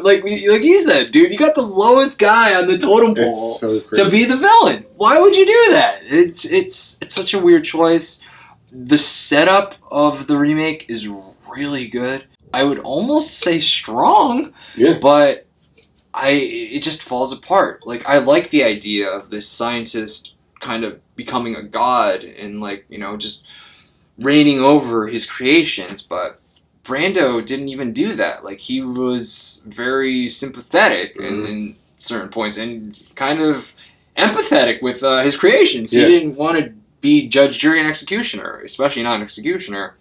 Like you said, dude, you got the lowest guy on the totem pole to be the villain. Why would you do that? It's such a weird choice. The setup of the remake is really good. I would almost say strong, but it just falls apart. Like I like the idea of this scientist kind of becoming a god and like just reigning over his creations, but Brando didn't even do that. Like he was very sympathetic in certain points and kind of empathetic with his creations. He didn't want to be judge, jury, and executioner, especially not an executioner.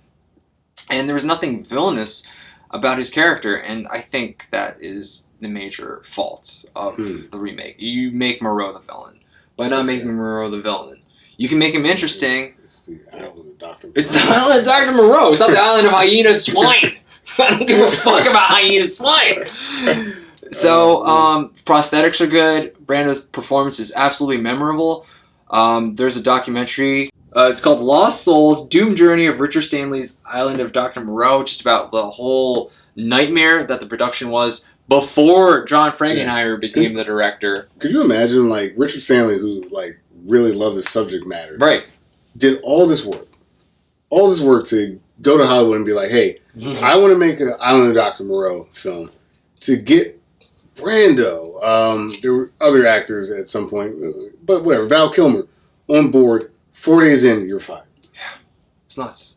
And there was nothing villainous about his character, and I think that is the major fault of the remake. You make Moreau the villain by not making Moreau the villain. You can make him interesting. It's the island of Dr. Moreau. It's the island of Dr. Moreau. It's not the island of hyena swine. I don't give a fuck about hyena swine. So prosthetics are good. Brando's performance is absolutely memorable. There's a documentary. It's called Lost Souls, Doomed Journey of Richard Stanley's Island of Dr. Moreau, just about the whole nightmare that the production was before John Frankenheimer became the director. Could you imagine, like, Richard Stanley, who, like, really loved the subject matter, right, did all this work to go to Hollywood and be like, hey, I want to make an Island of Dr. Moreau film to get Brando. There were other actors at some point, but whatever, Val Kilmer on board. 4 days in, you're fired. Yeah, it's nuts.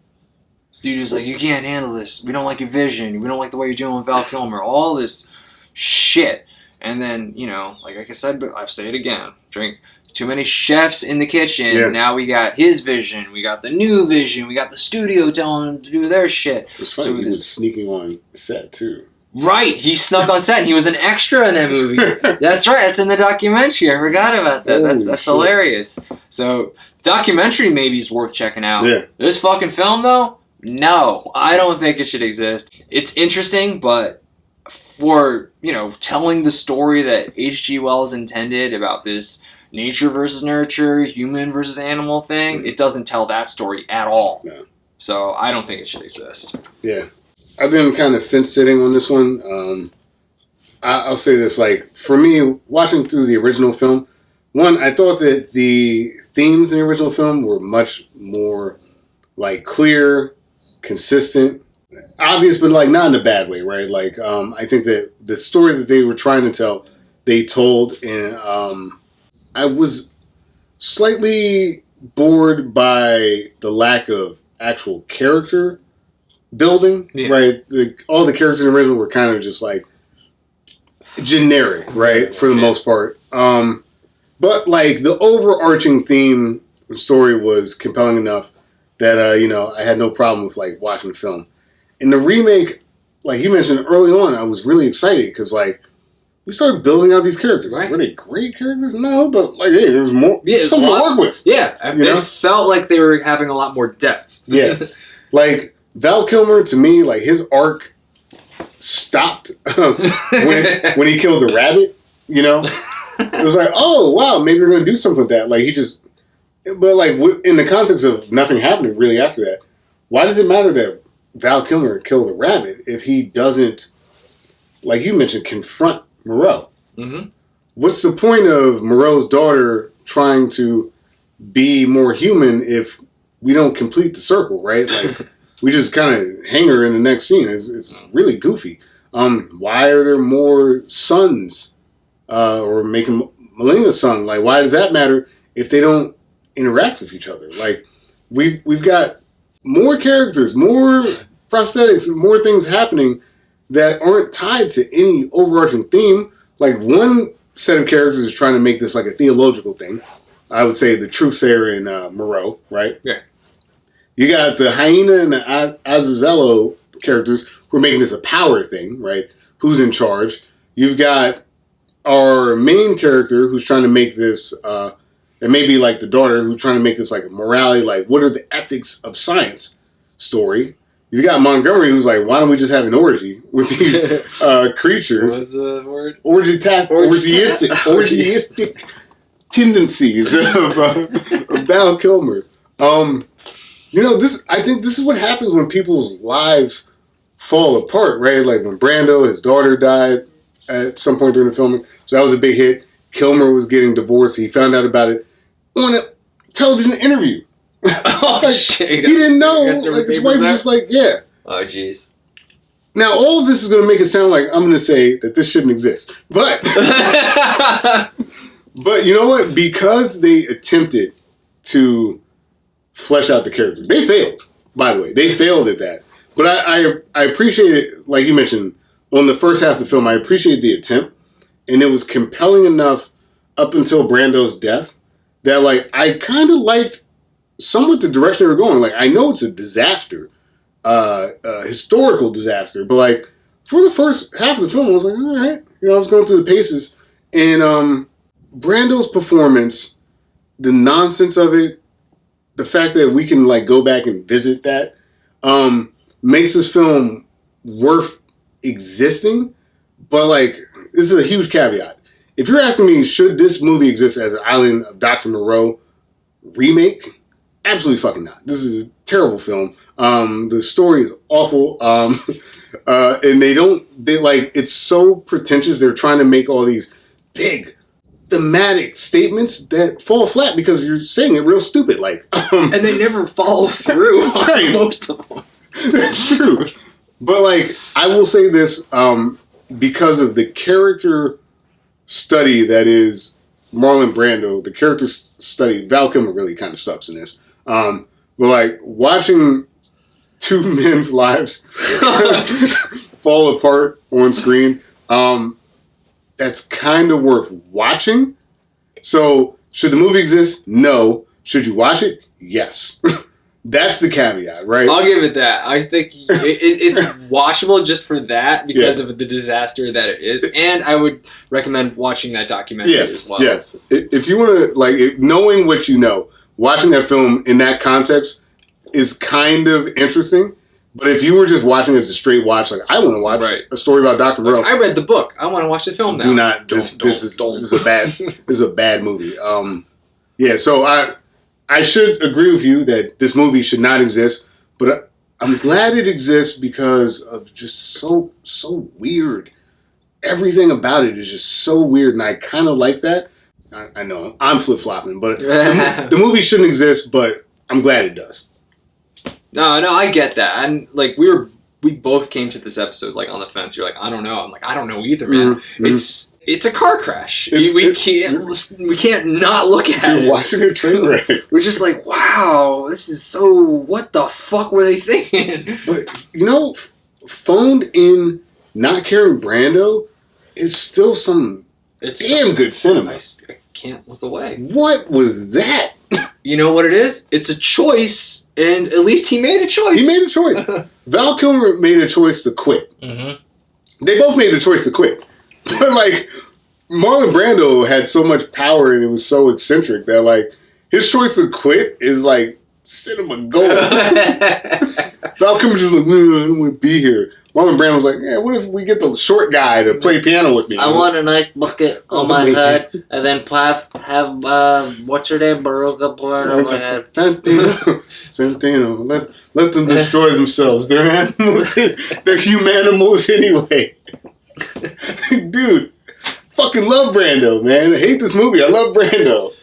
Studio's like, you can't handle this. We don't like your vision. We don't like the way you're dealing with Val Kilmer. All this shit. And then, like I said, but I've said it again. Drink too many chefs in the kitchen. Yeah. Now we got his vision. We got the new vision. We got the studio telling him to do their shit. It's funny. So he was sneaking on set, too. Right, he snuck on set and he was an extra in that movie. That's right, that's in the documentary. I forgot about that. That's hilarious. So, documentary maybe is worth checking out. Yeah. This fucking film, though, no, I don't think it should exist. It's interesting, but for, telling the story that H.G. Wells intended about this nature versus nurture, human versus animal thing, it doesn't tell that story at all. No. So I don't think it should exist. Yeah. I've been kind of fence sitting on this one. I'll say this, like, for me, watching through the original film, one, I thought that the themes in the original film were much more, like, clear, consistent, obvious, but, like, not in a bad way, right? Like, I think that the story that they were trying to tell, they told, and I was slightly bored by the lack of actual character building, right? All the characters in the original were kind of just, like, generic, right, for the most part. But, like, the overarching theme and story was compelling enough that, you know, I had no problem with, like, watching the film. In the remake, like you mentioned early on, I was really excited because, like, we started building out these characters. Were they great characters? No, but, like, hey, there's more, something to work with. Yeah, it felt like they were having a lot more depth. Yeah. Like, Val Kilmer, to me, like, his arc stopped when he killed the rabbit, you know? It was like, oh, wow, maybe they're going to do something with that. Like, he just... But, like, in the context of nothing happening really after that, why does it matter that Val Kilmer killed the rabbit if he doesn't, like you mentioned, confront Moreau? Mm-hmm. What's the point of Moreau's daughter trying to be more human if we don't complete the circle, right? Like, we just kind of hang her in the next scene. It's really goofy. Why are there more sons or making Melina's son? Like, why does that matter if they don't interact with each other? Like, we've got more characters, more prosthetics, more things happening that aren't tied to any overarching theme. Like, one set of characters is trying to make this like a theological thing. I would say the truthsayer in Moreau, right? Yeah. You got the hyena and the Azazello characters who are making this a power thing, right? Who's in charge? You've got our main character who's trying to make this, and maybe like the daughter who's trying to make this like a morality, like what are the ethics of science story. You got Montgomery who's like, why don't we just have an orgy with these creatures? What was the word? Orgiastic tendencies of Val Kilmer. You know, I think this is what happens when people's lives fall apart, right? Like when Brando, his daughter died at some point during the filming. So that was a big hit. Kilmer was getting divorced. He found out about it on a television interview. Oh, shit. He didn't know. Like, his wife was just like, yeah. Oh, jeez. Now, all of this is going to make it sound like I'm going to say that this shouldn't exist. But, but you know what? Because they attempted to flesh out the characters. They failed, by the way. They failed at that. But I appreciate it, like you mentioned, on the first half of the film, I appreciate the attempt. And it was compelling enough up until Brando's death that, like, I kind of liked somewhat the direction they were going. Like, I know it's a disaster, historical disaster, but, like, for the first half of the film, I was like, all right. You know, I was going through the paces. And Brando's performance, the nonsense of it, the fact that we can, like, go back and visit that, makes this film worth existing. But, like, this is a huge caveat. If you're asking me, should this movie exist as an Island of Dr. Moreau remake? Absolutely fucking not. This is a terrible film. The story is awful. And it's so pretentious. They're trying to make all these big thematic statements that fall flat because you're saying it real stupid. Like, and they never follow through on right. Most of them. That's true. But, like, I will say this, because of the character study that is Marlon Brando, the character study, Val Kilmer really kind of sucks in this. But, like, watching two men's lives fall apart on screen, that's kind of worth watching. So, should the movie exist? No. Should you watch it? Yes. That's the caveat, right? I'll give it that. I think it's watchable just for that because of the disaster that it is. And I would recommend watching that documentary as well. Yes. If you want to, like, knowing what you know, watching that film in that context is kind of interesting. But if you were just watching it as a straight watch, like, I want to watch a story about Dr. Moreau. I read the book. I want to watch the film now. Do not. This is a bad movie. So I should agree with you that this movie should not exist, But I'm glad it exists because of just so weird. Everything about it is just so weird, and I kind of like that. I know I'm flip-flopping, but the movie shouldn't exist, but I'm glad it does. No, I get that. And like we both came to this episode like on the fence. You're like, I don't know. I'm like, I don't know either, man. Mm-hmm. It's a car crash. We can't not look at it. You're watching a train wreck. We're just like, wow, this is so. What the fuck were they thinking? But phoned in not caring Brando is still some damn good cinema. I can't look away. What was that? You know what it is? It's a choice, and at least he made a choice. He made a choice. Val Kilmer made a choice to quit. Mm-hmm. They both made the choice to quit. But, like, Marlon Brando had so much power and it was so eccentric that, like, his choice to quit is, like, cinema gold. Val Kilmer just like, I don't want to be here. Marlon Brando was like, yeah, what if we get the short guy to play piano with me? I want a nice bucket on my head, and then have what's her name, Baruga poured on my head. Santino, let them destroy themselves. They're animals. They're humanimals anyway. Dude, fucking love Brando, man. I hate this movie. I love Brando.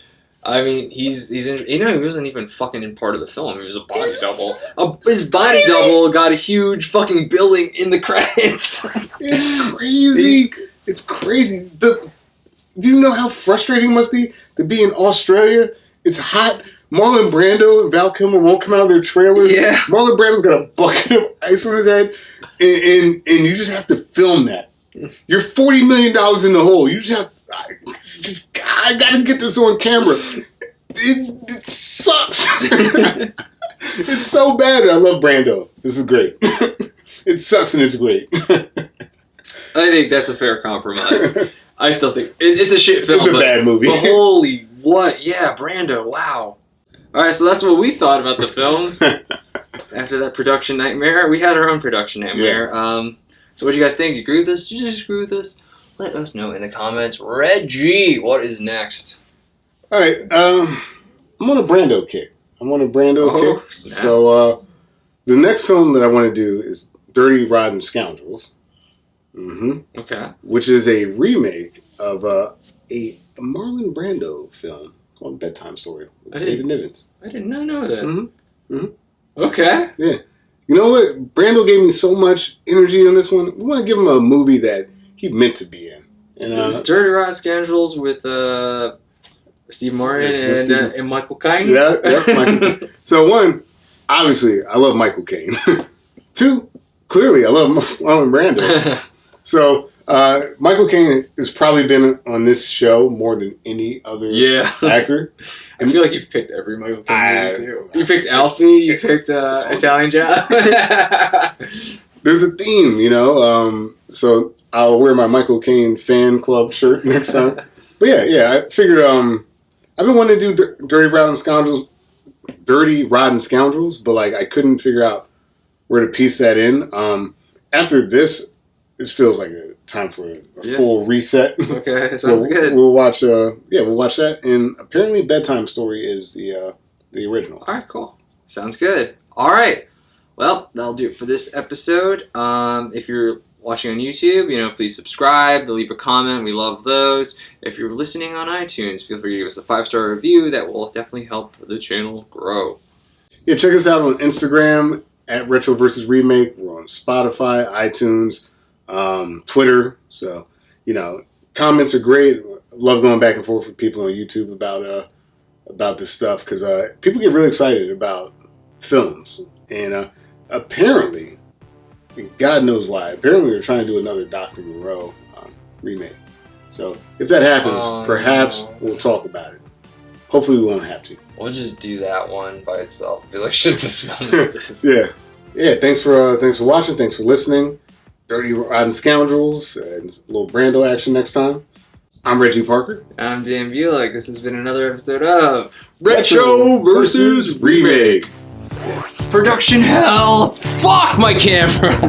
I mean, he's in, he wasn't even fucking in part of the film. He was a body double. His body double got a huge fucking billing in the credits. It's crazy. It's crazy. Do you know how frustrating it must be to be in Australia? It's hot. Marlon Brando and Val Kilmer won't come out of their trailers. Yeah. Marlon Brando's got a bucket of ice on his head, and you just have to film that. You're $40 million in the hole. You just have. I gotta get this on camera. It sucks. It's so bad. I love Brando. This is great. It sucks and it's great. I think that's a fair compromise. I still think it's a shit film. It's a bad movie. But holy what? Yeah, Brando. Wow. All right, so that's what we thought about the films. After that production nightmare, we had our own production nightmare. Yeah. So what do you guys think? Do you agree with this? Did you disagree with this? Let us know in the comments. Reggie, what is next? All right, I'm on a Brando kick. Kick. Snap. So the next film that I want to do is Dirty Rotten Scoundrels. Mm-hmm. Okay. Which is a remake of a Marlon Brando film called Bedtime Story with David Niven. I did not know that. Mm-hmm. Mm-hmm. Okay. Yeah. You know what? Brando gave me so much energy on this one. We want to give him a movie that he meant to be in. And, it's Dirty Rotten Scoundrels with Steve Martin and Michael Caine. Yeah, Michael. So one, obviously, I love Michael Caine. Two, clearly, I love Marlon Brando. So Michael Caine has probably been on this show more than any other actor. I feel like you've picked every Michael Caine movie too. You picked Alfie. You picked Italian Job. There's a theme, so I'll wear my Michael Caine fan club shirt next time. But yeah, I figured I've been wanting to do Dirty Rotten Scoundrels, but like I couldn't figure out where to piece that in. After this feels like a time for a full reset. Okay, sounds good. We'll watch that. And apparently Bedtime Story is the original. All right, cool. Sounds good. All right. Well, that'll do it for this episode. If you're watching on YouTube, please subscribe, leave a comment. We love those. If you're listening on iTunes, feel free to give us a 5-star review. That will definitely help the channel grow. Yeah, check us out on Instagram at Retro vs. Remake. We're on Spotify, iTunes, Twitter. So, comments are great. Love going back and forth with people on YouTube about this stuff because people get really excited about films. And apparently, God knows why. Apparently, they're trying to do another Dr. Moreau remake. So, if that happens, perhaps we'll talk about it. Hopefully, we won't have to. We'll just do that one by itself. Be like, shit, this film exists. Yeah. Thanks for watching. Thanks for listening. Dirty Rotten Scoundrels and a little Brando action next time. I'm Reggie Parker. I'm Dan Bulick. This has been another episode of Retro vs. Remake. Production hell. Fuck my camera.